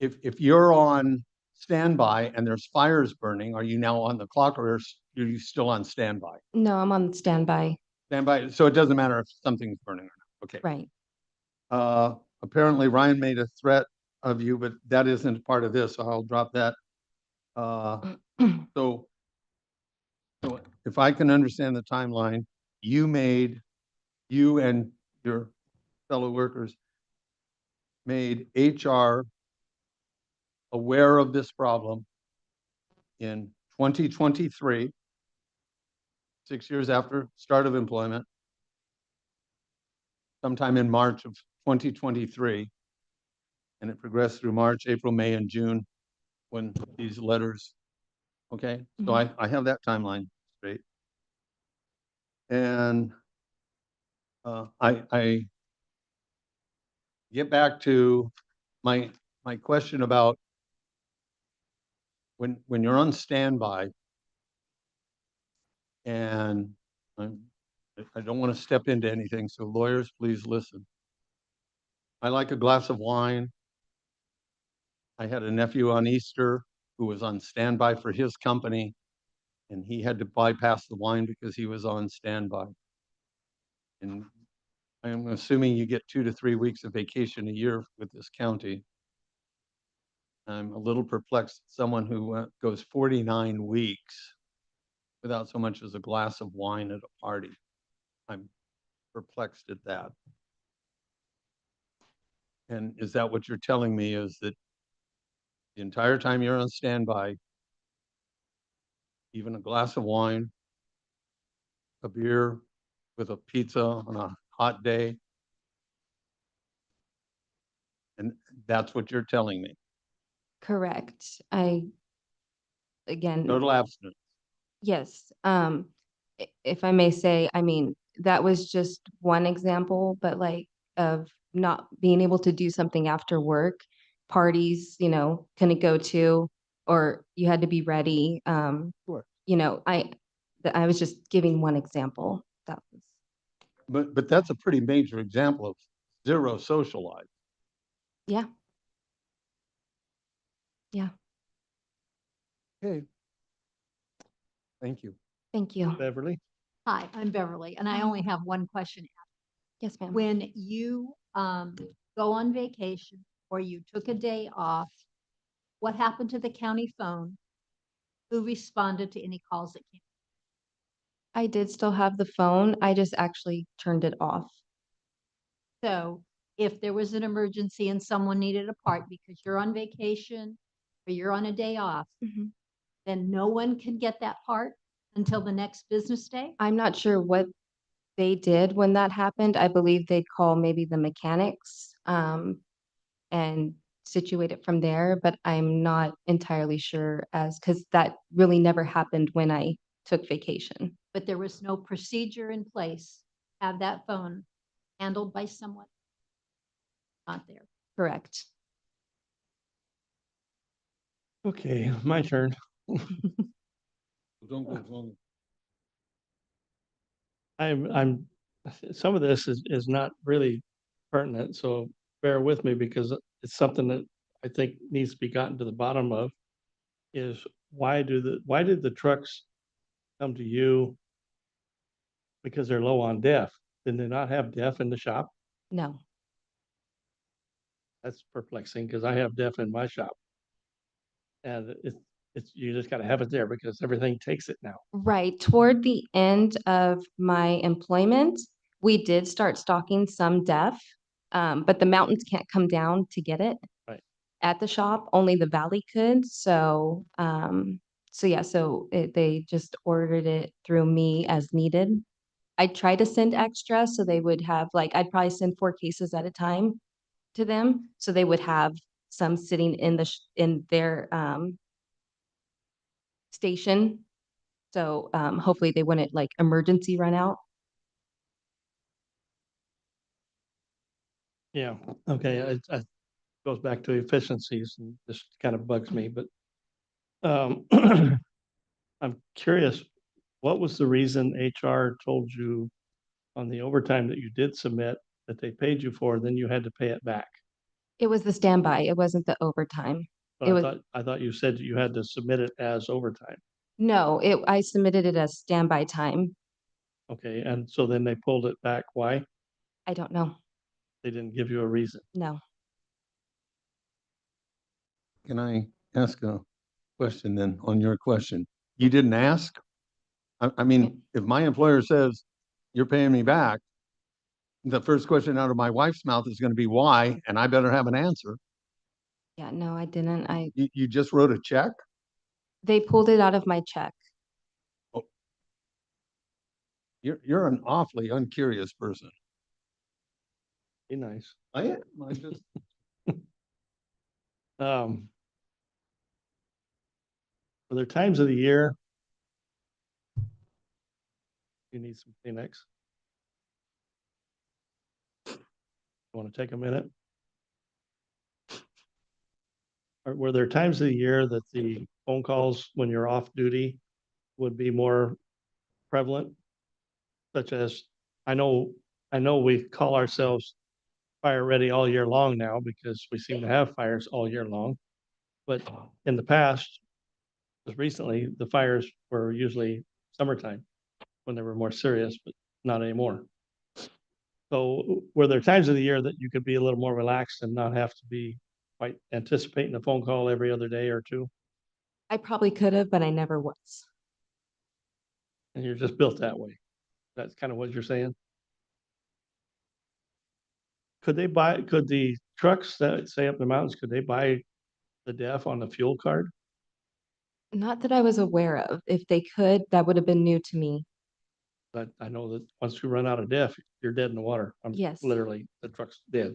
if you're on standby and there's fires burning, are you now on the clock or are you still on standby? No, I'm on standby. Standby, so it doesn't matter if something's burning or not. Okay. Right. Apparently Ryan made a threat of you, but that isn't part of this, so I'll drop that. So if I can understand the timeline, you and your fellow workers made HR aware of this problem in 2023, 6 years after start of employment, sometime in March of 2023, and it progressed through March, April, May, and June when these letters, okay? So I have that timeline straight. And I get back to my question about when you're on standby, and I don't want to step into anything, so lawyers, please listen. I like a glass of wine. I had a nephew on Easter who was on standby for his company, and he had to bypass the wine because he was on standby. And I'm assuming you get 2 to 3 weeks of vacation a year with this county. I'm a little perplexed. Someone who goes 49 weeks without so much as a glass of wine at a party. I'm perplexed at that. And is that what you're telling me, is that the entire time you're on standby, even a glass of wine, a beer with a pizza on a hot day? And that's what you're telling me? Correct. Again, Total abstinence. yes, if I may say, I mean, that was just one example, but like of not being able to do something after work, parties, couldn't go to, or you had to be ready. Sure. I was just giving one example. That was, But that's a pretty major example of zero social life. yeah. Yeah, Okay. Thank you. thank you. Beverly? Hi, I'm Beverly, and I only have one question. Yes, ma'am. When you go on vacation or you took a day off, what happened to the county phone? Who responded to any calls that came? I did still have the phone. I just actually turned it off. So if there was an emergency and someone needed a part because you're on vacation or you're on a day off, Mhm. then no one can get that part until the next business day? I'm not sure what they did when that happened. I believe they'd call maybe the mechanics and situate it from there, but I'm not entirely sure because that really never happened when I took vacation. But there was no procedure in place, to have that phone handled by someone not there. Correct. Okay, my turn. Don't go wrong. I'm, some of this is not really pertinent, so bear with me because it's something that I think needs to be gotten to the bottom of. Is why did the trucks come to you? Because they're low on DEF. Did they not have DEF in the shop? No. That's perplexing because I have DEF in my shop. And you just gotta have it there because everything takes it now. Right. Toward the end of my employment, we did start stocking some DEF, but the mountains can't come down to get it. Right. At the shop, only the valley could. So, they just ordered it through me as needed. I try to send extra so they would have I'd probably send 4 cases at a time to them. So they would have some sitting in their station. So hopefully they wouldn't emergency run out. Yeah, okay, it goes back to efficiencies and this kind of bugs me, but I'm curious, what was the reason HR told you on the overtime that you did submit that they paid you for, then you had to pay it back? It was the standby. It wasn't the overtime. But It was, I thought you said you had to submit it as overtime. no, I submitted it as standby time. Okay, and so then they pulled it back. Why? I don't know. They didn't give you a reason. No. Can I ask a question then on your question? You didn't ask? I mean, if my employer says, you're paying me back, the first question out of my wife's mouth is gonna be why, and I better have an answer. Yeah, no, I didn't. You just wrote a check? They pulled it out of my check. You're an awfully uncurious person. Be nice. I am. I just, Were there times of the year you need some Kleenex? You want to take a minute? Or were there times of the year that the phone calls when you're off duty would be more prevalent? Such as, I know we call ourselves fire ready all year long now because we seem to have fires all year long. But in the past, just recently, the fires were usually summertime when they were more serious, but not anymore. So were there times of the year that you could be a little more relaxed and not have to be quite anticipating a phone call every other day or two? I probably could have, but I never was. And you're just built that way. That's kind of what you're saying? Could the trucks that say up the mountains, could they buy the DEF on the fuel card? Not that I was aware of. If they could, that would have been new to me. But I know that once you run out of DEF, you're dead in the water. Yes. Literally, the truck's dead.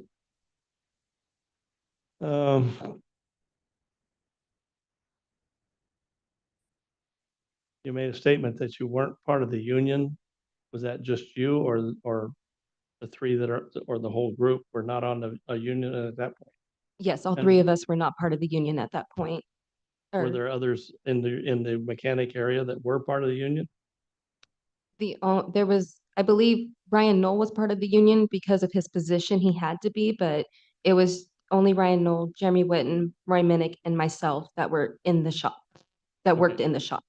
You made a statement that you weren't part of the union. Was that just you or the three that are, or the whole group were not on a union at that point? Yes, all And- three of us were not part of the union at that point. Were Or there others in the mechanic area that were part of the union? there was, I believe Ryan Knoll was part of the union because of his position. He had to be, but it was only Ryan Knoll, Jeremy Witten, Roy Minnick, and myself that were in the shop, that worked Okay. in the shop.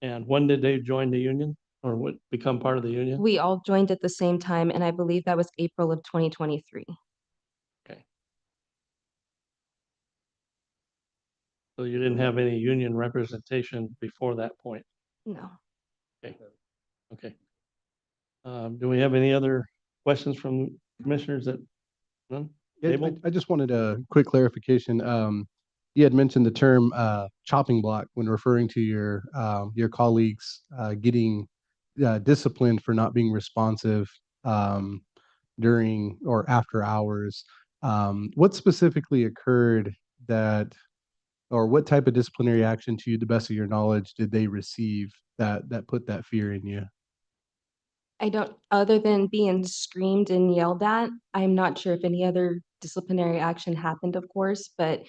And when did they join the union or what, become part of the union? We all joined at the same time, and I believe that was April of 2023. So you didn't have any union representation before that point? No. Okay. Do we have any other questions from commissioners that, none? Yeah, Abel? I just wanted a quick clarification. You had mentioned the term chopping block when referring to your colleagues getting disciplined for not being responsive during or after hours. What specifically occurred that, or what type of disciplinary action, to you, the best of your knowledge, did they receive that put that fear in you? I don't, other than being screamed and yelled at, I'm not sure if any other disciplinary action happened, of course, but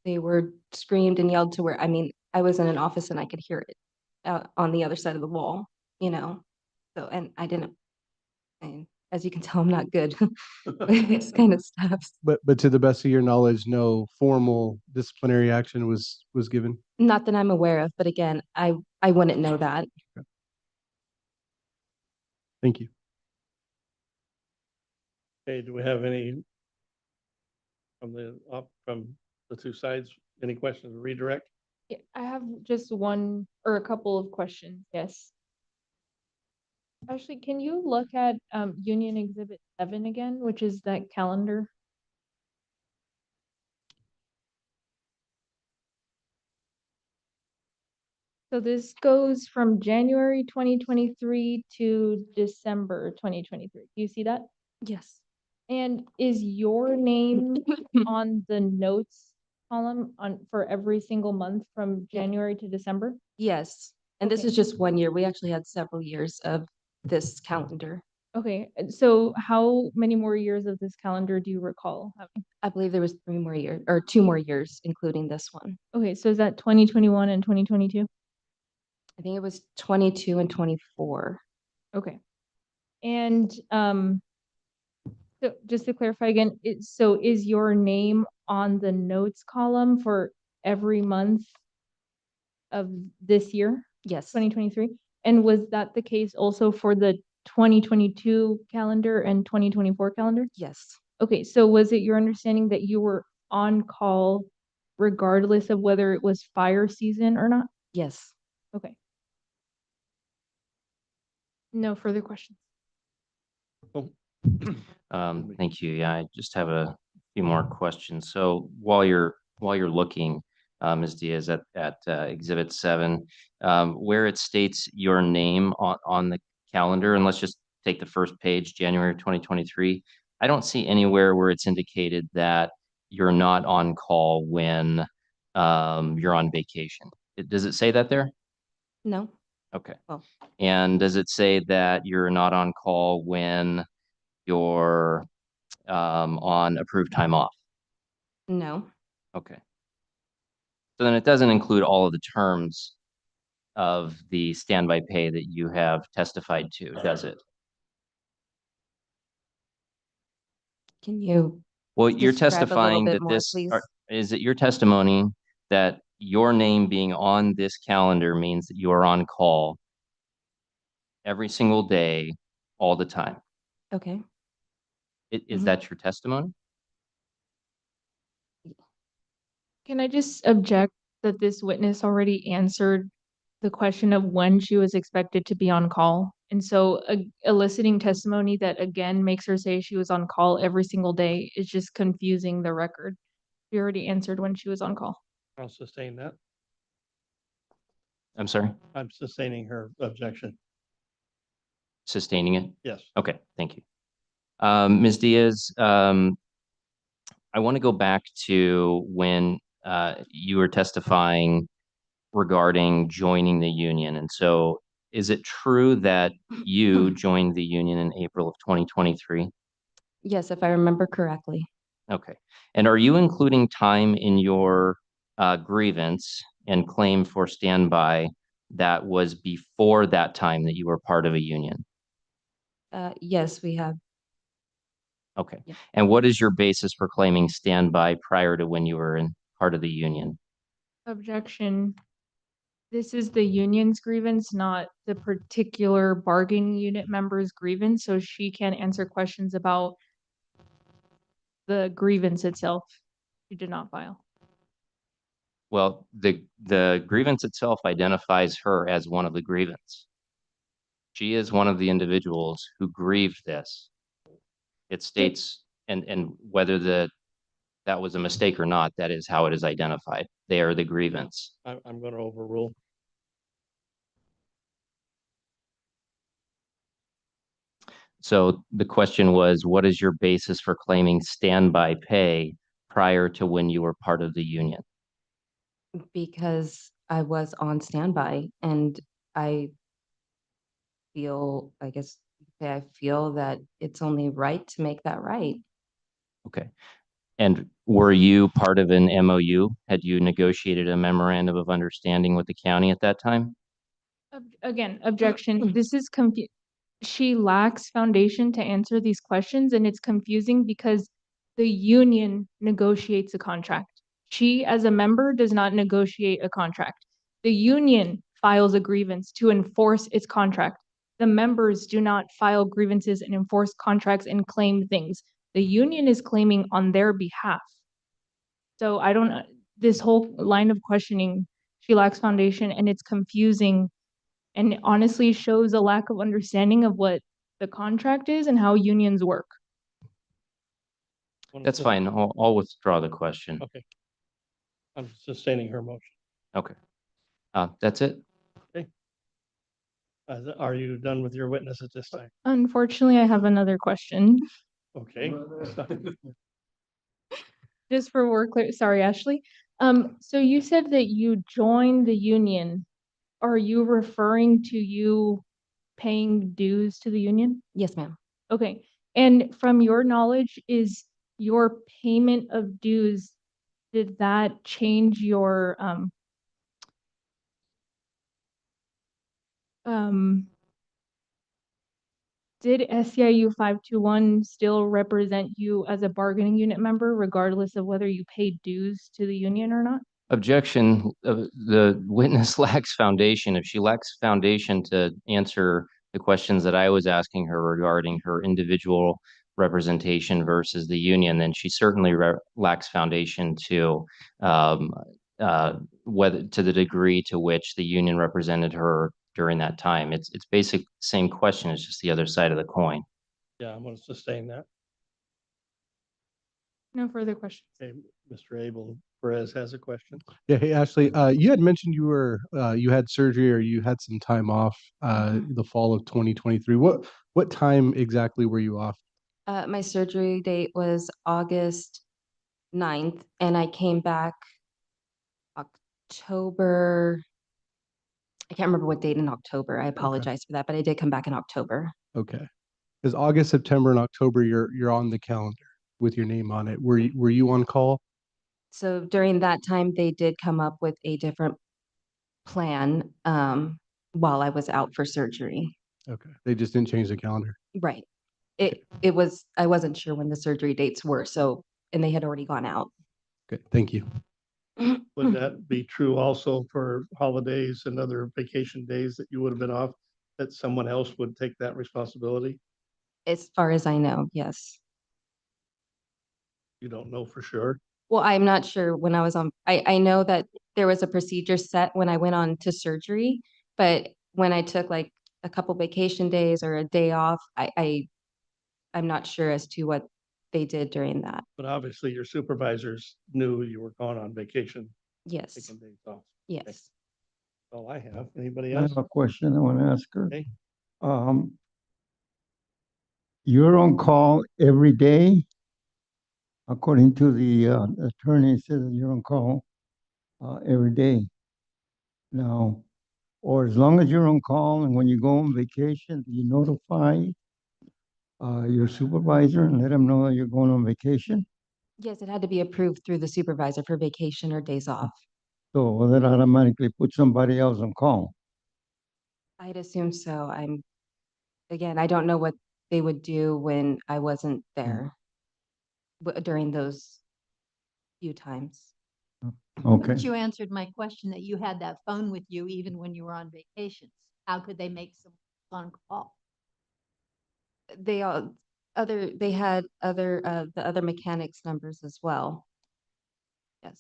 they were screamed and yelled to where, I mean, I was in an office and I could hear it on the other side of the wall, you know? So, and I didn't, and as you can tell, I'm not good with this kind of stuff. But to the best of your knowledge, no formal disciplinary action was given? Not that I'm aware of, but again, I wouldn't know that. Thank you. Okay, do we have any from the two sides, any questions, redirect? Yeah, I have just one or a couple of questions, yes. Ashley, can you look at Union Exhibit 7 again, which is that calendar? So this goes from January 2023 to December 2023. Do you see that? Yes. And is your name on the notes column for every single month from Yeah. January to December? Yes. And this Okay. is just 1 year. We actually had several years of this calendar. Okay, so how many more years of this calendar do you recall having? I believe there was 3 more years or 2 more years, including this one. Okay, so is that 2021 and 2022? I think it was 22 and 24. Okay. And so just to clarify again, so is your name on the notes column for every month of this year, Yes. 2023? And was that the case also for the 2022 calendar and 2024 calendar? Yes. Okay, so was it your understanding that you were on call regardless of whether it was fire season or not? Yes. Okay. No further questions. Thank you. Yeah, I just have a few more questions. So while you're looking, Ms. Diaz, at Exhibit 7, where it states your name on the calendar, and let's just take the first page, January 2023, I don't see anywhere where it's indicated that you're not on call when you're on vacation. Does it say that there? No. Okay. Oh. And does it say that you're not on call when you're on approved time off? No. Okay. So then it doesn't include all of the terms of the standby pay that you have testified to, does it? Can you? Well, you're Describe a little testifying bit that more, this, please. is it your testimony that your name being on this calendar means that you are on call every single day, all the time? Okay. Is Mhm. that your testimony? Can I just object that this witness already answered the question of when she was expected to be on call. And so eliciting testimony that again makes her say she was on call every single day is just confusing the record. She already answered when she was on call. I'll sustain that. I'm sorry, I'm sustaining her objection. sustaining it? Yes. Okay, thank you. Ms. Diaz, I want to go back to when you were testifying regarding joining the union. And so is it true that you joined the union in April of 2023? Yes, if I remember correctly. Okay. And are you including time in your grievance and claim for standby that was before that time that you were part of a union? Yes, we have. Okay. Yeah. And what is your basis for claiming standby prior to when you were in part of the union? Objection. This is the union's grievance, not the particular bargaining unit member's grievance, so she can't answer questions about the grievance itself. She did not file. Well, the grievance itself identifies her as one of the grievance. She is one of the individuals who grieved this. It states, and whether that was a mistake or not, that is how it is identified. They are the grievance. I'm going to overrule. So the question was, what is your basis for claiming standby pay prior to when you were part of the union? Because I was on standby and I feel, I guess, I feel that it's only right to make that right. Okay. And were you part of an MOU? Had you negotiated a memorandum of understanding with the county at that time? Again, objection. This is she lacks foundation to answer these questions, and it's confusing because the union negotiates a contract. She, as a member, does not negotiate a contract. The union files a grievance to enforce its contract. The members do not file grievances and enforce contracts and claim things. The union is claiming on their behalf. So I don't, this whole line of questioning, she lacks foundation and it's confusing and honestly shows a lack of understanding of what the contract is and how unions work. That's fine. I'll withdraw the question. Okay. I'm sustaining her motion. Okay. That's it. Are you done with your witness at this time? Unfortunately, I have another question. Okay. Just for more clear, sorry, Ashley. So you said that you joined the union. Are you referring to you paying dues to the union? Yes, ma'am. Okay. And from your knowledge, is your payment of dues, did that change your did SEIU 521 still represent you as a bargaining unit member regardless of whether you paid dues to the union or not? Objection. The witness lacks foundation. If she lacks foundation to answer the questions that I was asking her regarding her individual representation versus the union, then she certainly lacks foundation to whether to the degree to which the union represented her during that time. It's basic same question. It's just the other side of the coin. Yeah, I'm going to sustain that. No further questions. Okay, Mr. Abel Perez has a question. Yeah, hey Ashley, you had mentioned you had surgery or you had some time off the fall of 2023. What time exactly were you off? My surgery date was August 9th, and I came back October. I can't remember what date in October. I apologize for that, but I did come back in October. Okay. Because August, September, and October, you're on the calendar with your name on it. Were you on call? So during that time, they did come up with a different plan while I was out for surgery. Okay. They just didn't change the calendar. Right. It was, I wasn't sure when the surgery dates were, so, and they had already gone out. Okay. Thank you. Would that be true also for holidays and other vacation days that you would have been off, that someone else would take that responsibility? As far as I know, yes. You don't know for sure. Well, I'm not sure when I was on, I know that there was a procedure set when I went on to surgery, but when I took like a couple vacation days or a day off, I'm not sure as to what they did during that. But obviously your supervisors knew you were gone on vacation, Yes, taking days off. yes. All I have. Anybody I else? have a question I want to ask her. Okay. Um, you're on call every day? According to the attorney, it says that you're on call every day. Now, or as long as you're on call and when you go on vacation, do you notify your supervisor and let them know that you're going on vacation? Yes, it had to be approved through the supervisor for vacation or days off. So will that automatically put somebody else on call? I'd assume so. Again, I don't know what they would do when I wasn't there during those few times. Okay. But you answered my question that you had that phone with you even when you were on vacations. How could they make some on call? They had the other mechanics numbers as well. Yes.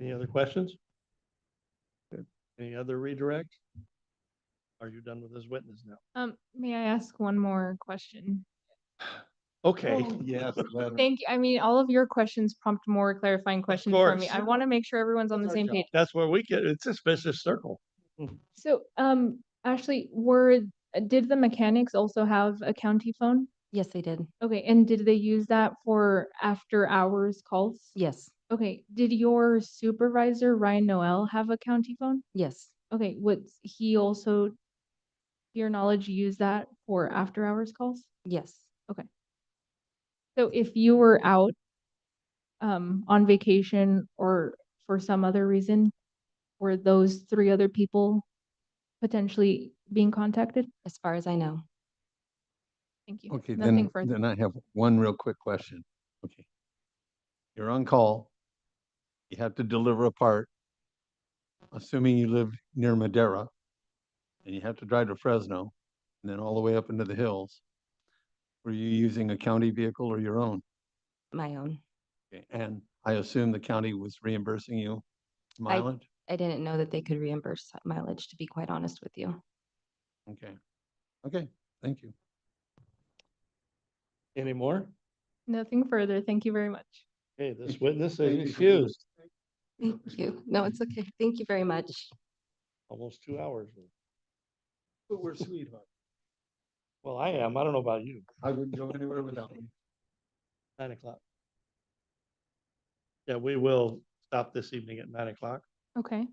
Any other questions? Good. Any other redirect? Are you done with this witness now? May I ask one more question? Okay. Yes. Thank you. I mean, all of your questions prompt more clarifying questions for me. course. I want to make sure everyone's on the same page. That's where we get, it's a vicious circle. So, Ashley, did the mechanics also have a county phone? Yes, they did. Okay, and did they use that for after hours calls? Yes, Okay, did your supervisor, Ryan Noel, have a county phone? yes, Okay, would he also, to your knowledge, use that for after hours calls? yes. So if you were out on vacation or for some other reason, were those three other people potentially being contacted? As far as I know. Thank you. Okay, Nothing then, further. then I have one real quick question. Okay. You're on call. You have to deliver a part. Assuming you live near Madera and you have to drive to Fresno and then all the way up into the hills. Were you using a county vehicle or your own? My own. Okay, and I assume the county was reimbursing you mileage? I didn't know that they could reimburse mileage, to be quite honest with you. Okay. Okay, thank you. Any more? Nothing further. Thank you very much. Okay, this witness is Thank you for doing excused. Thank you. No, it's okay. Thank you very much. Almost 2 hours. But we're sweethearts. Well, I am. I don't know about you. I wouldn't go anywhere without you. 9 o'clock. Yeah, we will stop this evening at 9 o'clock. Okay.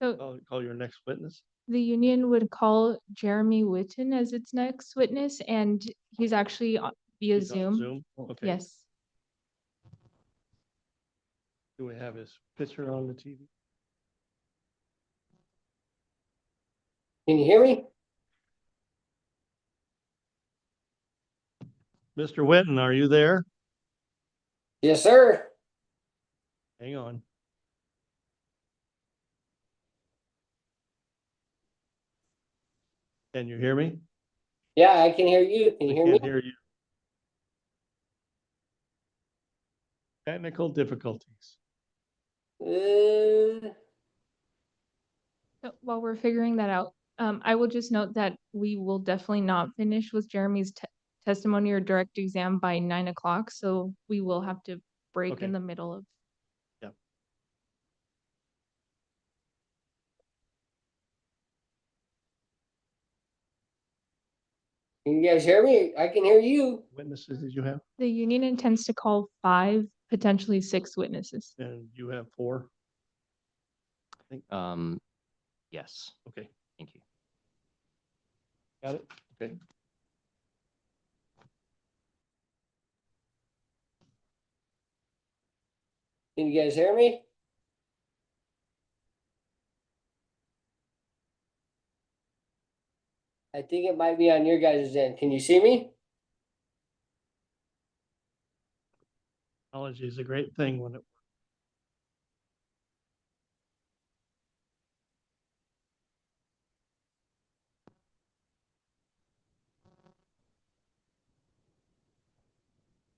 So Call your next witness. the union would call Jeremy Witten as its next witness, and he's actually via He's on Zoom. Okay. Yes. Do we have his picture on the TV? Can you hear me? Mr. Witten, are you there? Yes, sir. Hang on. Can you hear me? Yeah, I can hear you. Can I you hear me? can't hear you. Technical difficulties. So while we're figuring that out, I will just note that we will definitely not finish with Jeremy's testimony or direct exam by 9 o'clock, so we will have to break Okay. in the middle of. Can you guys hear me? I can hear you. Witnesses did you have? The union intends to call 5, potentially 6 witnesses. And you have 4? Yes, Okay, thank you. got it? Okay. Can you guys hear me? I think it might be on your guys' end. Can you see me? Technology is a great thing when it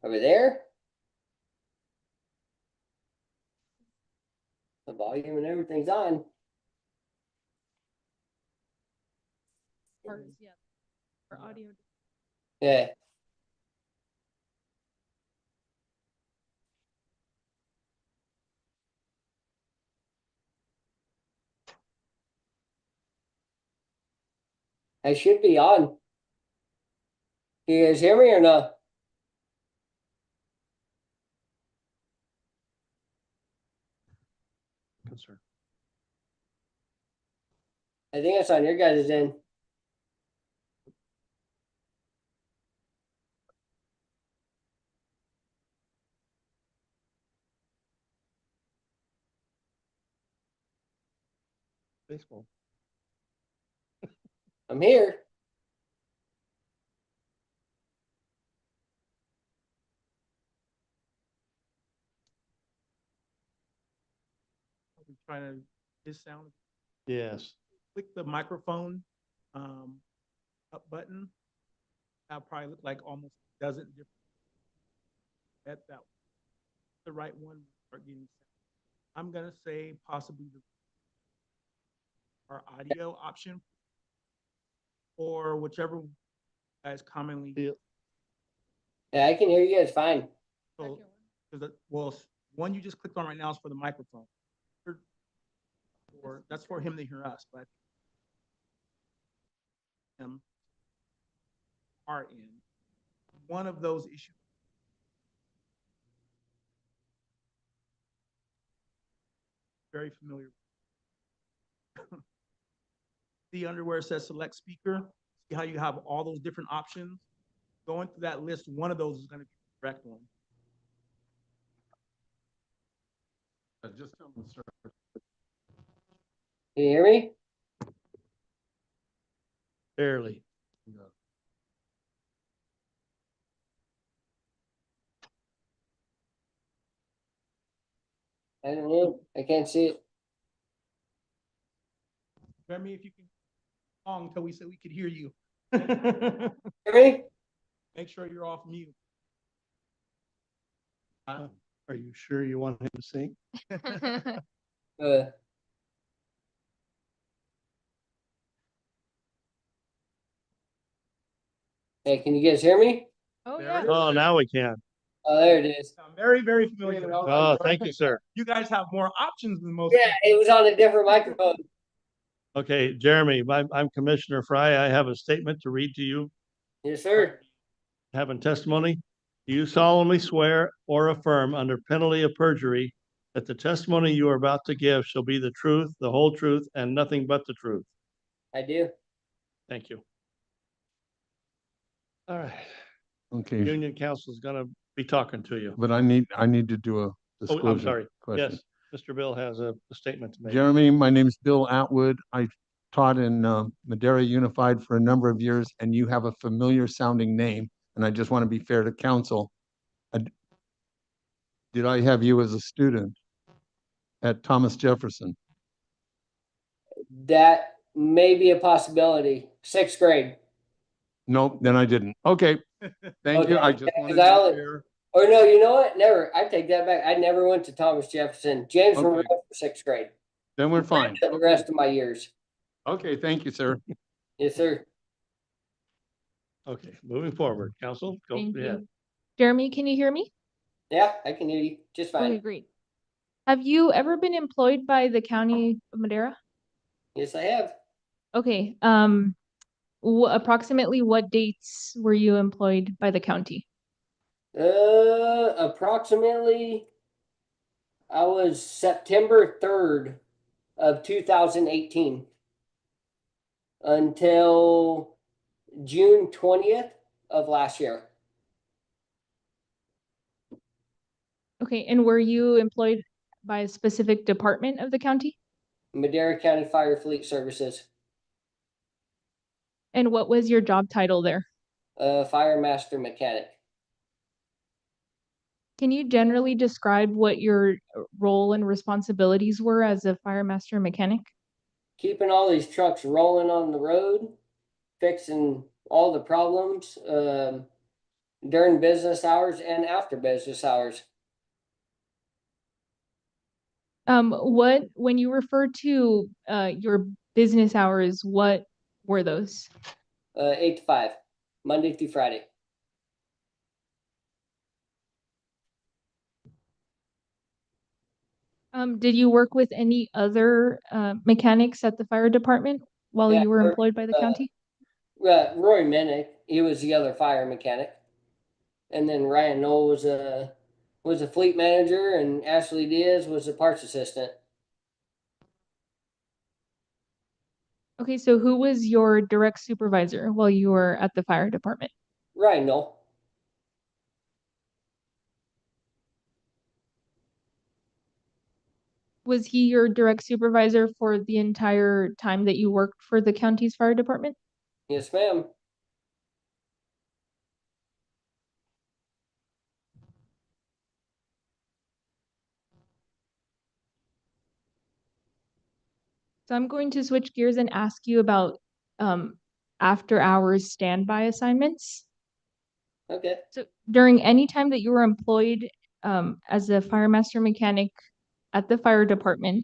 Over there? The volume and everything's on. Yeah. For audio. Yeah. I should be on. Can you guys hear me or not? Concern. I think it's on your guys' end. Baseball. I'm here. We trying to, his sound, Yes. click the microphone, up button. That'll probably look like almost a dozen different. That, the right one, start getting. I'm gonna say possibly our audio option. Or whichever guys commonly. Yeah. Yeah, I can hear you guys fine. So, well, one you just clicked on right now is for the microphone. Or that's for him to hear us, but our end. One of those issues. Very familiar. See under where it says select speaker, see how you have all those different options? Going through that list, one of those is going to be the correct one. Just tell them, sir. Can you hear me? Barely. I don't know. I can't see it. Jeremy, if you can long until we said we could hear you. Hear me? Make sure you're off mute. Are you sure you want him to sing? Hey, can you guys hear me? Oh, There yeah. it is. Oh, now we can. Oh, there it is. I'm very, very familiar. Oh, thank you, sir. You guys have more options than most. Yeah, it was on a different microphone. Okay, Jeremy, I'm Commissioner Fry. I have a statement to read to you. Yes, sir. Having testimony, do you solemnly swear or affirm under penalty of perjury that the testimony you are about to give shall be the truth, the whole truth, and nothing but the truth? I do. Thank you. All right, Okay, Union Council is gonna be talking to you. but I need to do a Oh, I'm disclosure sorry. question. Yes, Mr. Bill has a statement to make. Jeremy, my name's Bill Atwood. I taught in Madera Unified for a number of years, and you have a familiar sounding name, and I just want to be fair to council. Did I have you as a student at Thomas Jefferson? That may be a possibility. 6th grade. Nope, then I didn't. Okay, thank you. Okay, I just yeah, wanted 'cause I to only- be fair. Or no, you know what? Never. I take that back. I never went to Thomas Jefferson. James Okay. Monroe for 6th grade. Then we're fine. The rest of my years. Okay, thank you, sir. Yes, sir. Okay, moving forward, council, go Thank ahead. you. Jeremy, can you hear me? Yeah, I can hear you just Okay, fine. great. Have you ever been employed by the county of Madera? Yes, I have. Okay, approximately what dates were you employed by the county? Approximately, I was September 3rd of 2018 until June 20th of last year. Okay, and were you employed by a specific department of the county? Madera County Fire Fleet Services, And what was your job title there? Fire Master Mechanic. Can you generally describe what your role and responsibilities were as a fire master mechanic? Keeping all these trucks rolling on the road, fixing all the problems, during business hours and after business hours. When you refer to your business hours, what were those? 8 to 5, Monday through Friday. Did you work with any other mechanics at the fire department while Yeah, you were or, employed by the county? Roy Minnick, he was the other fire mechanic. And then Ryan Knoll was a fleet manager, and Ashley Diaz was a parts assistant. Okay, so who was your direct supervisor while you were at the fire department? Ryan Knoll. Was he your direct supervisor for the entire time that you worked for the county's fire department? Yes, ma'am. So I'm going to switch gears and ask you about after hours standby assignments. Okay. So during any time that you were employed as a fire master mechanic at the fire department,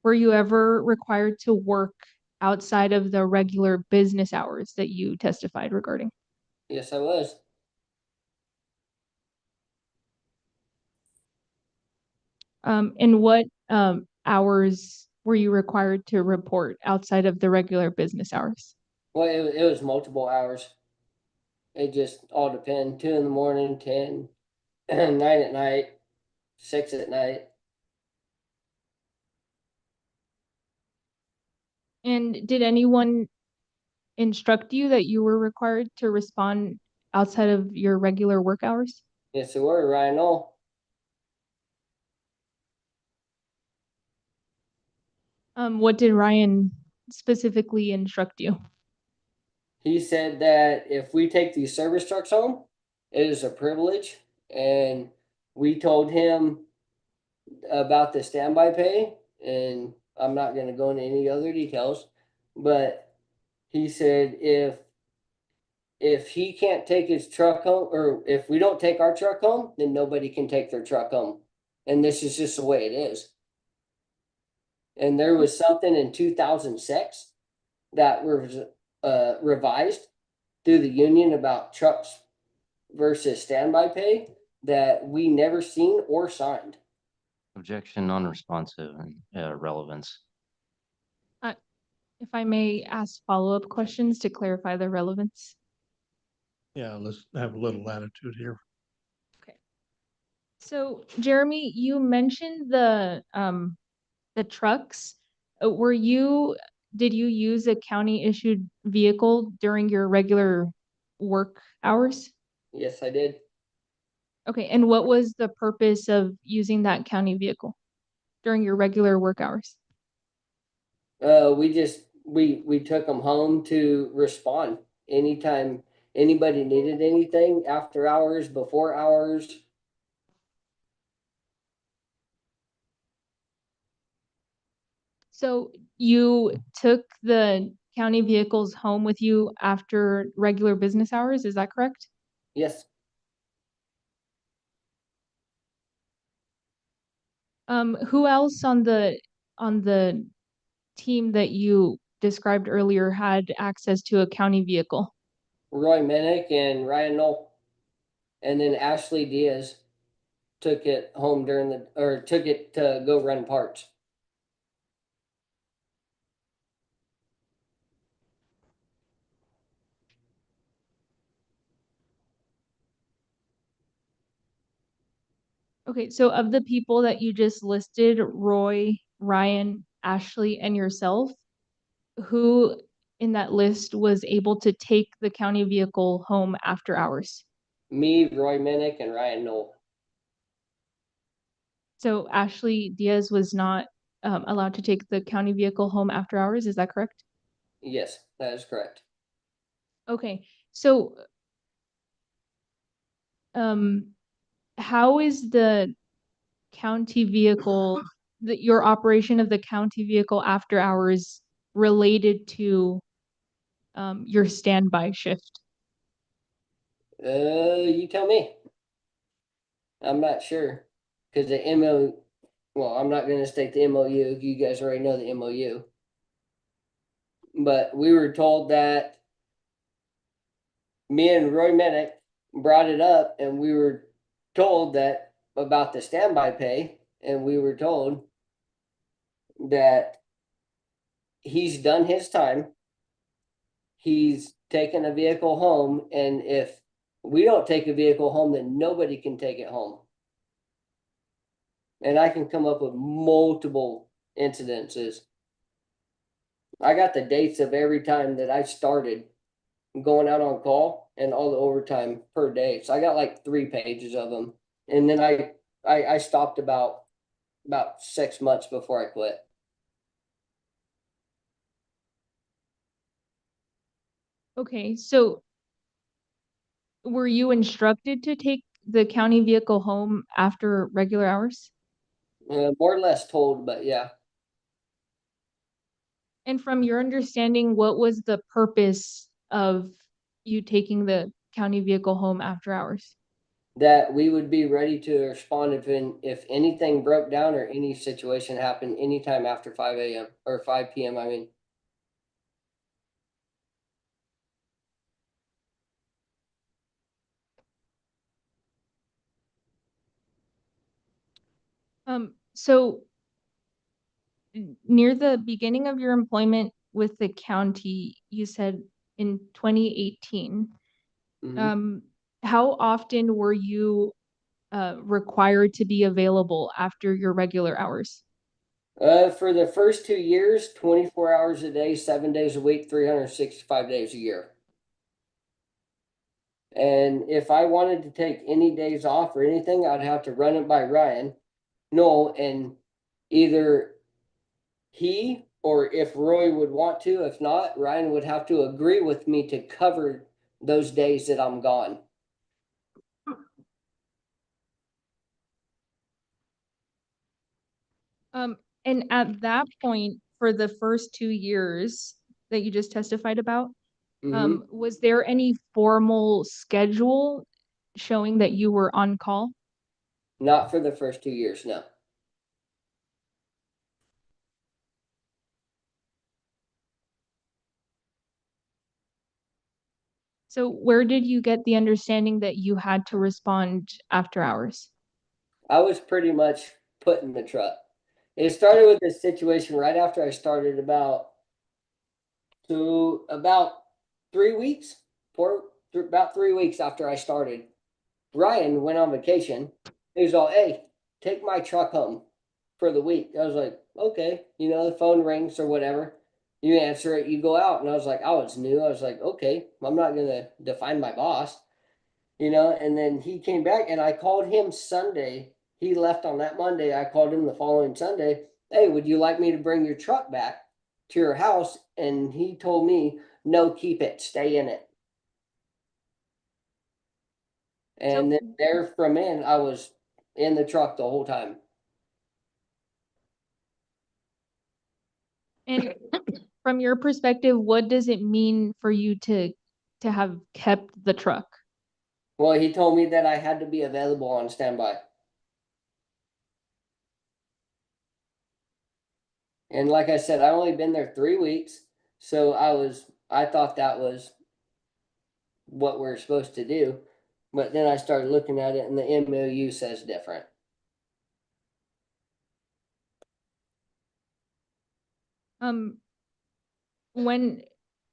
were you ever required to work outside of the regular business hours that you testified regarding? Yes, I was. And what hours were you required to report outside of the regular business hours? Well, it was multiple hours. It just all depend. 2 in the morning, 10, 9 at night, 6 at night. And did anyone instruct you that you were required to respond outside of your regular work hours? Yes, they were. Ryan Knoll. What did Ryan specifically instruct you? He said that if we take these service trucks home, it is a privilege. And we told him about the standby pay, and I'm not going to go into any other details, but he said if he can't take his truck home, or if we don't take our truck home, then nobody can take their truck home. And this is just the way it is. And there was something in 2006 that was revised through the union about trucks versus standby pay that we never seen or signed. Objection, non-responsive, and relevance. If I may ask follow-up questions to clarify the relevance. Yeah, let's have a little latitude here. So Jeremy, you mentioned the trucks. Did you use a county issued vehicle during your regular work hours? Yes, I did. Okay, and what was the purpose of using that county vehicle during your regular work hours? We took them home to respond anytime anybody needed anything after hours, before hours. So you took the county vehicles home with you after regular business hours, is that correct? Yes. Who else on the team that you described earlier had access to a county vehicle? Roy Minnick and Ryan Knoll. And then Ashley Diaz took it home took it to go run parts. Okay, so of the people that you just listed, Roy, Ryan, Ashley, and yourself, who in that list was able to take the county vehicle home after hours? Me, Roy Minnick, and Ryan Knoll. So Ashley Diaz was not allowed to take the county vehicle home after hours, is that correct? Yes, that is correct. Okay, so how is the county vehicle, your operation of the county vehicle after hours related to your standby shift? You tell me. I'm not sure, cause the well, I'm not gonna state the MOU, you guys already know the MOU. But we were told that me and Roy Minnick brought it up and we were told that about the standby pay, and we were told that he's done his time. He's taken a vehicle home, and if we don't take a vehicle home, then nobody can take it home. And I can come up with multiple incidences. I got the dates of every time that I started going out on call and all the overtime per day. So I got like 3 pages of them. And then I stopped about 6 months before I quit. Okay, so were you instructed to take the county vehicle home after regular hours? More or less told, but yeah. And from your understanding, what was the purpose of you taking the county vehicle home after hours? That we would be ready to respond if anything broke down or any situation happened anytime after 5 a.m. or 5 p.m. I mean. So near the beginning of your employment with the county, you said in 2018, Mhm. how often were you required to be available after your regular hours? For the first 2 years, 24 hours a day, 7 days a week, 365 days a year. And if I wanted to take any days off or anything, I'd have to run it by Ryan. No, and either he or if Roy would want to, if not, Ryan would have to agree with me to cover those days that I'm gone. And at that point, for the first 2 years that you just testified about, Mhm. was there any formal schedule showing that you were on call? Not for the first 2 years, no. So where did you get the understanding that you had to respond after hours? I was pretty much put in the truck. It started with this situation right after I started about 3 weeks, about 3 weeks after I started. Ryan went on vacation. He was all, "Hey, take my truck home for the week." I was like, "Okay," the phone rings or whatever. You answer it, you go out, and I was like, I was new. I was like, "Okay, I'm not gonna define my boss," And then he came back, and I called him Sunday. He left on that Monday. I called him the following Sunday. "Hey, would you like me to bring your truck back to your house?" And he told me, "No, keep it. Stay in it." And then there from in, I was in the truck the whole time. And from your perspective, what does it mean for you to have kept the truck? Well, he told me that I had to be available on standby. And like I said, I only been there 3 weeks, so I thought that was what we're supposed to do. But then I started looking at it and the MOU says different. Um, when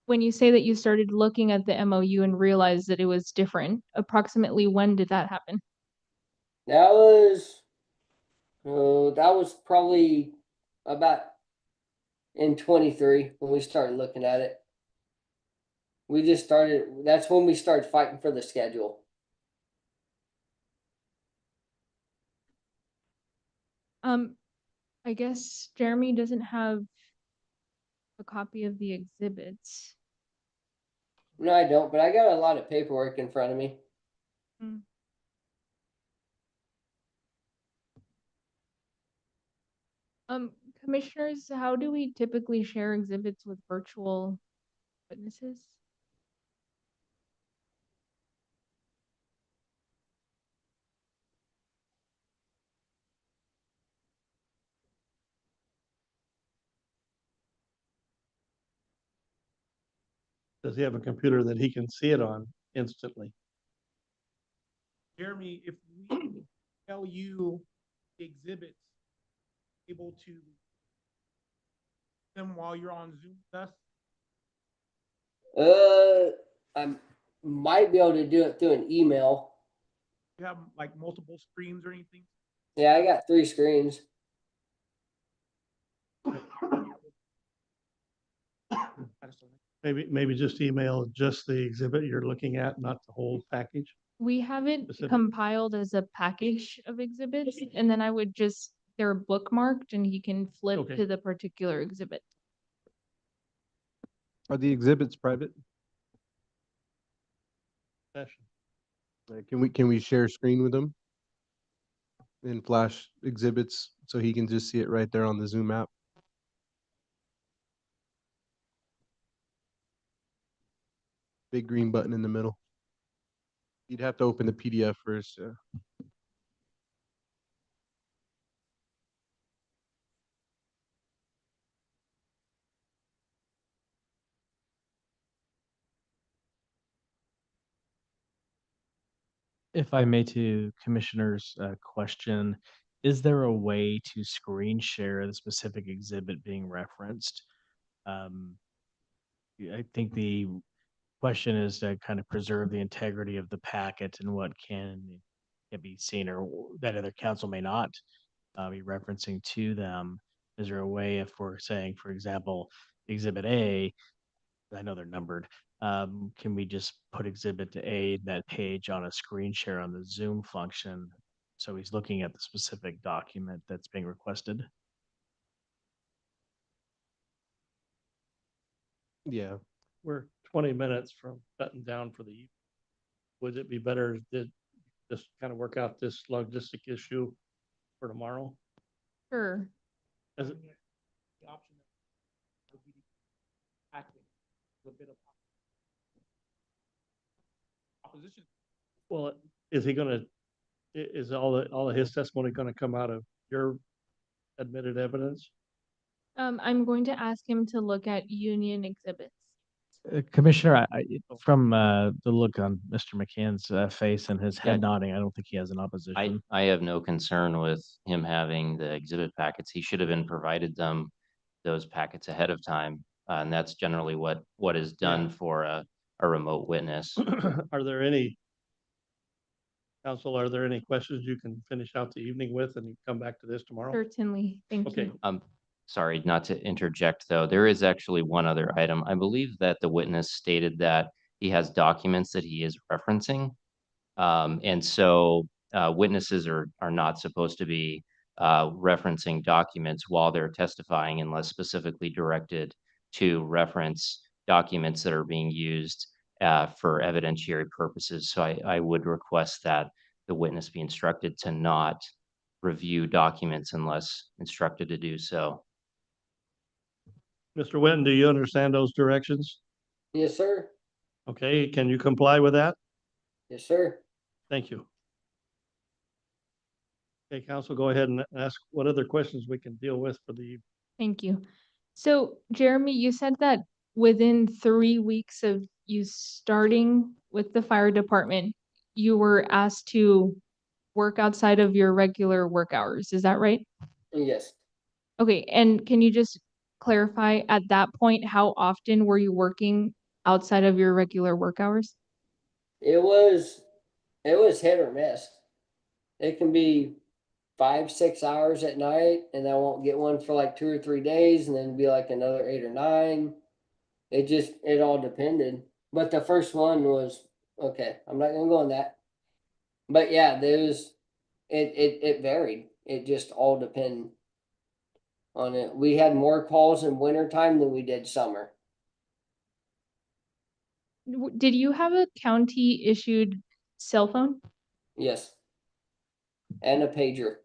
you say that you started looking at the MOU and realized that it was different, approximately when did that happen? That was probably about in 23 when we started looking at it. That's when we started fighting for the schedule. I guess Jeremy doesn't have a copy of the exhibits. No, I don't, but I got a lot of paperwork in front of me. Commissioners, how do we typically share exhibits with virtual witnesses? Does he have a computer that he can see it on instantly? Jeremy, if we tell you the exhibits, able to them while you're on Zoom with us, I might be able to do it through an email. you have like multiple screens or anything? Yeah, I got 3 screens. I just don't know. Maybe just email just the exhibit you're looking at, not the whole package. We have it Specific. compiled as a package of exhibits, and then I would just, they're bookmarked and he can flip Okay. to the particular exhibit. Are the exhibits private? Session. Like, can we share screen with them? And flash exhibits so he can just see it right there on the Zoom app? Big green button in the middle. You'd have to open the PDF first. If I may, to Commissioner's question, is there a way to screen share the specific exhibit being referenced? I think the question is to kind of preserve the integrity of the packet and what can be seen or that other council may not be referencing to them. Is there a way, if we're saying, for example, Exhibit A, I know they're numbered, can we just put Exhibit A, that page on a screen share on the Zoom function? So he's looking at the specific document that's being requested. Yeah. We're 20 minutes from shutting down for the evening. Would it be better to just kind of work out this logistic issue for tomorrow? Sure. As it- The option would be acting a bit of opposition. Well, is he gonna, is all of his testimony gonna come out of your admitted evidence? I'm going to ask him to look at union exhibits. Commissioner, from the look on Mr. McCann's face and his Yeah. head nodding, I don't think he has an opposition. I have no concern with him having the exhibit packets. He should have been provided them, those packets ahead of time. And that's generally what is done Yeah. for a remote witness. Are there any, counsel, are there any questions you can finish out the evening with and come back to this tomorrow? Certainly, thank Okay, you. Sorry, not to interject, though. There is actually one other item. I believe that the witness stated that he has documents that he is referencing. And so witnesses are not supposed to be referencing documents while they're testifying unless specifically directed to reference documents that are being used for evidentiary purposes. So I would request that the witness be instructed to not review documents unless instructed to do so. Mr. Witten, do you understand those directions? Yes, sir. Okay, can you comply with that? Yes, sir. Thank you. Okay, counsel, go ahead and ask what other questions we can deal with for the evening. Thank you. So Jeremy, you said that within 3 weeks of you starting with the fire department, you were asked to work outside of your regular work hours. Is that right? Yes. Okay, and can you just clarify at that point, how often were you working outside of your regular work hours? It was hit or miss. It can be 5, 6 hours at night, and I won't get one for like 2 or 3 days, and then be like another 8 or 9. It all depended. But the first one was okay. I'm not gonna go on that. But yeah, it varied. It just all depended on it. We had more calls in wintertime than we did summer. Did you have a county issued cell phone? Yes. And a pager.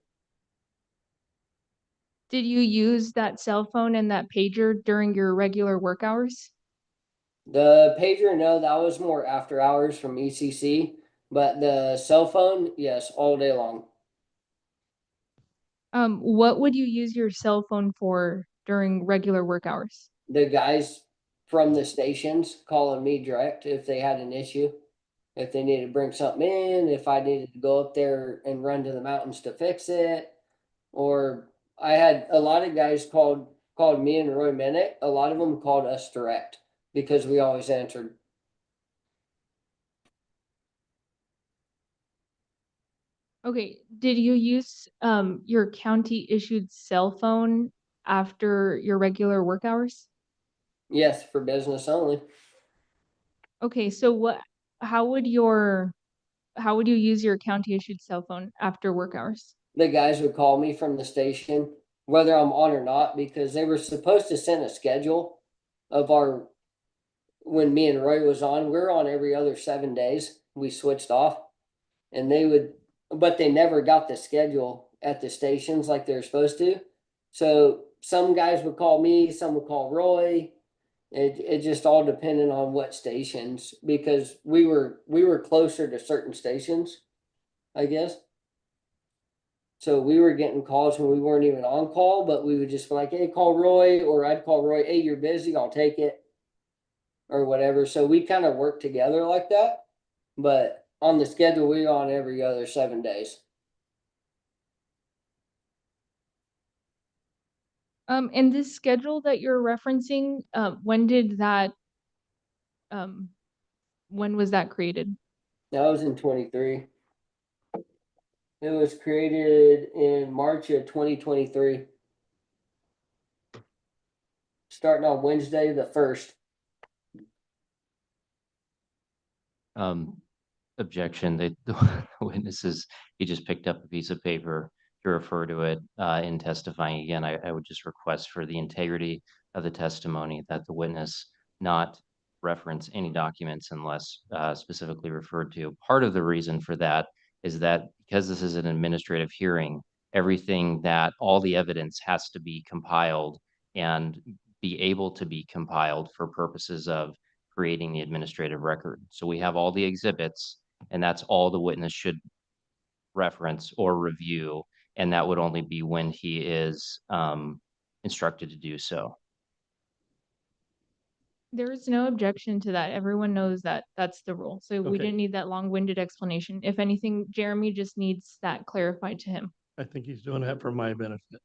Did you use that cell phone and that pager during your regular work hours? The pager, no, that was more after hours from ECC. But the cell phone, yes, all day long. What would you use your cell phone for during regular work hours? The guys from the stations calling me direct if they had an issue. If they needed to bring something in, if I needed to go up there and run to the mountains to fix it. Or I had a lot of guys called me and Roy Minnick. A lot of them called us direct because we always answered. Okay, did you use your county issued cell phone after your regular work hours? Yes, for business only. Okay, so how would you use your county issued cell phone after work hours? The guys would call me from the station, whether I'm on or not, because they were supposed to send a schedule of our, when me and Roy was on, we're on every other 7 days. We switched off and but they never got the schedule at the stations like they're supposed to. So some guys would call me, some would call Roy. It just all depended on what stations, because we were closer to certain stations, I guess. So we were getting calls when we weren't even on call, but we would just be like, hey, call Roy, or I'd call Roy, hey, you're busy, I'll take it, or whatever. So we kind of worked together like that. But on the schedule, we were on every other 7 days. And this schedule that you're referencing, when was that created? That was in 23. It was created in March of 2023. Starting on Wednesday, the 1st. Objection, the witnesses, he just picked up a piece of paper to refer to it in testifying. Again, I would just request for the integrity of the testimony that the witness not reference any documents unless specifically referred to. Part of the reason for that is that because this is an administrative hearing, all the evidence has to be compiled and be able to be compiled for purposes of creating the administrative record. So we have all the exhibits, and that's all the witness should reference or review, and that would only be when he is instructed to do so. There is no objection to that. Everyone knows that that's the rule. So we Okay. didn't need that long-winded explanation. If anything, Jeremy just needs that clarified to him. I think he's doing that for my benefit.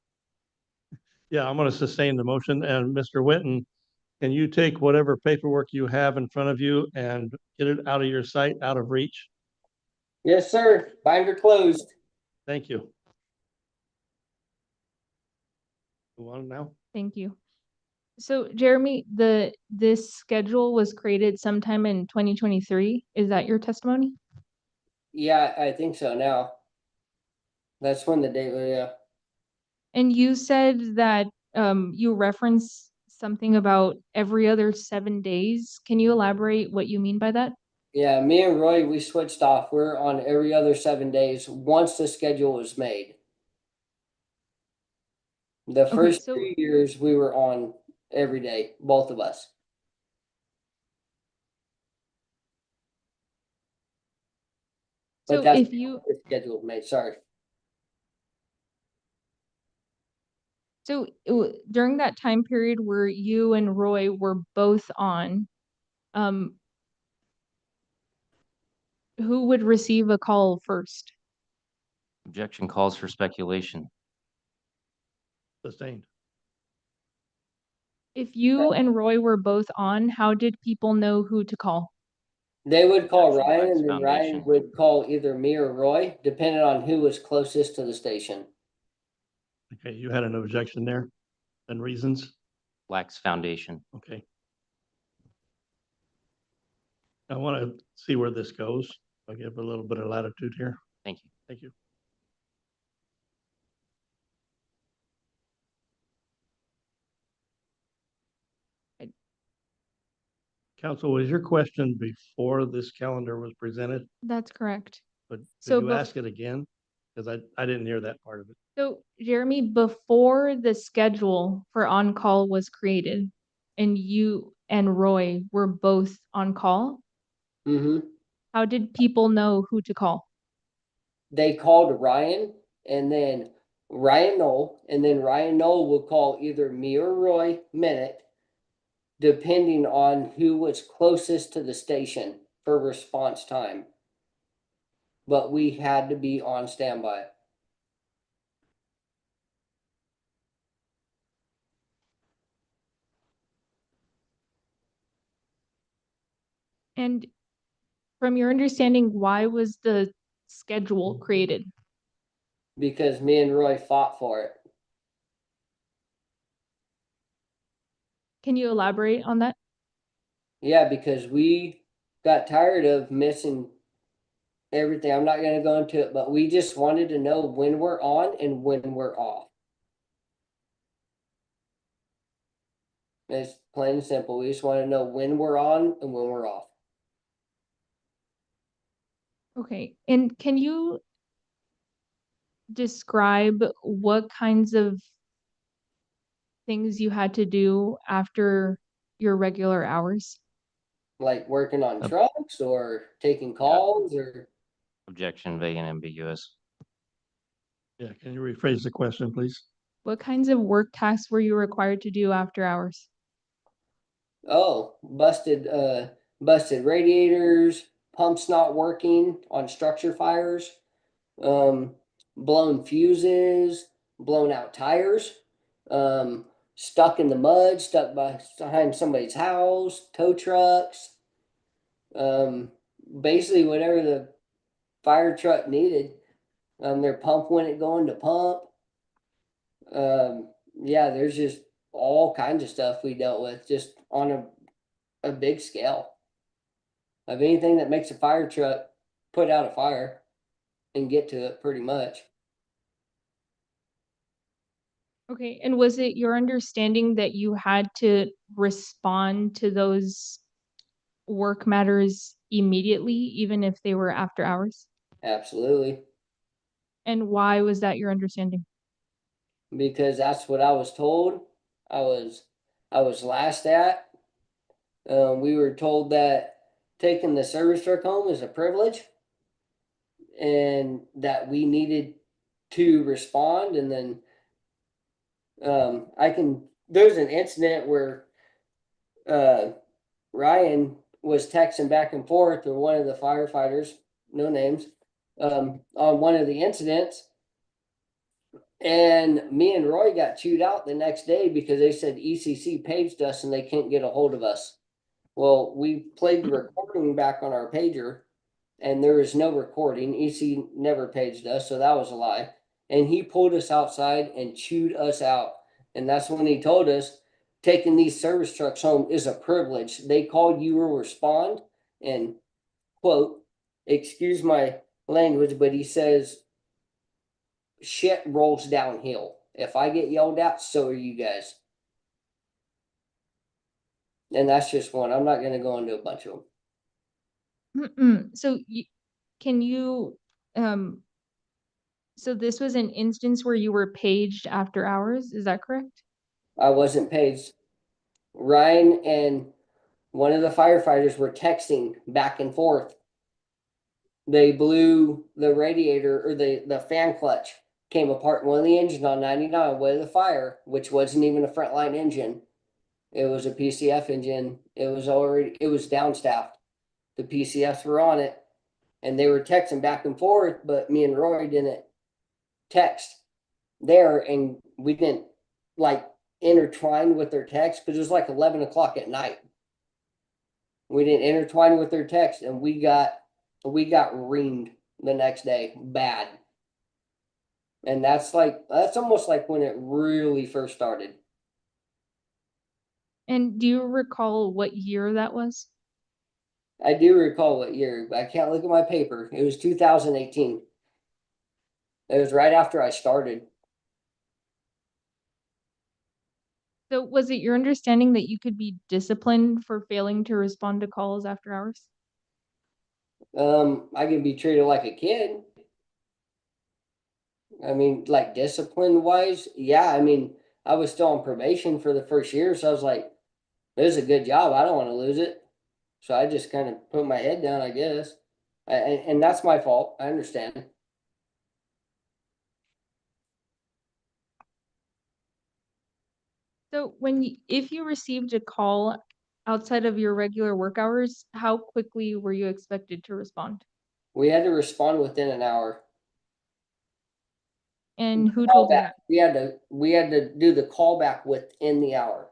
Yeah, I'm going to sustain the motion. And Mr. Winton, can you take whatever paperwork you have in front of you and get it out of your sight, out of reach? Yes, sir. Binder closed. Thank you. Go on now. Thank you. So Jeremy, this schedule was created sometime in 2023. Is that your testimony? Yeah, I think so now. That's when the date was, yeah. And you said that you referenced something about every other 7 days. Can you elaborate what you mean by that? Yeah, me and Roy, we switched off. We're on every other 7 days once the schedule was made. The first so- 2 years we were on every day, both of us. But So that's if you the schedule was made, sorry. So during that time period where you and Roy were both on, who would receive a call first? Objection calls for speculation. Sustained. If you and Roy were both on, how did people know who to call? They would call Jackson Ryan, Wax and then Ryan Foundation. would call either me or Roy, depending on who was closest to the station. Okay, you had an objection there and reasons? Wax Foundation. Okay. I want to see where this goes. I'll give a little bit of latitude here. Thank you. Thank you. Council, was your question before this calendar was presented? That's correct. But So did you bef- ask it again? Because I didn't hear that part of it. So Jeremy, before the schedule for on-call was created and you and Roy were both on call, Mm-hmm. how did people know who to call? They called Ryan and then Ryan Knoll, and then Ryan Knoll would call either me or Roy Minnick. depending on who was closest to the station for response time. But we had to be on standby. And from your understanding, why was the schedule created? Because me and Roy fought for it. Can you elaborate on that? Yeah, because we got tired of missing everything. I'm not gonna go into it, but we just wanted to know when we're on and when we're off. It's plain and simple. We just want to know when we're on and when we're off. Okay, and can you describe what kinds of things you had to do after your regular hours? Like working on Yep. trucks or taking calls or Objection vague and ambiguous. Yeah, can you rephrase the question, please? What kinds of work tasks were you required to do after hours? busted radiators, pumps not working on structure fires, blown fuses, blown out tires, stuck in the mud, stuck behind somebody's house, tow trucks, basically whatever the fire truck needed. Their pump wouldn't go into pump. Yeah, there's just all kinds of stuff we dealt with just on a big scale of anything that makes a fire truck put out a fire and get to it pretty much. Okay, and was it your understanding that you had to respond to those work matters immediately, even if they were after hours? Absolutely. And why was that your understanding? Because that's what I was told. I was last at. We were told that taking the service truck home is a privilege and that we needed to respond. And then there's an incident where Ryan was texting back and forth with one of the firefighters, no names, on one of the incidents. And me and Roy got chewed out the next day because they said ECC paged us and they couldn't get a hold of us. Well, we played the recording back on our pager and there was no recording. EC never paged us, so that was a lie. And he pulled us outside and chewed us out. And that's when he told us taking these service trucks home is a privilege. They call, you will respond. And quote, excuse my language, but he says, shit rolls downhill. If I get yelled at, so are you guys. And that's just one. I'm not going to go into a bunch of them. So can you, so this was an instance where you were paged after hours, is that correct? I wasn't paged. Ryan and one of the firefighters were texting back and forth. They blew the radiator or the fan clutch came apart in one of the engines on 99 way of the fire, which wasn't even a frontline engine. It was a PCF engine. It was downstaffed. The PCFs were on it and they were texting back and forth, but me and Roy didn't text there and we didn't like intertwine with their text because it was like 11 o'clock at night. We didn't intertwine with their text and we got reamed the next day bad. And that's almost like when it really first started. And do you recall what year that was? I do recall what year, but I can't look at my paper. It was 2018. It was right after I started. So was it your understanding that you could be disciplined for failing to respond to calls after hours? I can be treated like a kid. I mean, like discipline wise, yeah. I mean, I was still on probation for the first year, so I was like, this is a good job. I don't want to lose it. So I just kind of put my head down, I guess. And that's my fault. I understand. So if you received a call outside of your regular work hours, how quickly were you expected to respond? We had to respond within an hour. And who told you Callback. that? We had to do the callback within the hour.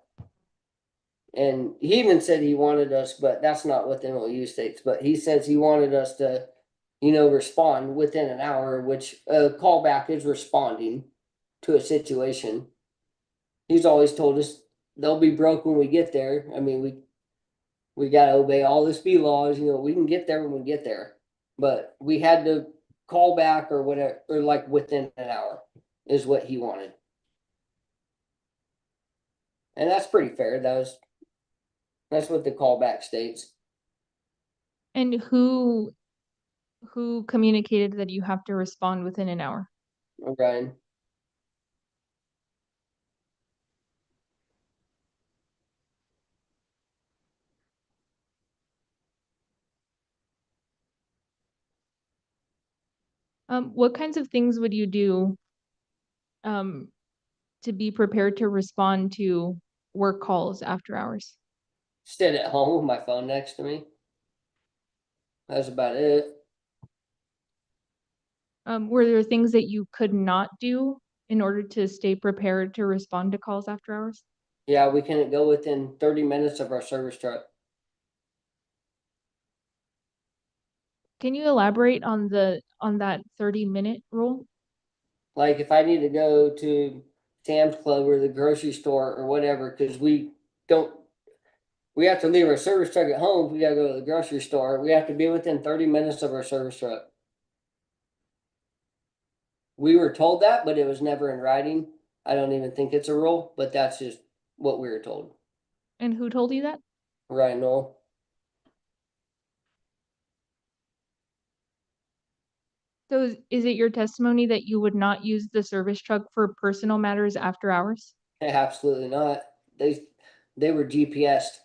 And he even said he wanted us, but that's not what the MOU states, but he says he wanted us to, respond within an hour, which a callback is responding to a situation. He's always told us they'll be broke when we get there. I mean, we gotta obey all the speed laws, we can get there when we get there. But we had to call back or whatever, or like within an hour is what he wanted. And that's pretty fair. That's what the callback states. And who communicated that you have to respond within an hour? Ryan. What kinds of things would you do to be prepared to respond to work calls after hours? Stayed at home with my phone next to me. That's about it. Were there things that you could not do in order to stay prepared to respond to calls after hours? Yeah, we couldn't go within 30 minutes of our service truck. Can you elaborate on that 30-minute rule? Like if I need to go to Sam's Club or the grocery store or whatever, because we have to leave our service truck at home. If we gotta go to the grocery store, we have to be within 30 minutes of our service truck. We were told that, but it was never in writing. I don't even think it's a rule, but that's just what we were told. And who told you that? Ryan Knoll. So is it your testimony that you would not use the service truck for personal matters after hours? Absolutely not. They were GPSed,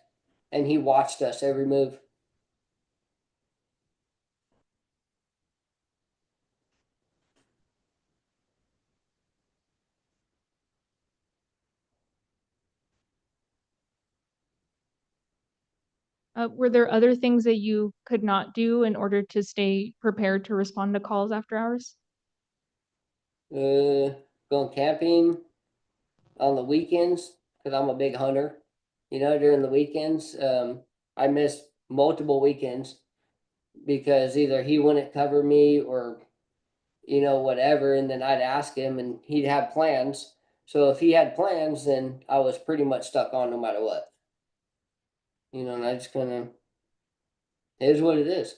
and he watched us every move. Were there other things that you could not do in order to stay prepared to respond to calls after hours? Going camping on the weekends because I'm a big hunter. During the weekends, I missed multiple weekends because either he wouldn't cover me or whatever, and then I'd ask him and he'd have plans. So if he had plans, then I was pretty much stuck on no matter what. And I just kind of, it is what it is.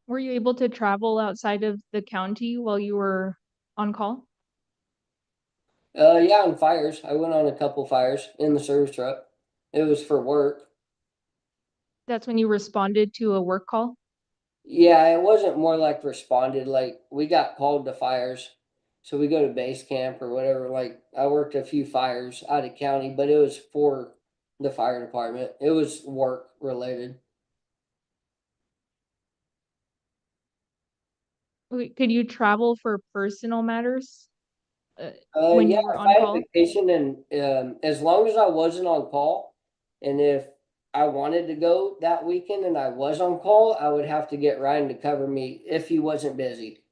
Were you able to travel outside of the county while you were on call? Yeah, on fires. I went on a couple fires in the service truck. It was for work. That's when you responded to a work call? Yeah, it wasn't more like responded, like we got called to fires. So we go to base camp or whatever. Like I worked a few fires out of county, but it was for the fire department. It was work related. Okay, could you travel for personal matters? When Yeah, you were if on I had call? vacation and as long as I wasn't on call, and if I wanted to go that weekend and I was on call, I would have to get Ryan to cover me if he wasn't busy.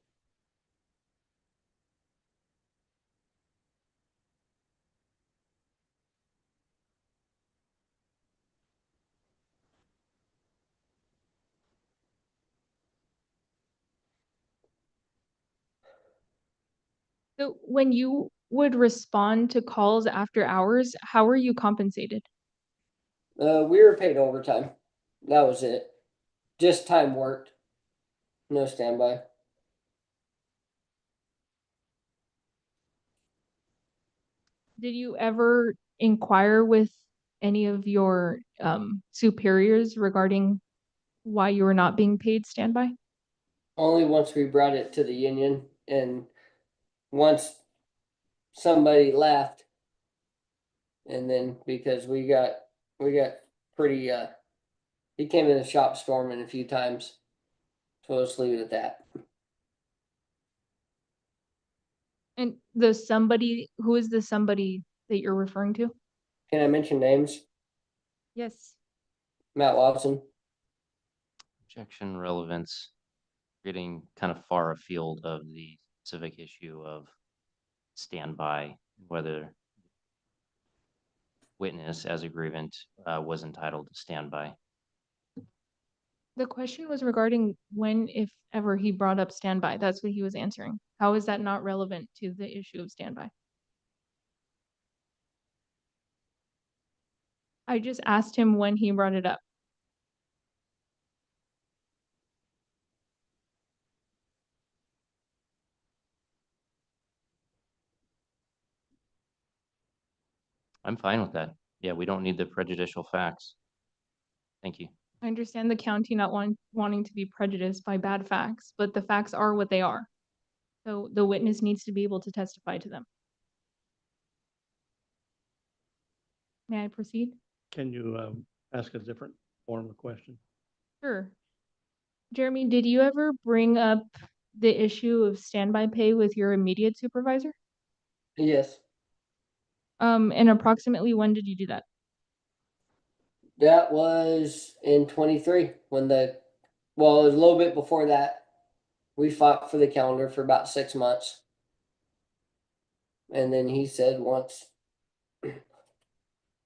So when you would respond to calls after hours, how were you compensated? We were paid overtime. That was it. Just time worked. No standby. Did you ever inquire with any of your superiors regarding why you were not being paid standby? Only once we brought it to the union and once somebody left, and then because we got pretty he came in the shop storming a few times. So let's leave it at that. And who is the somebody that you're referring to? Can I mention names? Yes. Matt Watson. Objection relevance, getting kind of far afield of the specific issue of standby, whether witness as a grievant was entitled to standby. The question was regarding when, if ever, he brought up standby. That's what he was answering. How is that not relevant to the issue of standby? I just asked him when he brought it up. I'm fine with that. Yeah, we don't need the prejudicial facts. Thank you. I understand the county not wanting to be prejudiced by bad facts, but the facts are what they are. So the witness needs to be able to testify to them. May I proceed? Can you ask a different form of question? Sure. Jeremy, did you ever bring up the issue of standby pay with your immediate supervisor? Yes. And approximately when did you do that? That was in 23 when well, it was a little bit before that. We fought for the calendar for about 6 months. And then he said once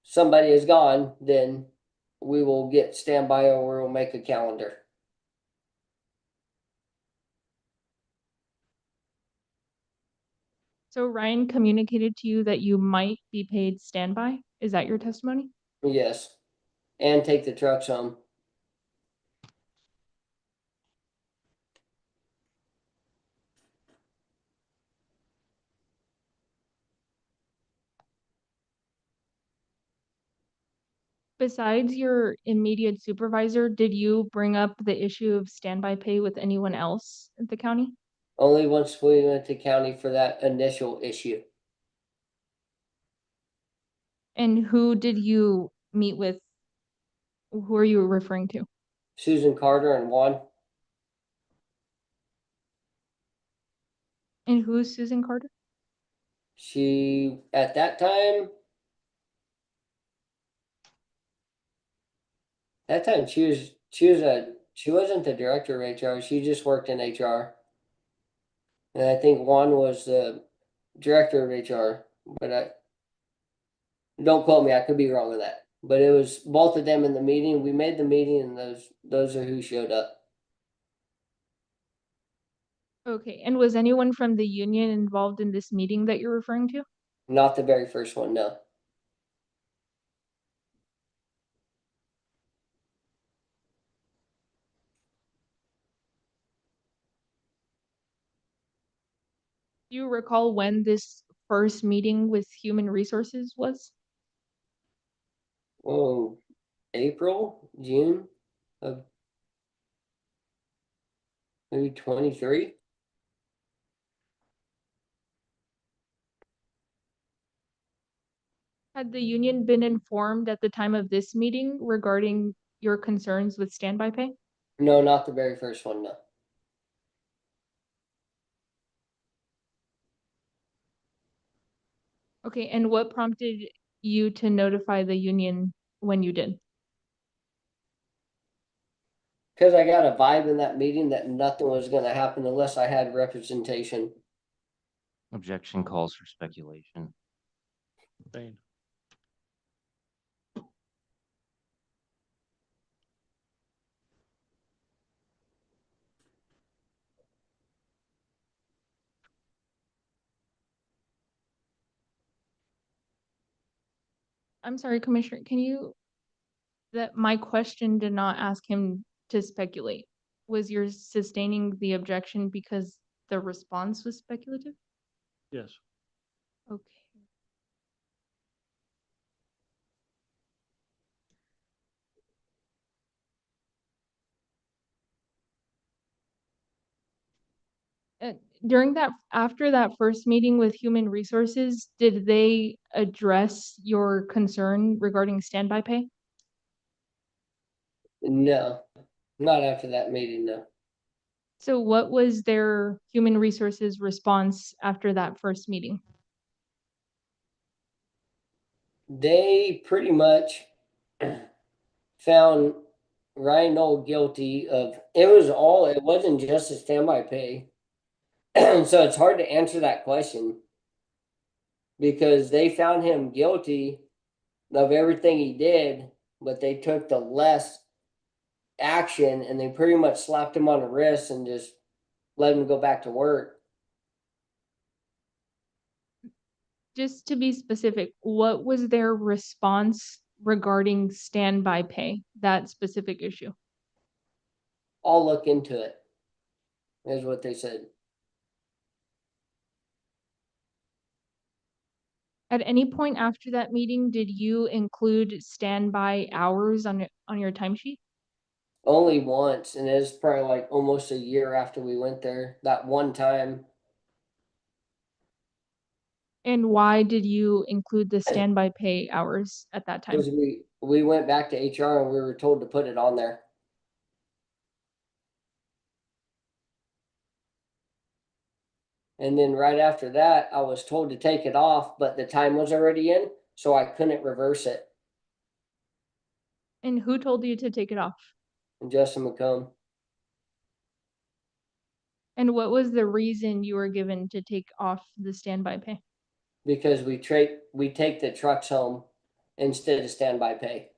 somebody is gone, then we will get standby or we'll make a calendar. So Ryan communicated to you that you might be paid standby? Is that your testimony? Yes. And take the trucks home. Besides your immediate supervisor, did you bring up the issue of standby pay with anyone else at the county? Only once we went to county for that initial issue. And who did you meet with? Who are you referring to? Susan Carter and Juan. And who's Susan Carter? She at that time she wasn't the director of HR, she just worked in HR. And I think Juan was the director of HR, but don't quote me, I could be wrong with that. But it was both of them in the meeting. We made the meeting and those are who showed up. Okay, and was anyone from the union involved in this meeting that you're referring to? Not the very first one, no. Do you recall when this first meeting with Human Resources was? Oh, April, June of maybe 23. Had the union been informed at the time of this meeting regarding your concerns with standby pay? No, not the very first one, no. Okay, and what prompted you to notify the union when you did? Because I got a vibe in that meeting that nothing was going to happen unless I had representation. Objection calls for speculation. Dane. I'm sorry, Commissioner, my question did not ask him to speculate. Was your sustaining the objection because the response was speculative? Yes. Okay. After that first meeting with Human Resources, did they address your concern regarding standby pay? No, not after that meeting, no. So what was their human resources response after that first meeting? They pretty much found Ryan Knoll guilty of, it wasn't just a standby pay. So it's hard to answer that question because they found him guilty of everything he did, but they took the less action and they pretty much slapped him on the wrist and just let him go back to work. Just to be specific, what was their response regarding standby pay, that specific issue? I'll look into it, is what they said. At any point after that meeting, did you include standby hours on your timesheet? Only once, and it's probably like almost a year after we went there, that one time. And why did you include the standby pay hours at that time? Because we went back to HR and we were told to put it on there. And then right after that, I was told to take it off, but the time was already in, so I couldn't reverse it. And who told you to take it off? And Justin McComb, And what was the reason you were given to take off the standby pay? because we take the trucks home instead of standby pay.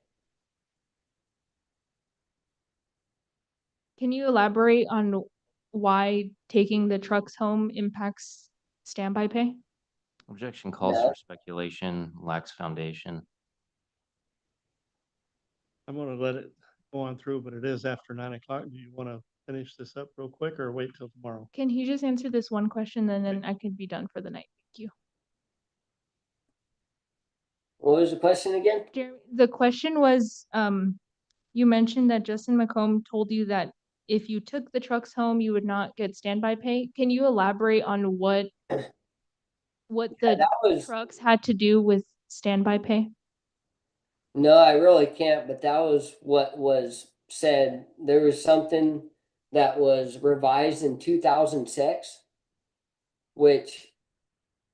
Can you elaborate on why taking the trucks home impacts standby pay? Objection calls No. for speculation, lacks foundation. I'm gonna let it go on through, but it is after 9 o'clock. Do you want to finish this up real quick or wait till tomorrow? Can he just answer this one question and then I could be done for the night? Thank you. What was the question again? Jeremy, the question was, you mentioned that Justin McComb told you that if you took the trucks home, you would not get standby pay. Can you elaborate on what the That was, trucks had to do with standby pay? no, I really can't, but that was what was said. There was something that was revised in 2006, which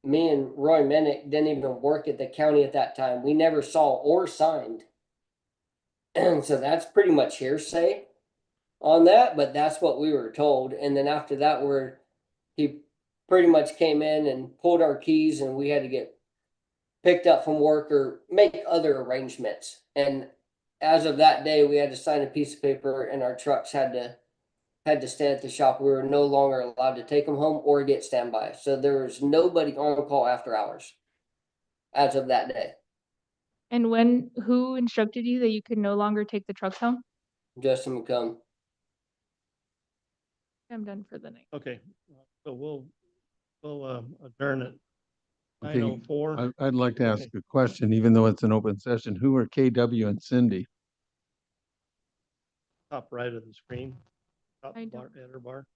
me and Roy Minnick didn't even work at the county at that time. We never saw or signed. And so that's pretty much hearsay on that, but that's what we were told. And then after that, he pretty much came in and pulled our keys and we had to get picked up from work or make other arrangements. And as of that day, we had to sign a piece of paper and our trucks had to stay at the shop. We were no longer allowed to take them home or get standby. So there was nobody on call after hours as of that day. And who instructed you that you could no longer take the trucks home? Justin McComb. I'm done for the night. Okay, so we'll adjourn at Okay, 9:04. I'd like to ask Okay. a question, even though it's an open session. Who are KW and Cindy? Top right of the screen. Top I bar, header bar.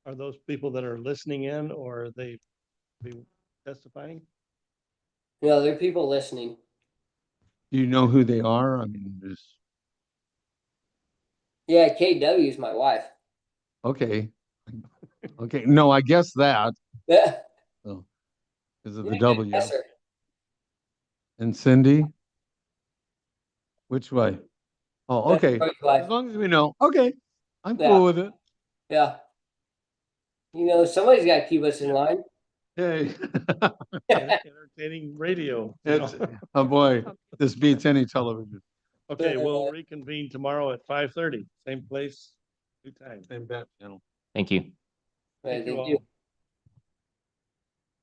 Are those people that are listening in or are they be testifying? No, there are people listening. Do you know who they are? I mean, there's, Yeah, KW is my wife. okay. Okay, no, I guess that, Yeah. because of the W. Yes, sir. And Cindy? Which way? Oh, That's okay. Roy's wife. As long as we know. Okay, I'm Yeah. cool with it. Yeah. You know, somebody's got to keep us in line. Hey. Entertaining radio. you It's, know. oh boy, this beats any television. Okay, we'll reconvene tomorrow at 5:30, same place, new time. Same bat channel. Thank you. Right, Thank you thank you. all.